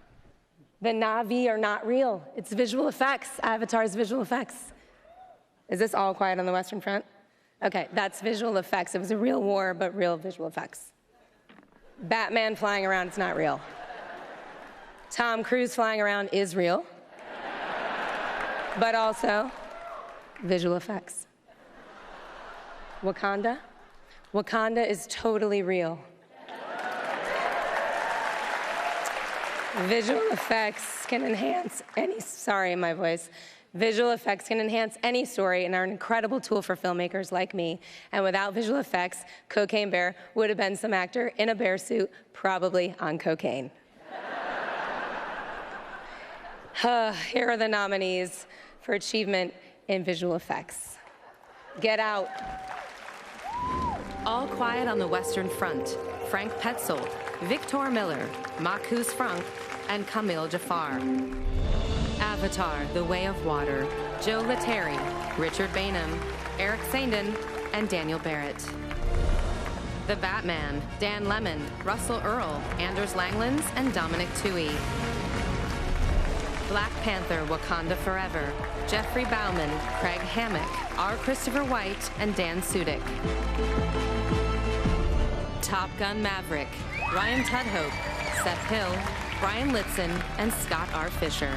The Na'vi are not real. It's visual effects. Avatar's visual effects. Is this All Quiet on the Western Front? Okay, that's visual effects. It was a real war, but real visual effects. Batman flying around, it's not real. Tom Cruise flying around is real, but also visual effects. Wakanda? Wakanda is totally real. Visual effects can enhance any, sorry, my voice. Visual effects can enhance any story and are an incredible tool for filmmakers like me. And without visual effects, Cocaine Bear would have been some actor in a bear suit, probably on cocaine. Here are the nominees for achievement in visual effects. Get Out. All Quiet on the Western Front, Frank Petzold, Victor Miller, Marcus Frank, and Camille Jafar. Avatar, The Way of Water, Joe Letteri, Richard Bainham, Eric Sandin, and Daniel Barrett. The Batman, Dan Lemon, Russell Earl, Anders Langlands, and Dominic Toohey. Black Panther, Wakanda Forever, Jeffrey Bauman, Craig Hammack, R. Christopher White, and Dan Sudik. Top Gun Maverick, Ryan Tudhope, Seth Hill, Brian Litzen, and Scott R. Fisher.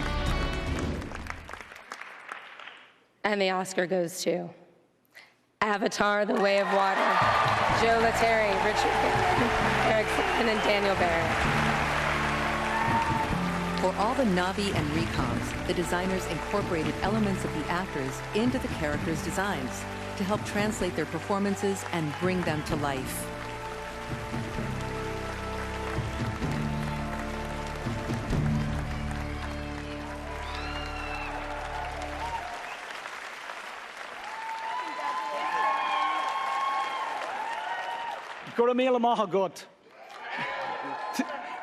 And the Oscar goes to Avatar, The Way of Water, Joe Letteri, Richard Bainham, Eric Sandin, and Daniel Barrett. For all the Na'vi and recons, the designers incorporated elements of the actors into the characters' designs to help translate their performances and bring them to life. Goramila Mahagut.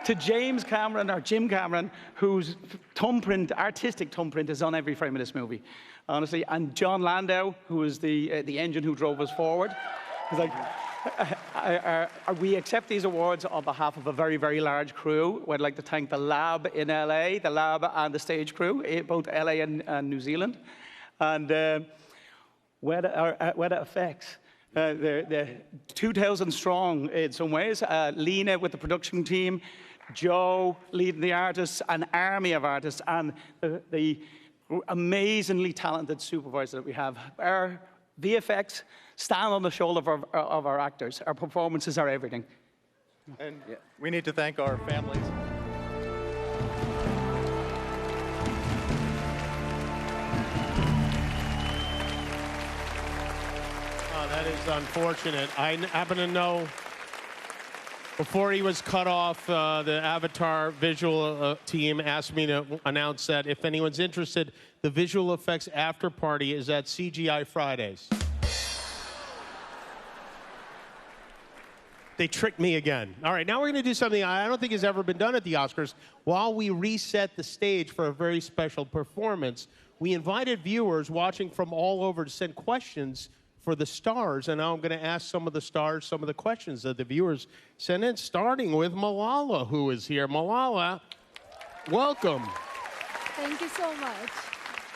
To James Cameron, or Jim Cameron, whose thumbprint, artistic thumbprint, is on every frame of this movie, honestly. And John Landau, who is the engine who drove us forward. He's like, we accept these awards on behalf of a very, very large crew. We'd like to thank the lab in LA, the lab and the stage crew, both LA and New Zealand. And Weta Effects. They're 2,000 strong in some ways. Lena with the production team, Joe leading the artists, an army of artists, and the amazingly talented supervisor that we have. Our VFX stand on the shoulder of our actors. Our performances are everything. And we need to thank our families. That is unfortunate. I happen to know before he was cut off, the Avatar visual team asked me to announce that if anyone's interested, the visual effects after party is at CGI Fridays. They tricked me again. All right, now we're going to do something I don't think has ever been done at the Oscars. While we reset the stage for a very special performance, we invited viewers watching from all over to send questions for the stars, and now I'm going to ask some of the stars some of the questions that the viewers sent in, starting with Malala, who is here. Malala, welcome. Thank you so much.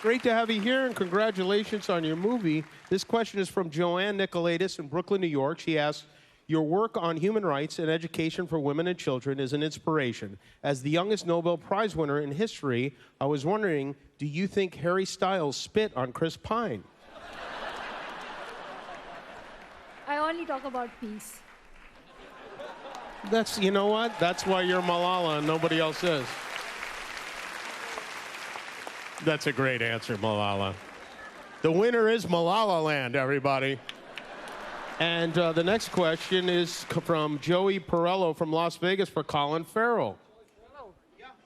Great to have you here, and congratulations on your movie. This question is from Joanne Nicolaitis in Brooklyn, New York. She asks, your work on human rights and education for women and children is an inspiration. As the youngest Nobel Prize winner in history, I was wondering, do you think Harry Styles spit on Chris Pine? I only talk about peace. That's, you know what? That's why you're Malala and nobody else is. That's a great answer, Malala. The winner is Malala Land, everybody. And the next question is from Joey Perello from Las Vegas for Colin Farrell.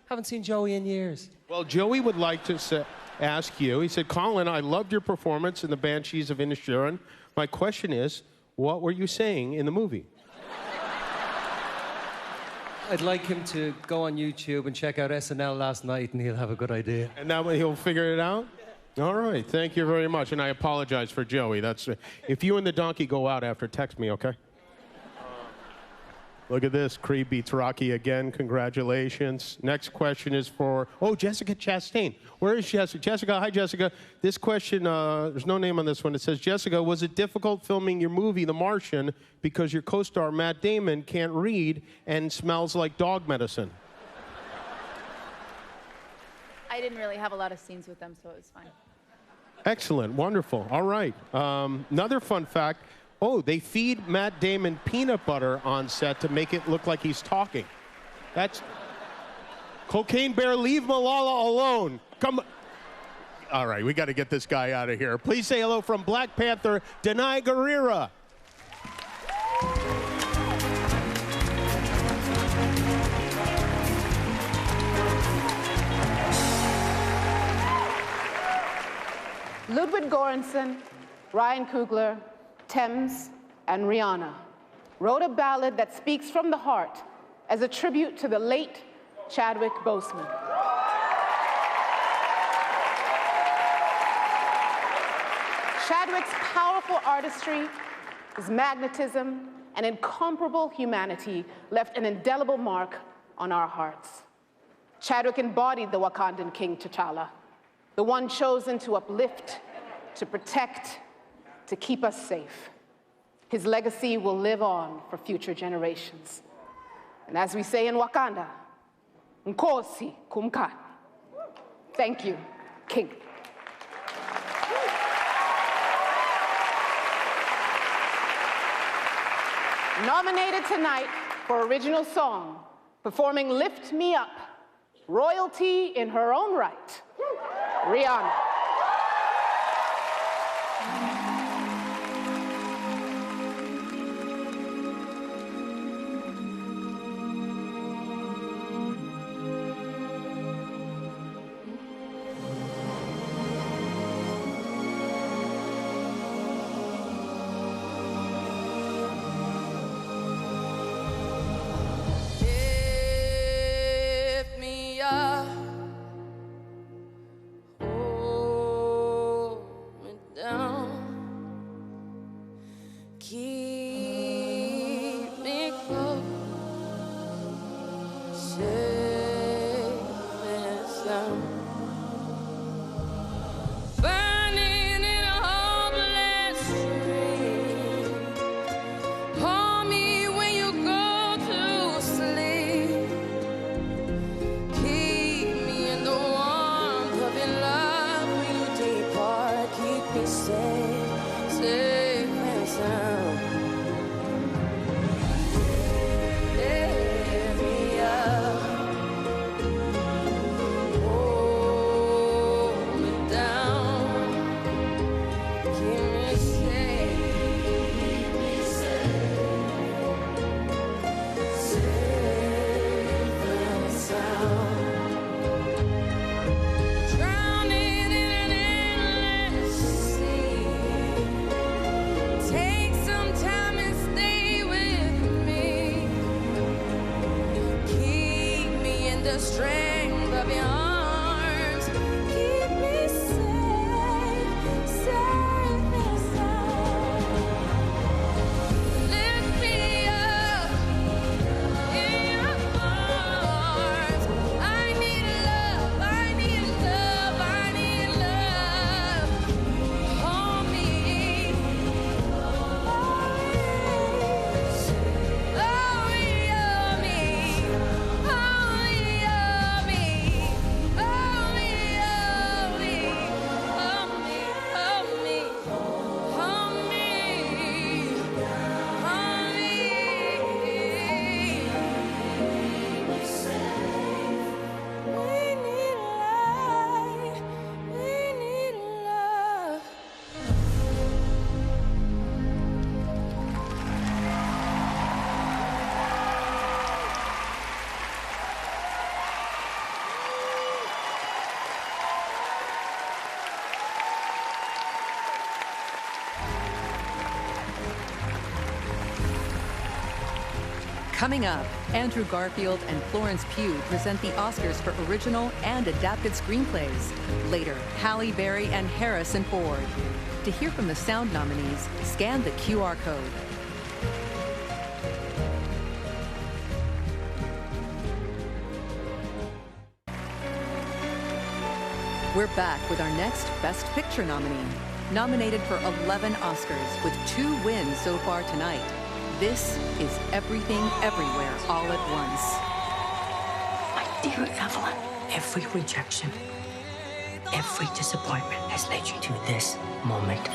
Haven't seen Joey in years. Well, Joey would like to ask you, he said, Colin, I loved your performance in The Banshees of Inisherin. My question is, what were you saying in the movie? I'd like him to go on YouTube and check out SNL last night, and he'll have a good idea. And that way he'll figure it out? All right, thank you very much. And I apologize for Joey. That's if you and the donkey go out after, text me, okay? Look at this. Creed beats Rocky again. Congratulations. Next question is for, Jessica Chastain. Where is Jessica? Jessica, hi, Jessica. This question, there's no name on this one. It says, Jessica, was it difficult filming your movie, The Martian, because your co-star, Matt Damon, can't read and smells like dog medicine? I didn't really have a lot of scenes with them, so it was fine. Excellent. Wonderful. All right. Another fun fact. They feed Matt Damon peanut butter on set to make it look like he's talking. That's... Cocaine Bear, leave Malala alone. Come... All right, we got to get this guy out of here. Please say hello from Black Panther, Danai Gurira. Ludwig Göransson, Ryan Coogler, Thames, and Rihanna wrote a ballad that speaks from the heart as a tribute to the late Chadwick Boseman. Chadwick's powerful artistry, his magnetism, and incomparable humanity left an indelible mark on our hearts. Chadwick embodied the Wakandan King T'Challa, the one chosen to uplift, to protect, to keep us safe. His legacy will live on for future generations. And as we say in Wakanda, Nkosi Kumkani. Thank you, King. Nominated tonight for Original Song, performing Lift Me Up, royalty in her own right, Rihanna. Drowning in an endless sea. Coming up, Andrew Garfield and Florence Pugh present the Oscars for original and adapted screenplays. Later, Halle Berry and Harrison Ford. To hear from the sound nominees, scan the QR code. We're back with our next Best Picture nominee. Nominated for 11 Oscars with 2 wins so far tonight. This is Everything Everywhere All at Once. My dear Evelyn, every rejection, every disappointment has led you to this moment.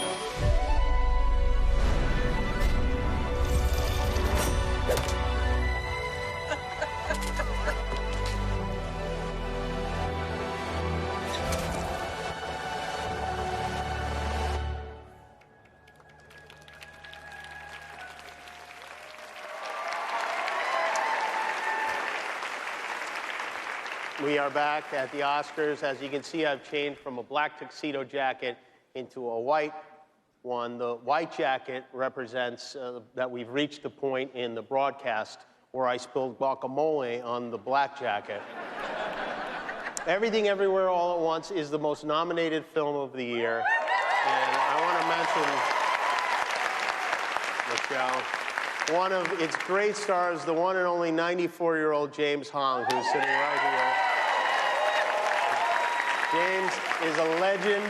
We are back at the Oscars. As you can see, I've changed from a black tuxedo jacket into a white one. The white jacket represents that we've reached the point in the broadcast where I spilled guacamole on the black jacket. Everything Everywhere All at Once is the most nominated film of the year. And I want to mention, Michelle, one of its great stars, the one and only 94-year-old James Hong, who's sitting right here. James is a legend.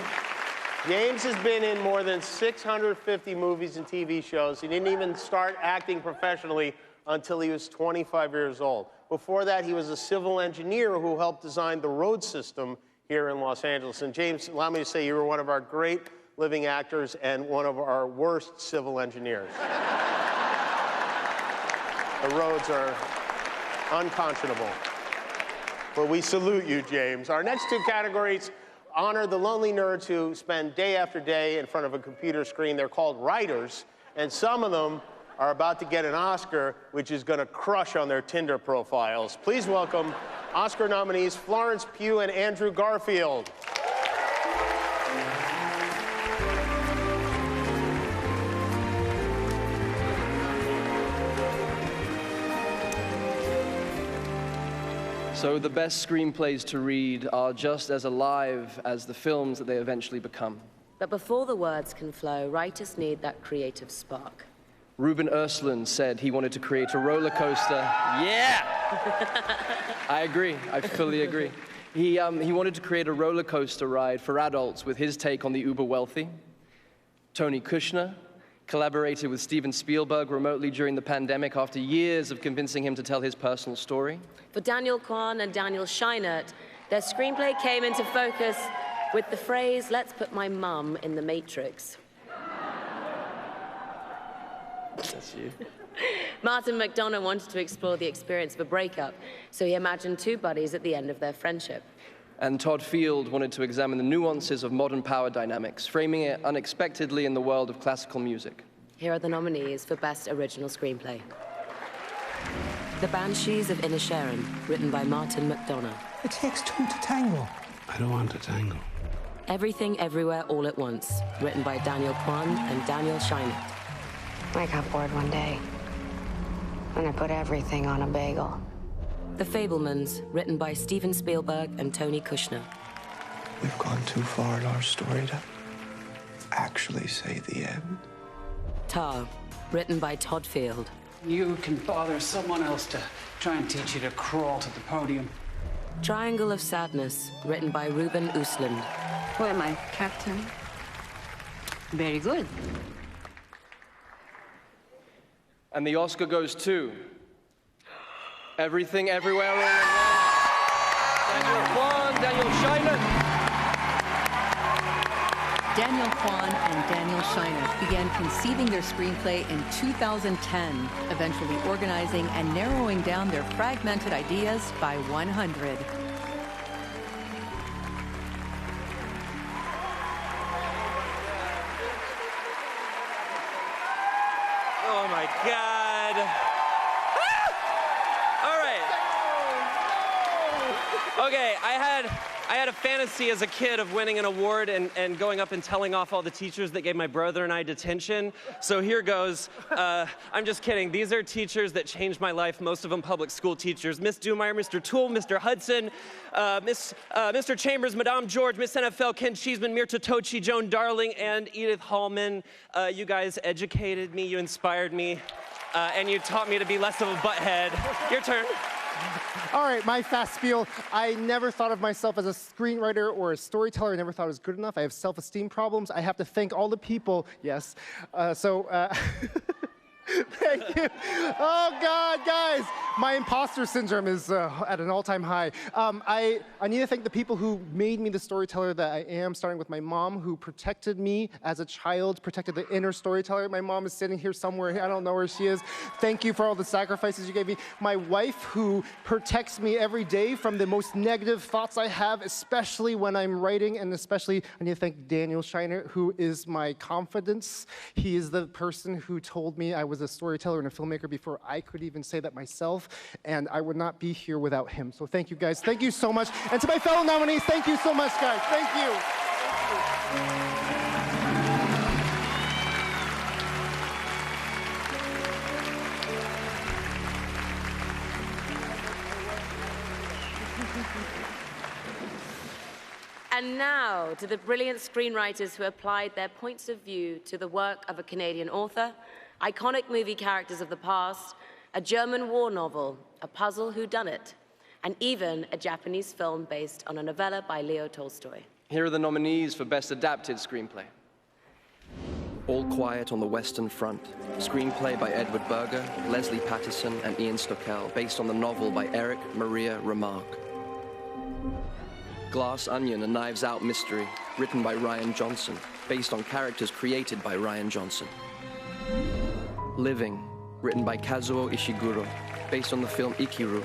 James has been in more than 650 movies and TV shows. He didn't even start acting professionally until he was 25 years old. Before that, he was a civil engineer who helped design the road system here in Los Angeles. And James, allow me to say you were one of our great living actors and one of our worst civil engineers. The roads are unconscionable. But we salute you, James. Our next 2 categories honor the lonely nerds who spend day after day in front of a computer screen. They're called writers, and some of them are about to get an Oscar, which is going to crush on their Tinder profiles. Please welcome Oscar nominees Florence Pugh and Andrew Garfield. So the best screenplays to read are just as alive as the films that they eventually become. But before the words can flow, writers need that creative spark. Ruben Östlund said he wanted to create a roller coaster. Yeah! I agree. I fully agree. He wanted to create a roller coaster ride for adults with his take on the uber wealthy. Tony Kushner collaborated with Steven Spielberg remotely during the pandemic after years of convincing him to tell his personal story. For Daniel Kwan and Daniel Scheinert, their screenplay came into focus with the phrase, "Let's put my mum in the Matrix." That's you. Martin McDonagh wanted to explore the experience of a breakup, so he imagined 2 buddies at the end of their friendship. And Todd Field wanted to examine the nuances of modern power dynamics, framing it unexpectedly in the world of classical music. Here are the nominees for Best Original Screenplay. The Banshees of Inisherin, written by Martin McDonagh. It takes 2 to tango. I don't want to tango. Everything Everywhere All at Once, written by Daniel Kwan and Daniel Scheinert. I got bored one day, and I put everything on a bagel. The Fabelmans, written by Steven Spielberg and Tony Kushner. We've gone too far in our story to actually say the end. Tar, written by Todd Field. You can bother someone else to try and teach you to crawl to the podium. Triangle of Sadness, written by Ruben Östlund. Who am I, Captain? Very good. And the Oscar goes to Everything Everywhere All at Once. Daniel Kwan, Daniel Scheinert. Daniel Kwan and Daniel Scheinert began conceiving their screenplay in 2010, eventually organizing and narrowing down their fragmented ideas by 100. Oh my God. All right. Okay, I had I had a fantasy as a kid of winning an award and going up and telling off all the teachers that gave my brother and I detention. So here goes. I'm just kidding. These are teachers that changed my life, most of them public school teachers. Miss Dumeyer, Mr. Toole, Mr. Hudson, Mr. Chambers, Madame George, Miss NFL, Ken Cheeseman, Mirta Tochi, Joan Darling, and Edith Hallman. You guys educated me, you inspired me, and you taught me to be less of a butthead. Your turn. All right, my fast spiel. I never thought of myself as a screenwriter or a storyteller. I never thought I was good enough. I have self-esteem problems. I have to thank all the people. Yes. Thank you. Oh, God, guys. My imposter syndrome is at an all-time high. I need to thank the people who made me the storyteller that I am, starting with my mom, who protected me as a child, protected the inner storyteller. My mom is sitting here somewhere. I don't know where she is. Thank you for all the sacrifices you gave me. My wife, who protects me every day from the most negative thoughts I have, especially when I'm writing, and especially I need to thank Daniel Shiner, who is my confidence. He is the person who told me I was a storyteller and a filmmaker before I could even say that myself, and I would not be here without him. So thank you, guys. Thank you so much. And to my fellow nominees, thank you so much, guys. Thank you. And now to the brilliant screenwriters who applied their points of view to the work of a Canadian author, iconic movie characters of the past, a German war novel, a puzzle whodunit, and even a Japanese film based on a novella by Leo Tolstoy. Here are the nominees for Best Adapted Screenplay. All Quiet on the Western Front, screenplay by Edward Berger, Leslie Patterson, and Ian Stockel, based on the novel by Eric Maria Remarque. Glass Onion, a Knives Out mystery, written by Ryan Johnson, based on characters created by Ryan Johnson. Living, written by Kazuo Ishiguro, based on the film Ikiru,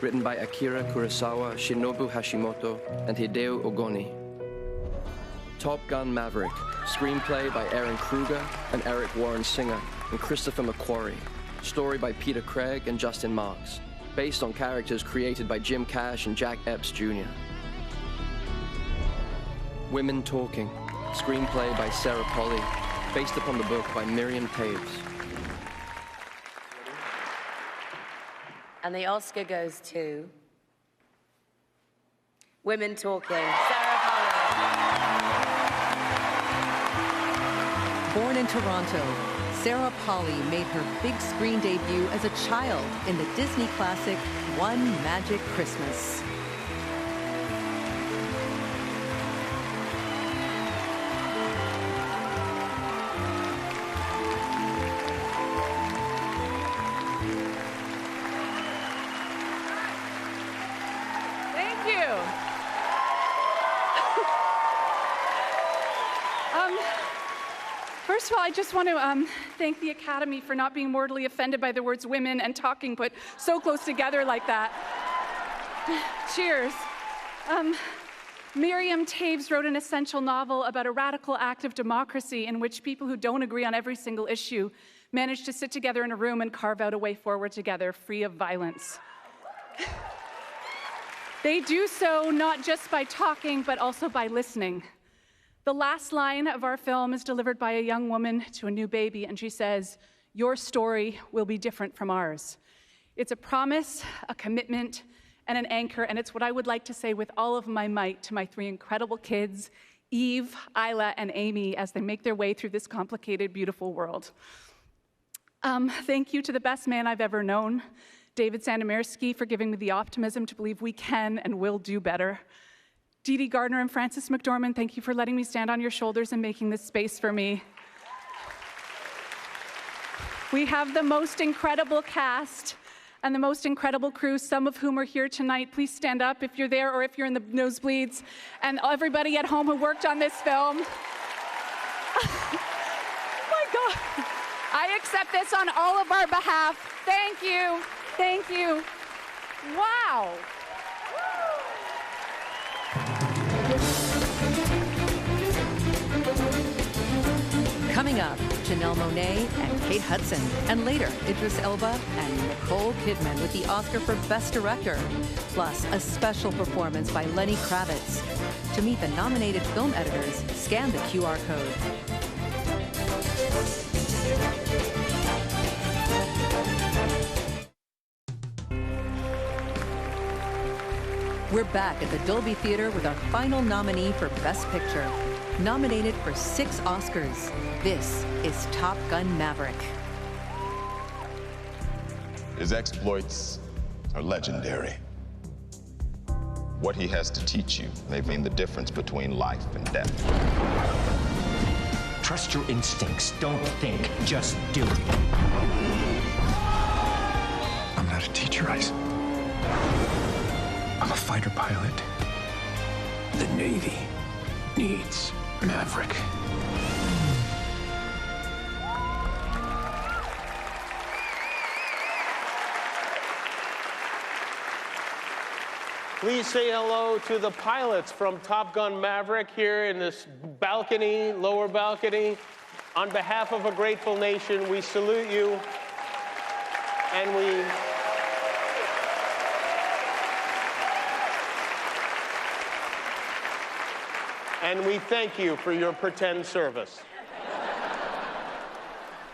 written by Akira Kurosawa, Shinobu Hashimoto, and Hideo Ogoni. Top Gun Maverick, screenplay by Aaron Kruger and Eric Warren Singer, and Christopher McQuarrie, story by Peter Craig and Justin Marks, based on characters created by Jim Cash and Jack Epps Jr. Women Talking, screenplay by Sarah Polley, based upon the book by Miriam Taves. And the Oscar goes to Women Talking, Sarah Polley. Born in Toronto, Sarah Polley made her big screen debut as a child in the Disney classic One Magic Christmas. First of all, I just want to thank the Academy for not being mortally offended by the words women and talking put so close together like that. Cheers. Miriam Taves wrote an essential novel about a radical act of democracy in which people who don't agree on every single issue manage to sit together in a room and carve out a way forward together, free of violence. They do so not just by talking, but also by listening. The last line of our film is delivered by a young woman to a new baby, and she says, "Your story will be different from ours." It's a promise, a commitment, and an anchor, and it's what I would like to say with all of my might to my three incredible kids, Eve, Isla, and Amy, as they make their way through this complicated, beautiful world. Thank you to the best man I've ever known, David Sandomirsky, for giving me the optimism to believe we can and will do better. Dee Dee Gardner and Frances McDormand, thank you for letting me stand on your shoulders and making this space for me. We have the most incredible cast and the most incredible crew, some of whom are here tonight. Please stand up if you're there or if you're in the nosebleeds. And everybody at home who worked on this film. Oh my God. I accept this on all of our behalf. Thank you. Thank you. Wow. Coming up, Janelle Monáe and Kate Hudson, and later Idris Elba and Nicole Kidman with the Oscar for Best Director, plus a special performance by Lenny Kravitz. To meet the nominated film editors, scan the QR code. We're back at the Dolby Theater with our final nominee for Best Picture. Nominated for 6 Oscars, this is Top Gun: Maverick. His exploits are legendary. What he has to teach you may mean the difference between life and death. Trust your instincts. Don't think, just do. I'm not a teacher, Ice. I'm a fighter pilot. The Navy needs Maverick. Please say hello to the pilots from Top Gun Maverick here in this balcony, lower balcony. On behalf of a grateful nation, we salute you, and we thank you for your pretend service.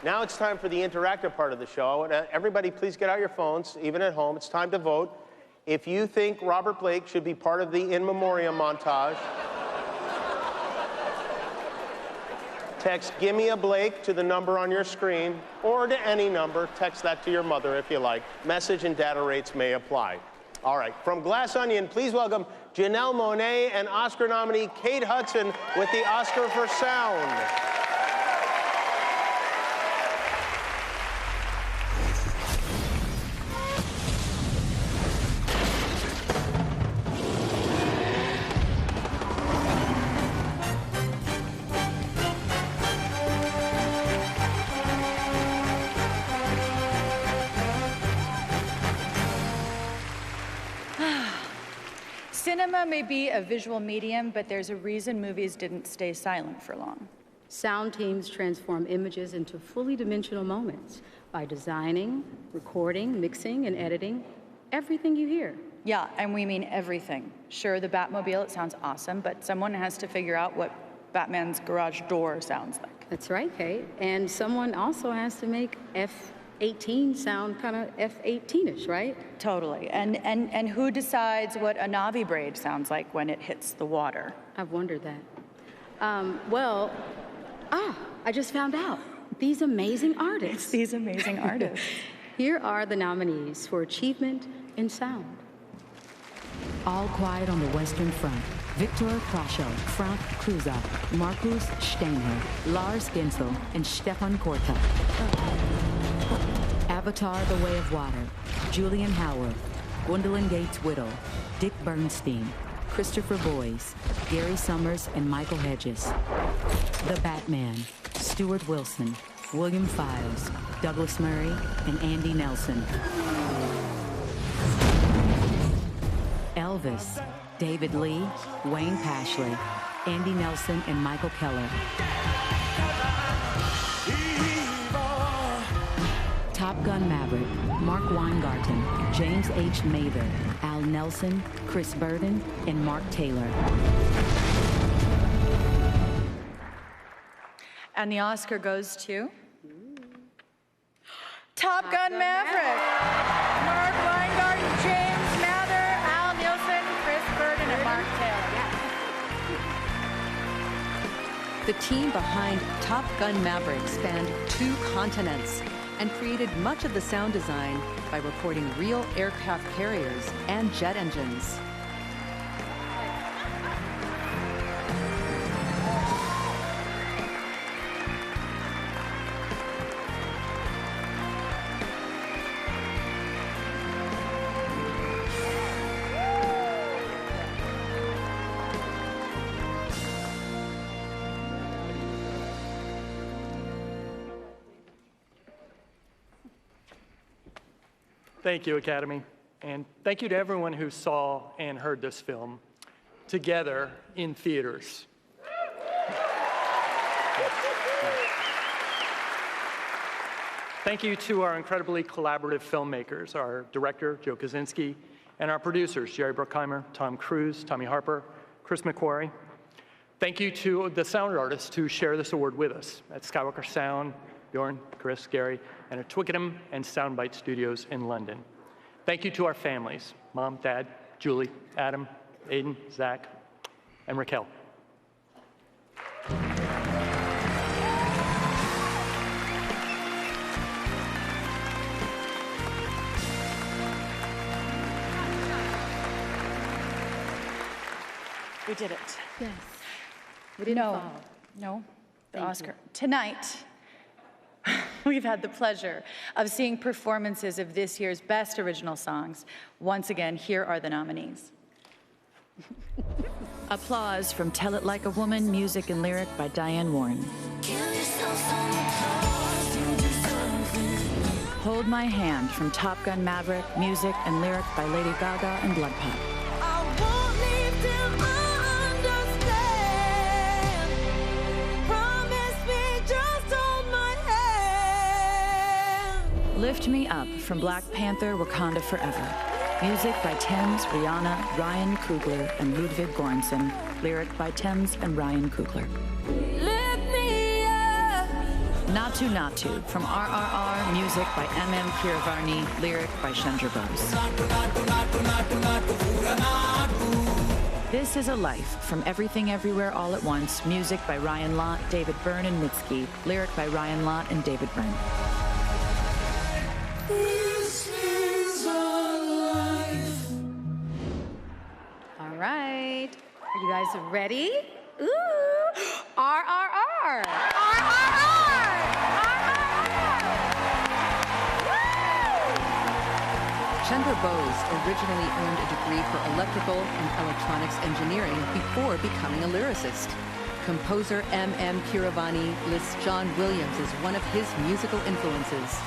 Now it's time for the interactive part of the show. Everybody, please get out your phones, even at home. It's time to vote. If you think Robert Blake should be part of the in memoriam montage, text "Gimme a Blake" to the number on your screen, or to any number. Text that to your mother if you like. Message and data rates may apply. All right, from Glass Onion, please welcome Janelle Monáe and Oscar nominee Kate Hudson with the Oscar for Sound. Cinema may be a visual medium, but there's a reason movies didn't stay silent for long. Sound teams transform images into fully dimensional moments by designing, recording, mixing, and editing everything you hear. Yeah, and we mean everything. Sure, the Batmobile, it sounds awesome, but someone has to figure out what Batman's garage door sounds like. That's right, Kate. And someone also has to make F-18 sound kind of F-18ish, right? Totally. And who decides what a Navi braid sounds like when it hits the water? I've wondered that. I just found out. These amazing artists. These amazing artists. Here are the nominees for Achievement in Sound. All Quiet on the Western Front. Victor Krasho, Frank Kruza, Markus Steiner, Lars Gensel, and Stefan Korta. Avatar: The Way of Water. Julian Howard, Gwendolyn Gates-Whittle, Dick Bernstein, Christopher Boyes, Gary Summers, and Michael Hedges. The Batman, Stuart Wilson, William Files, Douglas Murray, and Andy Nelson. Elvis, David Lee, Wayne Pashley, Andy Nelson, and Michael Keller. Top Gun Maverick, Mark Weingarten, James H. Mather, Al Nelson, Chris Burden, and Mark Taylor. And the Oscar goes to Top Gun Maverick. Mark Weingarten, James Mather, Al Nielsen, Chris Burden, and Mark Taylor. The team behind Top Gun Maverick spanned 2 continents and created much of the sound design by recording real aircraft carriers and jet engines. Thank you, Academy. And thank you to everyone who saw and heard this film together in theaters. Thank you to our incredibly collaborative filmmakers, our director, Joe Kosinski, and our producers, Jerry Bruckheimer, Tom Cruise, Tommy Harper, Chris McQuarrie. Thank you to the sound artists who share this award with us at Skywalker Sound, Bjorn, Chris, Gary, and at Twickenham and Soundbite Studios in London. Thank you to our families, Mom, Dad, Julie, Adam, Aiden, Zach, and Raquel. We did it. Yes. We didn't fall. No, the Thank Oscar. you. Tonight, we've had the pleasure of seeing performances of this year's Best Original Songs. Once again, here are the nominees. Applause from Tell It Like a Woman, music and lyric by Diane Warren. Hold My Hand from Top Gun Maverick, music and lyric by Lady Gaga and Bloodpop. Lift Me Up from Black Panther, Wakanda Forever. Music by Thames, Rihanna, Ryan Coogler, and Ludwig Göransson. Lyric by Thames and Ryan Coogler. Natu from RRR, music by M.M. Keeravani, lyric by Chandra Bose. This Is a Life from Everything Everywhere All at Once, music by Ryan Lott, David Byrne, and Mitski. Lyric by Ryan Lott and David Byrne. This is our life. All right. Are you guys ready? Ooh. RRR. Chandra Bose originally earned a degree for electrical and electronics engineering before becoming a lyricist. Composer M.M. Keeravani lists John Williams as one of his musical influences.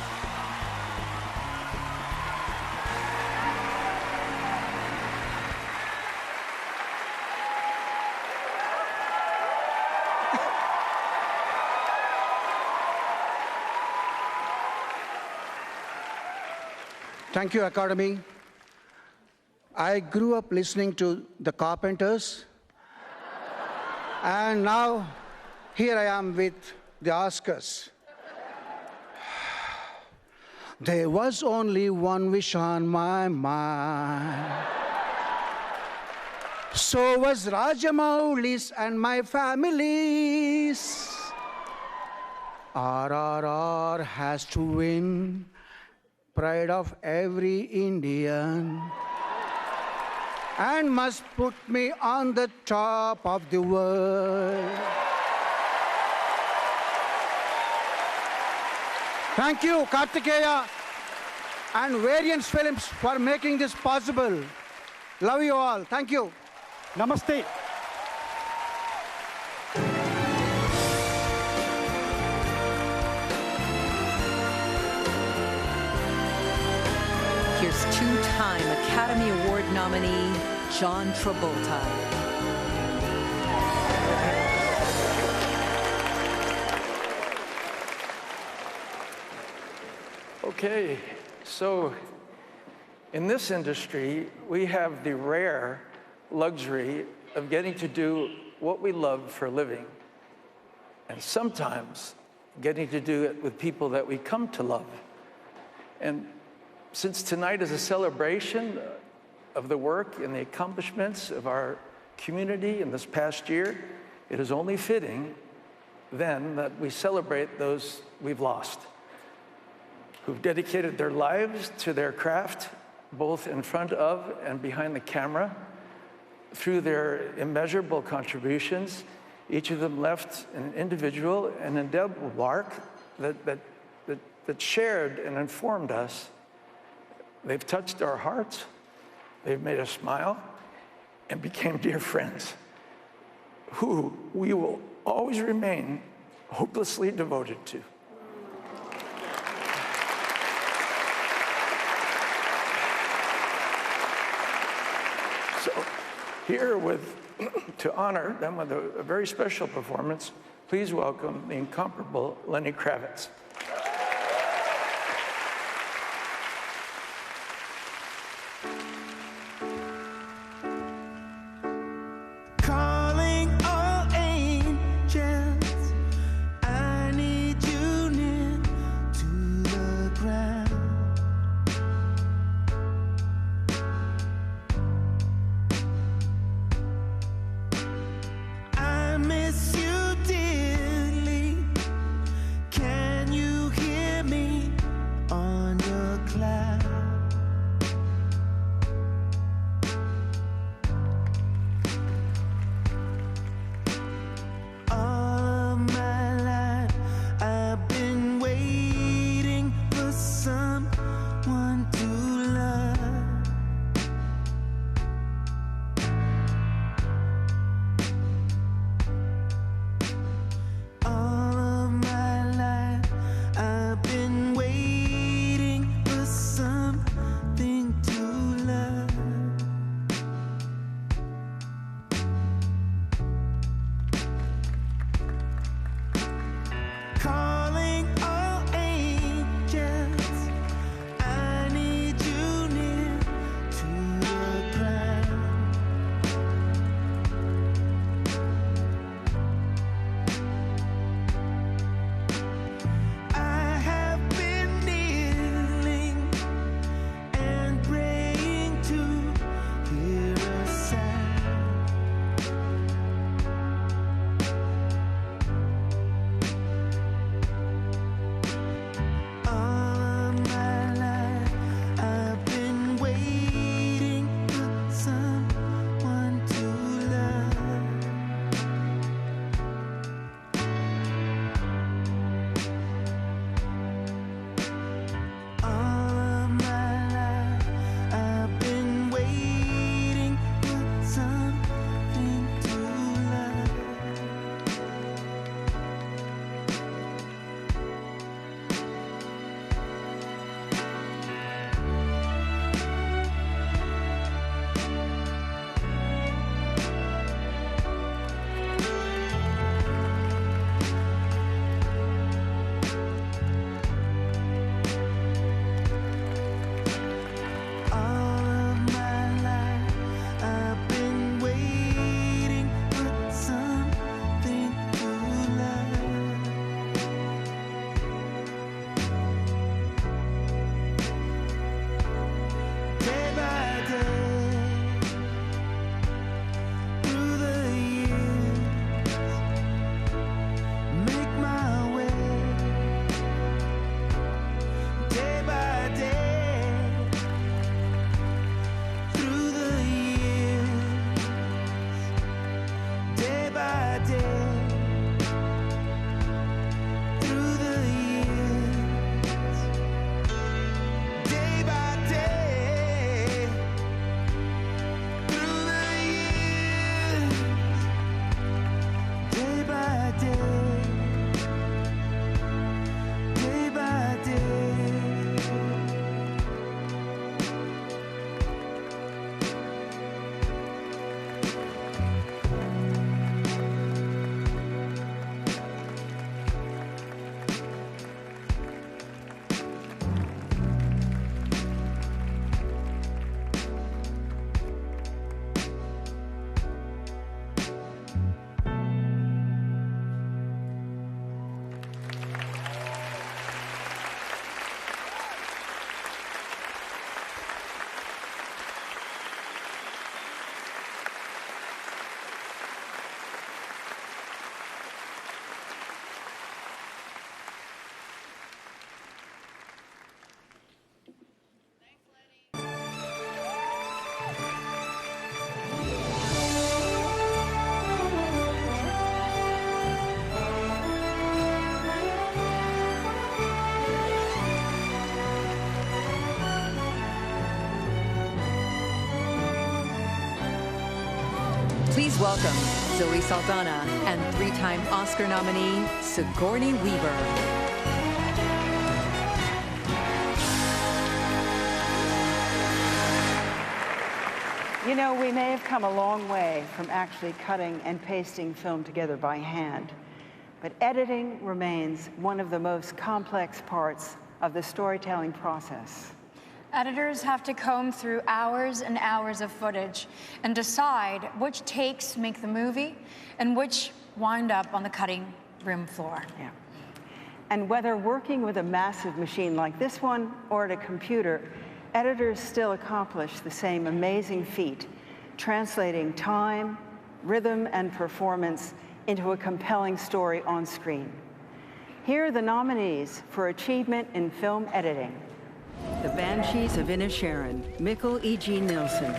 Thank you, Academy. I grew up listening to the Carpenters, and now here I am with the Oscars. There was only one wish on my mind. So was Rajamouli's and my family's. RRR has to win. Pride of every Indian, and must put me on the top of the world. Thank you, Kartikeya and Variance Films for making this possible. Love you all. Thank you. Namaste. Here's two-time Academy Award nominee, John Travolta. Okay, so in this industry, we have the rare luxury of getting to do what we love for a living, and sometimes getting to do it with people that we come to love. And since tonight is a celebration of the work and the accomplishments of our community in this past year, it is only fitting then that we celebrate those we've lost, who've dedicated their lives to their craft, both in front of and behind the camera. Through their immeasurable contributions, each of them left an individual and indelible mark that shared and informed us. They've touched our hearts, they've made us smile, and became dear friends, who we will always remain hopelessly devoted to. So, here to honor them with a very special performance, please welcome the incomparable Lenny Kravitz. calling all angels. I need you near to the ground. I have been kneeling and praying to hear a sound. All of my life I've been waiting for someone to love. All of my life I've been waiting for something to love. All of my life I've been waiting for something to love. Day by day, through the years, make my way. Day by day, through the years, day by day, through the years, day by day, through the years, day by day, day by day. Please welcome Zoe Saldana and three-time Oscar nominee Sigourney Weaver. You know, we may have come a long way from actually cutting and pasting film together by hand, but editing remains one of the most complex parts of the storytelling process. Editors have to comb through hours and hours of footage and decide which takes make the movie and which wind up on the cutting room floor. Yeah. And whether working with a massive machine like this one or at a computer, editors still accomplish the same amazing feat, translating time, rhythm, and performance into a compelling story on screen. Here are the nominees for achievement in film editing. The Banshees of Inisherin, Mikkel E.G. Nilsson.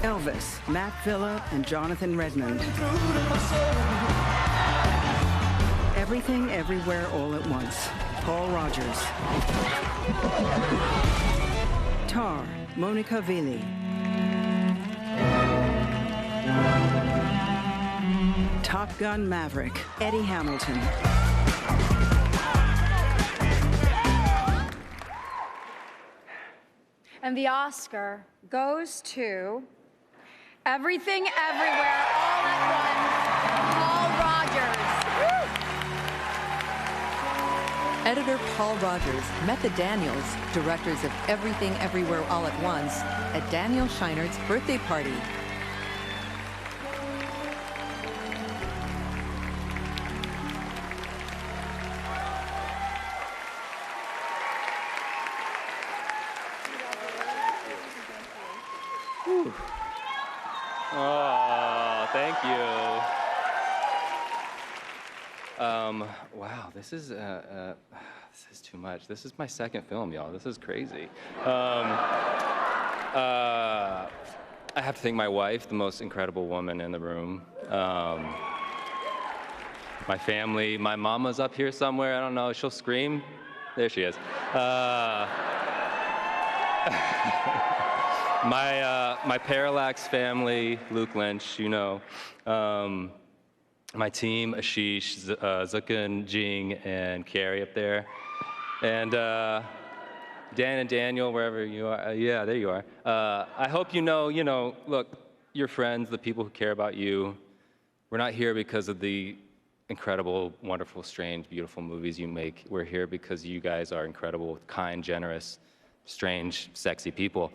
Elvis, Matt Villa and Jonathan Redmond. Everything, Everywhere, All at Once, Paul Rogers. Tar, Monica Vili. Top Gun Maverick, Eddie Hamilton. And the Oscar goes to Everything, Everywhere, All at Once, Paul Rogers. editor Paul Rogers met the Daniels, directors of Everything Everywhere All at Once, at Daniel Scheinert's birthday party. Oh, thank you. Wow, this is too much. This is my second film, y'all. This is crazy. I have to thank my wife, the most incredible woman in the room. My family, my mama's up here somewhere. I don't know. She'll scream. There she is. My Parallax family, Luke Lynch, you know. My team, Ashish, Zukan, Jing, and Carrie up there. And Dan and Daniel, wherever you are. Yeah, there you are. I hope you know, look, your friends, the people who care about you, we're not here because of the incredible, wonderful, strange, beautiful movies you make. We're here because you guys are incredible, kind, generous, strange, sexy people.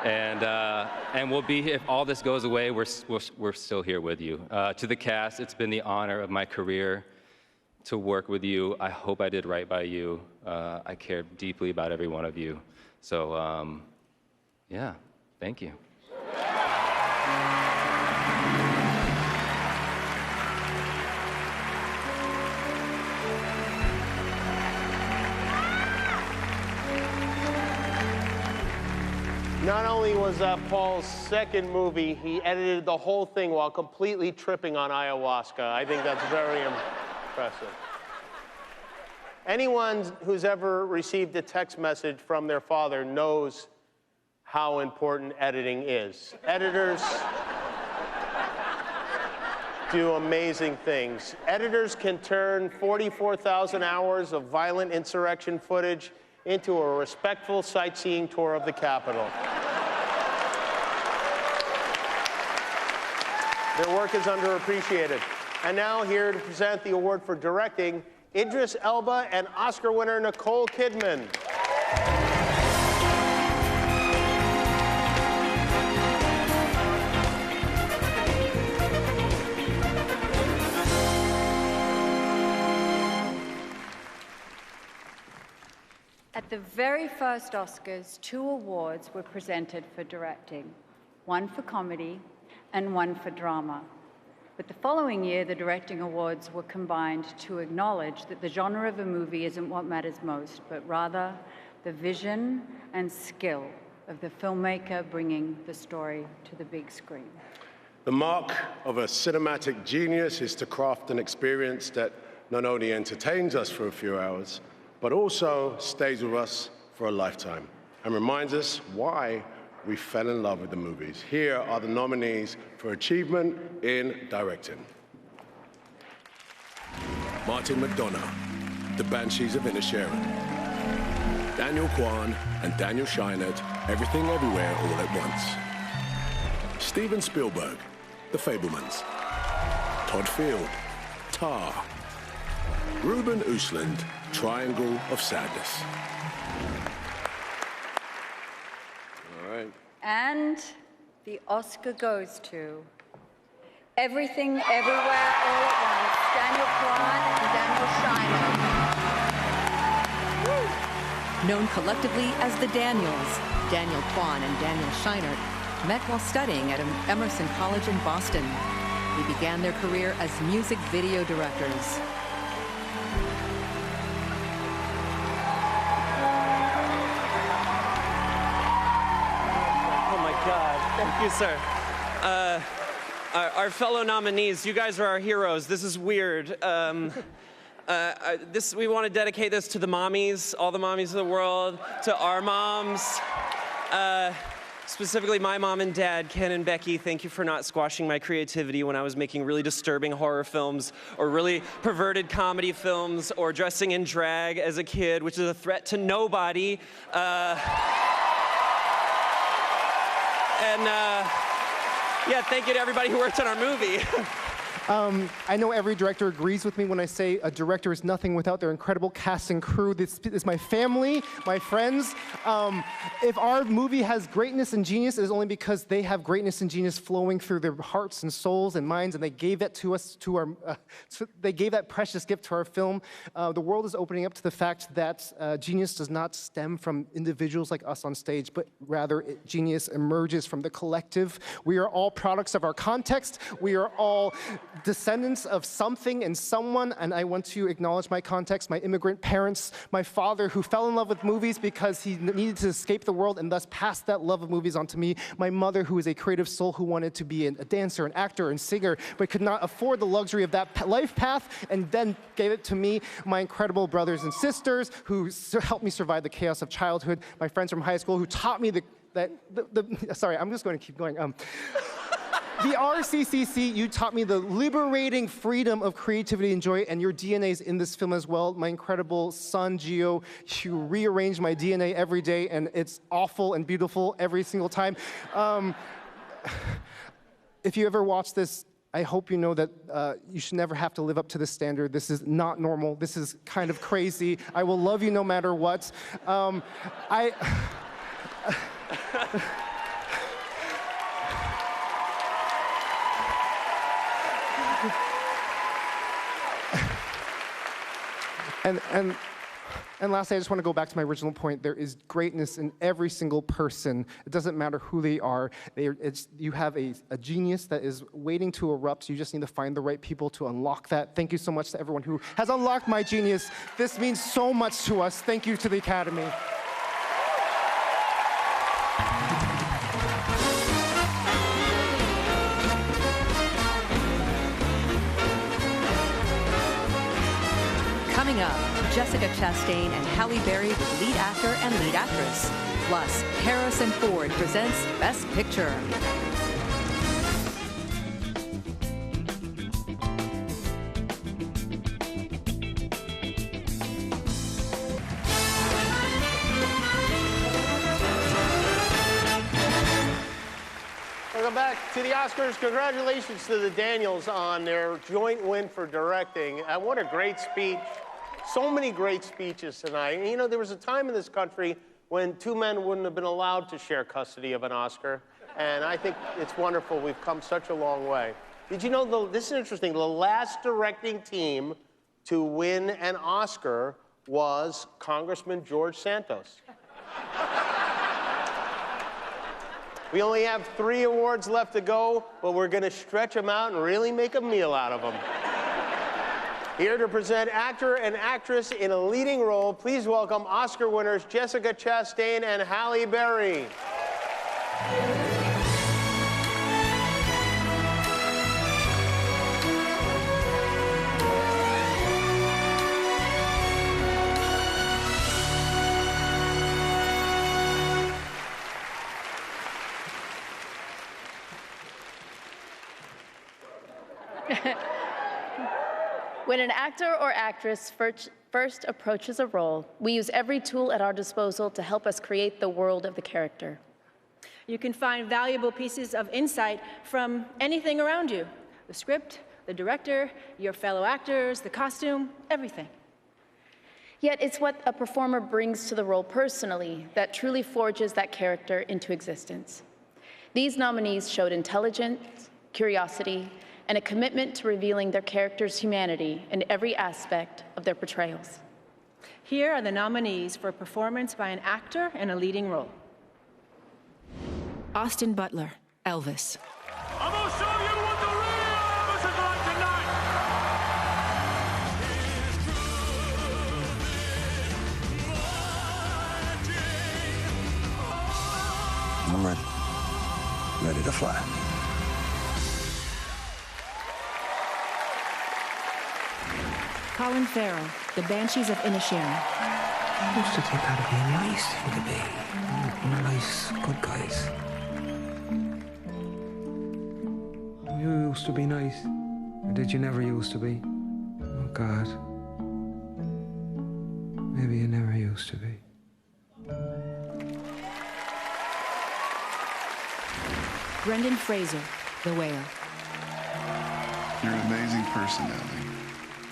And we'll be here. If all this goes away, we're still here with you. To the cast, it's been the honor of my career to work with you. I hope I did right by you. I care deeply about every one of you. So, yeah, thank you. Not only was that Paul's second movie, he edited the whole thing while completely tripping on ayahuasca. I think that's very impressive. Anyone who's ever received a text message from their father knows how important editing is. Editors do amazing things. Editors can turn 44,000 hours of violent insurrection footage into a respectful sightseeing tour of the Capitol. Their work is underappreciated. And now here to present the award for directing, Idris Elba and Oscar winner Nicole Kidman. At the very first Oscars, 2 awards were presented for directing, one for comedy and one for drama. But the following year, the directing awards were combined to acknowledge that the genre of a movie isn't what matters most, but rather the vision and skill of the filmmaker bringing the story to the big screen. The mark of a cinematic genius is to craft an experience that not only entertains us for a few hours, but also stays with us for a lifetime and reminds us why we fell in love with the movies. Here are the nominees for achievement in directing. Martin McDonagh, The Banshees of Inisherin. Daniel Kwan and Daniel Scheinert, Everything Everywhere All at Once. Steven Spielberg, The Fabelmans. Todd Field, Tar. Ruben Östlund, Triangle of Sadness. All right. And the Oscar goes to Everything Everywhere All at Once, Daniel Kwan and Daniel Scheinert. Known collectively as the Daniels, Daniel Kwan and Daniel Scheinert met while studying at Emerson College in Boston. They began their career as music video directors. Thank you, sir. Our fellow nominees, you guys are our heroes. This is weird. We want to dedicate this to the mommies, all the mommies of the world, to our moms. Specifically, my mom and dad, Ken and Becky, thank you for not squashing my creativity when I was making really disturbing horror films or really perverted comedy films or dressing in drag as a kid, which is a threat to nobody. Yeah, thank you to everybody who worked on our movie. I know every director agrees with me when I say a director is nothing without their incredible cast and crew. This is my family, my friends. If our movie has greatness and genius, it is only because they have greatness and genius flowing through their hearts and souls and minds, and they gave that to us, they gave that precious gift to our film. The world is opening up to the fact that genius does not stem from individuals like us on stage, but rather genius emerges from the collective. We are all products of our context. We are all descendants of something and someone, and I want to acknowledge my context, my immigrant parents, my father who fell in love with movies because he needed to escape the world and thus passed that love of movies on to me, my mother who is a creative soul who wanted to be a dancer, an actor, and singer, but could not afford the luxury of that life path and then gave it to me, my incredible brothers and sisters who helped me survive the chaos of childhood, my friends from high school who taught me sorry, I'm just going to keep going. The RCCC, you taught me the liberating freedom of creativity and joy, and your DNA is in this film as well. My incredible son, Gio, you rearrange my DNA every day, and it's awful and beautiful every single time. If you ever watch this, I hope you know that you should never have to live up to this standard. This is not normal. This is kind of crazy. I will love you no matter what. And lastly, I just want to go back to my original point. There is greatness in every single person. It doesn't matter who they are. You have a genius that is waiting to erupt. You just need to find the right people to unlock that. Thank you so much to everyone who has unlocked my genius. This means so much to us. Thank you to the Academy. Coming up, Jessica Chastain and Halle Berry with lead actor and lead actress. Plus, Harrison Ford presents Best Picture. Welcome back to the Oscars. Congratulations to the Daniels on their joint win for directing. What a great speech. So many great speeches tonight. And, you know, there was a time in this country when two men wouldn't have been allowed to share custody of an Oscar. And I think it's wonderful. We've come such a long way. Did you know, this is interesting, the last directing team to win an Oscar was Congressman George Santos. We only have 3 awards left to go, but we're going to stretch them out and really make a meal out of them. Here to present actor and actress in a leading role, please welcome Oscar winners Jessica Chastain and Halle Berry. When an actor or actress first approaches a role, we use every tool at our disposal to help us create the world of the character. You can find valuable pieces of insight from anything around you. The script, the director, your fellow actors, the costume, everything. Yet it's what a performer brings to the role personally that truly forges that character into existence. These nominees showed intelligence, curiosity, and a commitment to revealing their character's humanity in every aspect of their portrayals. Here are the nominees for performance by an actor in a leading role. Austin Butler, Elvis. I'm gonna show you what the real Elvis is like tonight. I'm ready. Ready to fly. Colin Farrell, The Banshees of Inisherin. I used to think that'd be a nice thing to be. Nice, good guys. You used to be nice. Or did you never used to be? Oh, God. Maybe you never used to be. Brendan Fraser, The Whale. You're an amazing person, Ellie.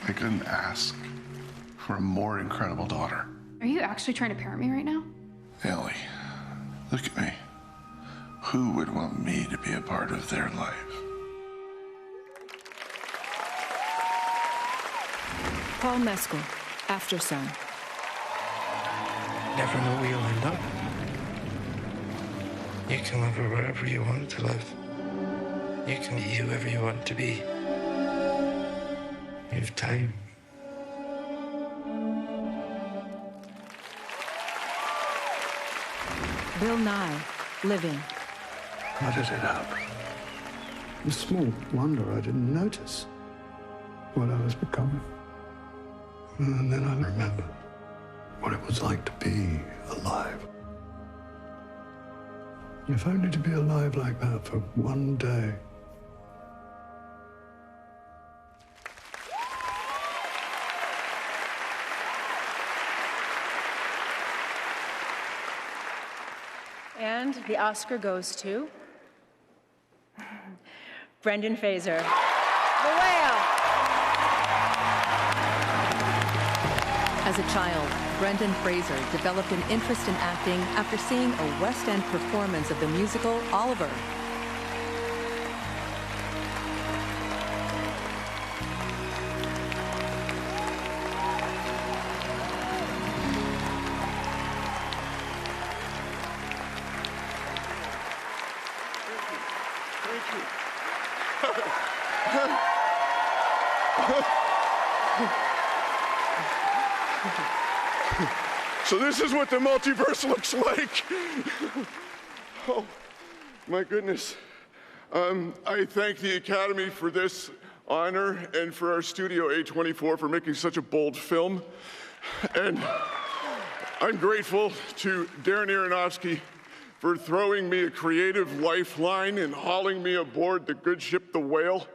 I couldn't ask for a more incredible daughter. Are you actually trying to parent me right now? Ellie, look at me. Who would want me to be a part of their life? Paul Mescal, After Sun. Never know where you'll end up. You can live wherever you want to live. You can be whoever you want to be. You have time. Bill Nye, Living. How did it happen? It's small wonder I didn't notice what I was becoming. And then I remembered what it was like to be alive. If only to be alive like that for one day. And the Oscar goes to Brendan Fraser. The Whale. As a child, Brendan Fraser developed an interest in acting after seeing a West End performance of the musical Oliver. So this is what the multiverse looks like. Oh, my goodness. I thank the Academy for this honor and for our studio A24 for making such a bold film. And I'm grateful to Darren Aronofsky for throwing me a creative lifeline and hauling me aboard the good ship, The Whale,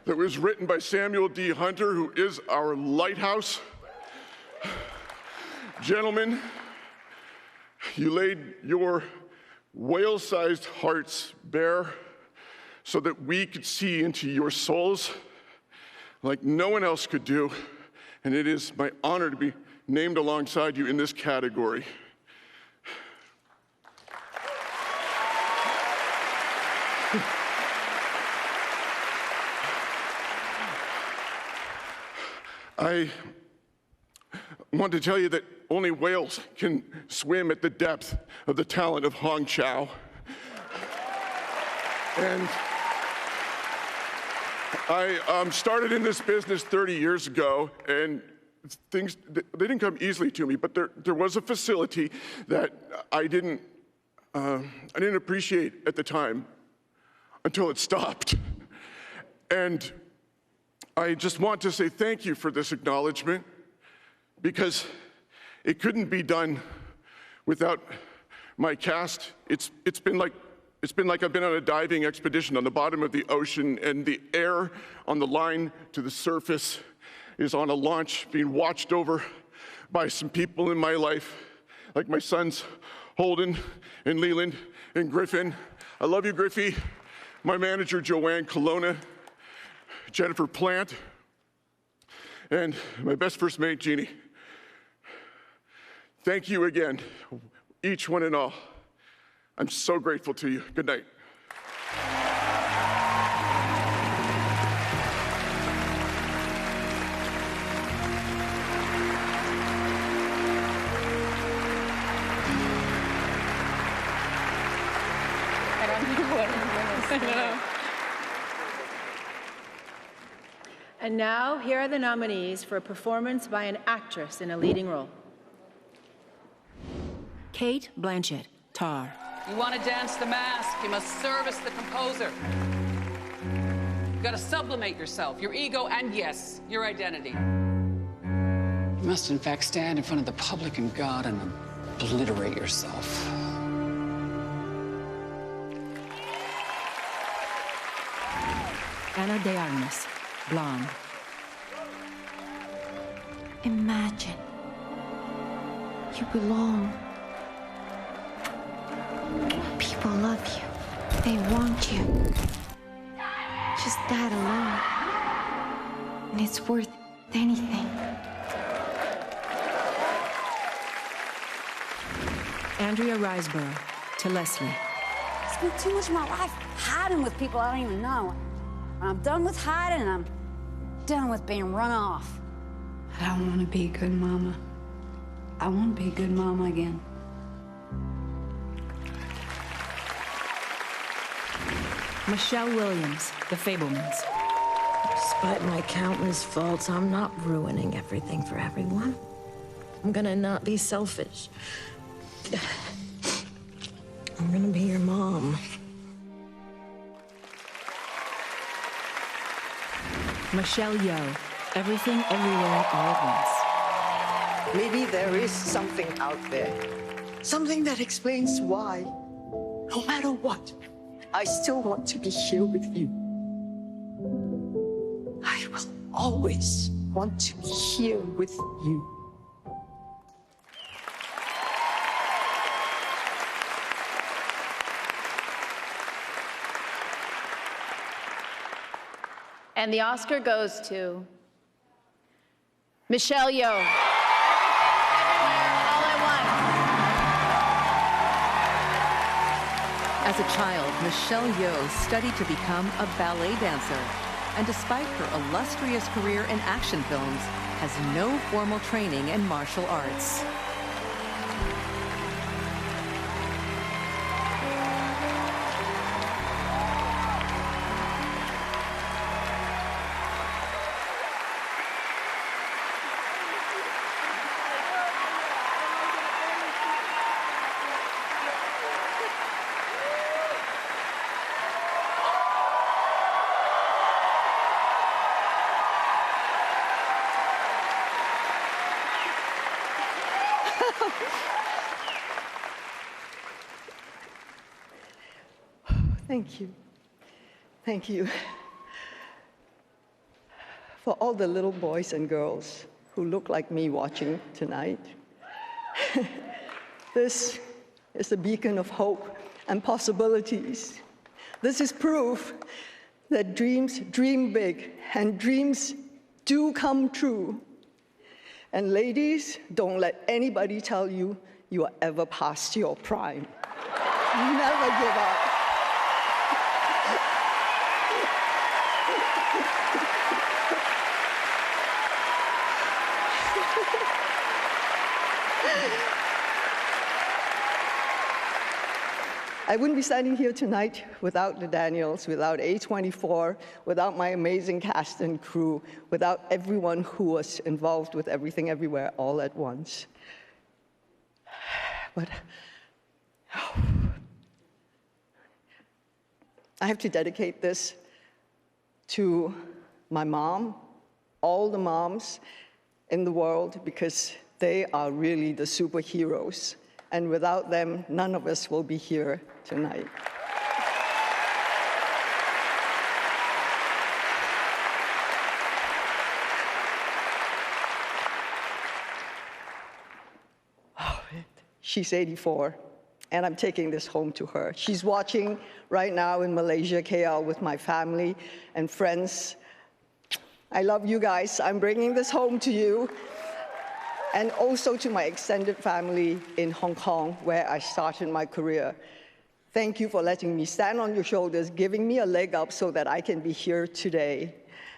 that was written by Samuel D. Hunter, who is our lighthouse. Gentlemen, you laid your whale-sized hearts bare so that we could see into your souls like no one else could do, and it is my honor to be named alongside you in this category. I want to tell you that only whales can swim at the depth of the talent of Hong Chow. And I started in this business 30 years ago, and things, they didn't come easily to me, but there was a facility that I didn't appreciate at the time until it stopped. And I just want to say thank you for this acknowledgement, because it couldn't be done without my cast. It's been like I've been on a diving expedition on the bottom of the ocean, and the air on the line to the surface is on a launch being watched over by some people in my life, like my sons Holden and Leland and Griffin. I love you, Griffey. My manager, Joanne Colonna, Jennifer Plant, and my best first mate, Jeannie. Thank you again, each one and all. I'm so grateful to you. Good night. I don't know what I'm going to say. And now, here are the nominees for a performance by an actress in a leading role. Kate Blanchett, Tar. You want to dance the mask, you must service the composer. You got to sublimate yourself, your ego, and yes, your identity. You must, in fact, stand in front of the public and God and obliterate yourself. Anna de Armas, Blonde. Imagine you belong. People love you. They want you. Just that alone. And it's worth anything. Andrea Riseborough to Leslie. I spent too much of my life hiding with people I don't even know. When I'm done with hiding, I'm done with being run off. I don't want to be a good mama. I want to be a good mama again. Michelle Williams, The Fabelmans. Despite my countless faults, I'm not ruining everything for everyone. I'm gonna not be selfish. I'm gonna be your mom. Michelle Yeoh, Everything Everywhere All at Once. Maybe there is something out there. Something that explains why, no matter what, I still want to be here with you. I will always want to be here with you. And the Oscar goes to Michelle Yeoh. As a child, Michelle Yeoh studied to become a ballet dancer, and despite her illustrious career in action films, has no formal training in martial arts. Thank you. Thank you for all the little boys and girls who look like me watching tonight. This is a beacon of hope and possibilities. This is proof that dreams dream big and dreams do come true. And ladies, don't let anybody tell you you are ever past your prime. Never give up. I wouldn't be standing here tonight without the Daniels, without A24, without my amazing cast and crew, without everyone who was involved with Everything Everywhere All at Once. But I have to dedicate this to my mom, all the moms in the world, because they are really the superheroes. And without them, none of us will be here tonight. Oh, she's 84, and I'm taking this home to her. She's watching right now in Malaysia, KL, with my family and friends. I love you guys. I'm bringing this home to you. And also to my extended family in Hong Kong, where I started my career. Thank you for letting me stand on your shoulders, giving me a leg up so that I can be here today.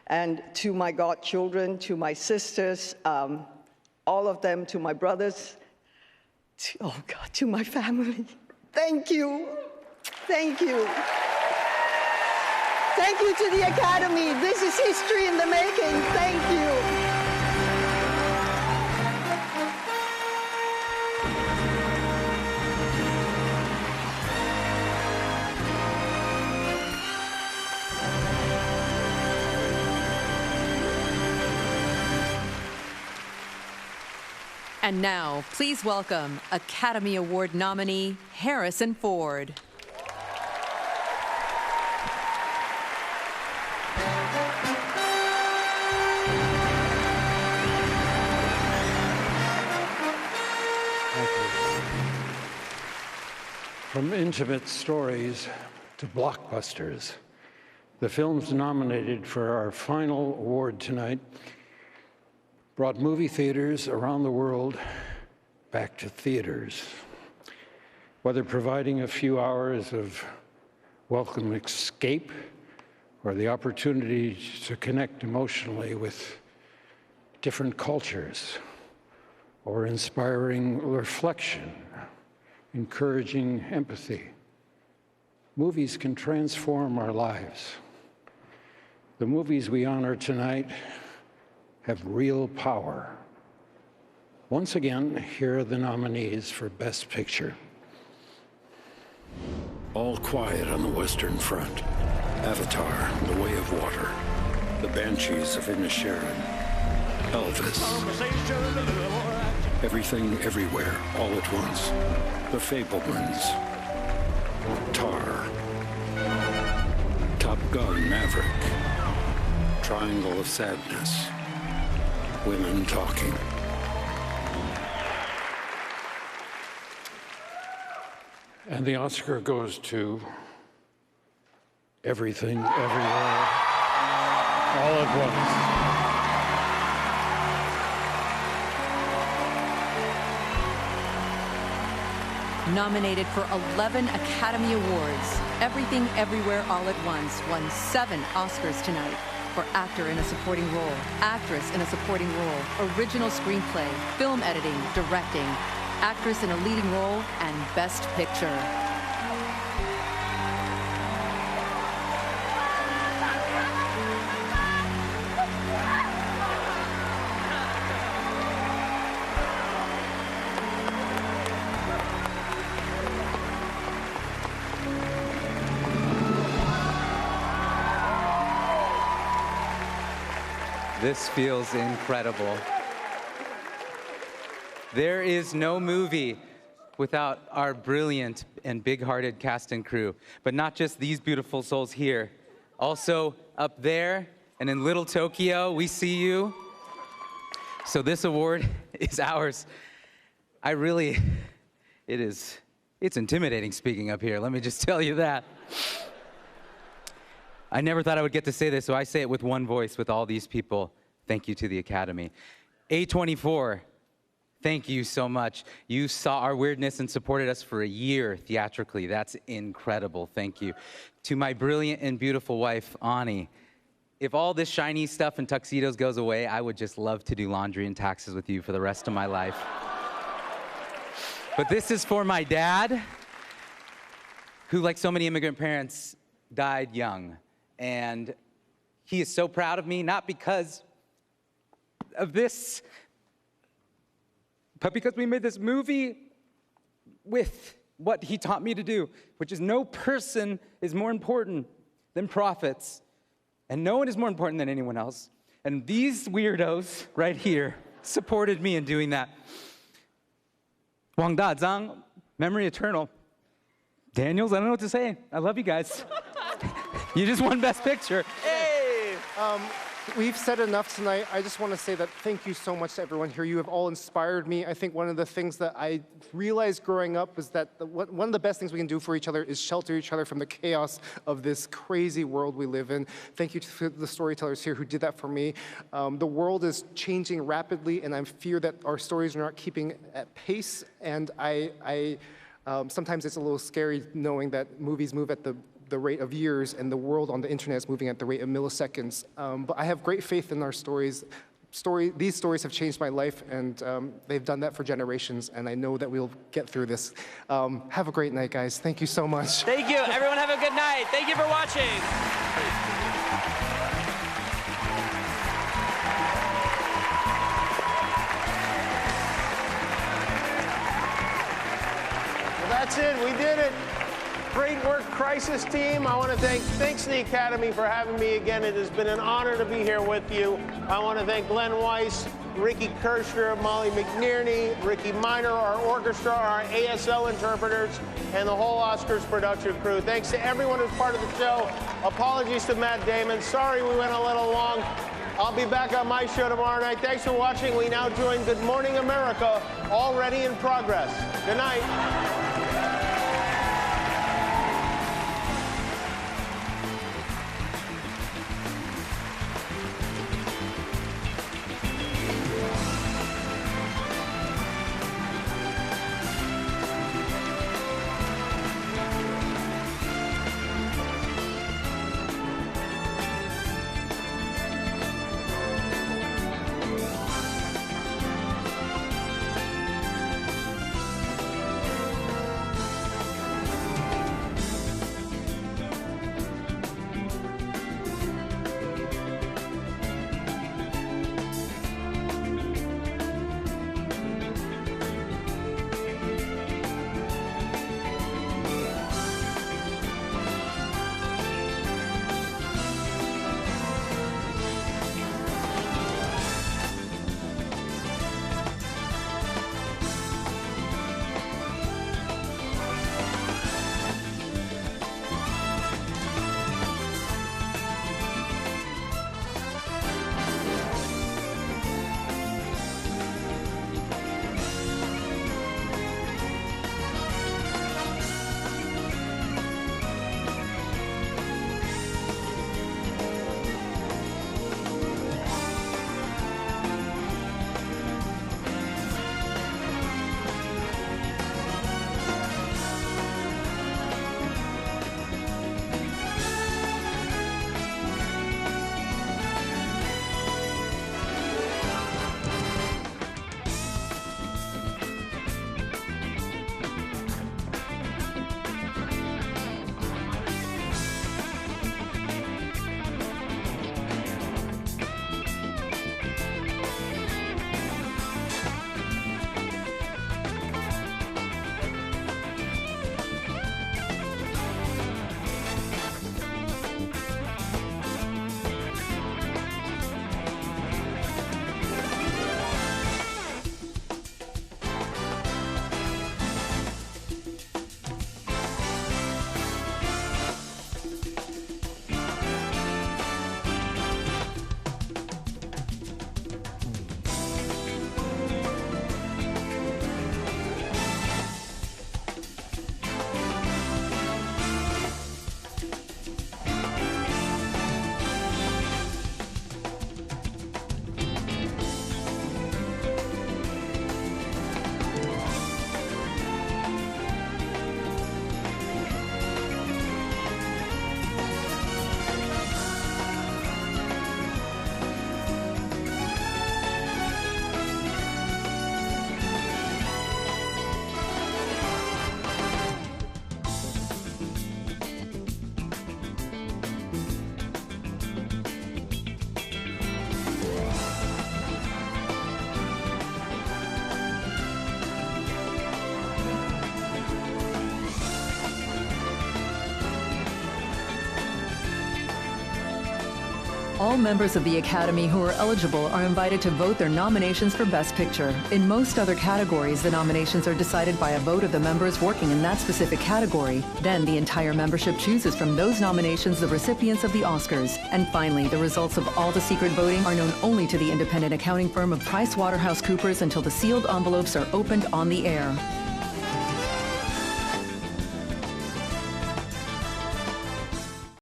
And to my godchildren, to my sisters, all of them, to my brothers, to my family. Thank you. Thank you. Thank you to the Academy. This is history in the making. Thank you. And now, please welcome Academy Award nominee Harrison Ford. From intimate stories to blockbusters, The films nominated for our final award tonight brought movie theaters around the world back to theaters. Whether providing a few hours of welcome escape or the opportunity to connect emotionally with different cultures, or inspiring reflection, encouraging empathy, movies can transform our lives. The movies we honor tonight have real power. Once again, here are the nominees for Best Picture. All Quiet on the Western Front, Avatar, The Way of Water, The Banshees of Inisherin, Elvis, Everything Everywhere All at Once, The Fabelmans, Tar, Top Gun Maverick, Triangle of Sadness, Women Talking. And the Oscar goes to Everything Everywhere All at Once. Nominated for 11 Academy Awards, Everything Everywhere All at Once won 7 Oscars tonight for actor in a supporting role, actress in a supporting role, original screenplay, film editing, directing, actress in a leading role, and Best Picture. This feels incredible. There is no movie without our brilliant and big-hearted cast and crew, but not just these beautiful souls here. Also up there and in Little Tokyo, we see you. So this award is ours. It's intimidating speaking up here, let me just tell you that. I never thought I would get to say this, so I say it with one voice with all these people. Thank you to the Academy. A24, thank you so much. You saw our weirdness and supported us for a year theatrically. That's incredible, thank you. To my brilliant and beautiful wife, Ani, if all this shiny stuff and tuxedos goes away, I would just love to do laundry and taxes with you for the rest of my life. But this is for my dad, who, like so many immigrant parents, died young. And he is so proud of me, not because of this, but because we made this movie with what he taught me to do, which is no person is more important than prophets, and no one is more important than anyone else. And these weirdos right here supported me in doing that. Wang Da Zhang, memory eternal. Daniels, I don't know what to say. I love you guys. You just won Best Picture. Hey! We've said enough tonight. I just want to say that thank you so much to everyone here. You have all inspired me. I think one of the things that I realized growing up was that one of the best things we can do for each other is shelter each other from the chaos of this crazy world we live in. Thank you to the storytellers here who did that for me. The world is changing rapidly, and I fear that our stories are not keeping at pace, and sometimes it's a little scary knowing that movies move at the rate of years and the world on the internet is moving at the rate of milliseconds. But I have great faith in our stories. These stories have changed my life, and they've done that for generations, and I know that we'll get through this. Have a great night, guys. Thank you so much. Thank you. Everyone have a good night. Thank you for watching. That's it, we did it. Great work, Crisis Team. I want to thanks to the Academy for having me again. It has been an honor to be here with you. I want to thank Glenn Weiss, Ricky Kirshner, Molly McNerney, Ricky Miner, our orchestra, our ASL interpreters, and the whole Oscars production crew. Thanks to everyone who's part of the show. Apologies to Matt Damon. Sorry we went a little long. I'll be back on my show tomorrow night. Thanks for watching. We now join Good Morning America, already in progress. Good night. All members of the Academy who are eligible are invited to vote their nominations for Best Picture. In most other categories, the nominations are decided by a vote of the members working in that specific category. Then the entire membership chooses from those nominations the recipients of the Oscars. And finally, the results of all the secret voting are known only to the independent accounting firm of PricewaterhouseCoopers until the sealed envelopes are opened on the air.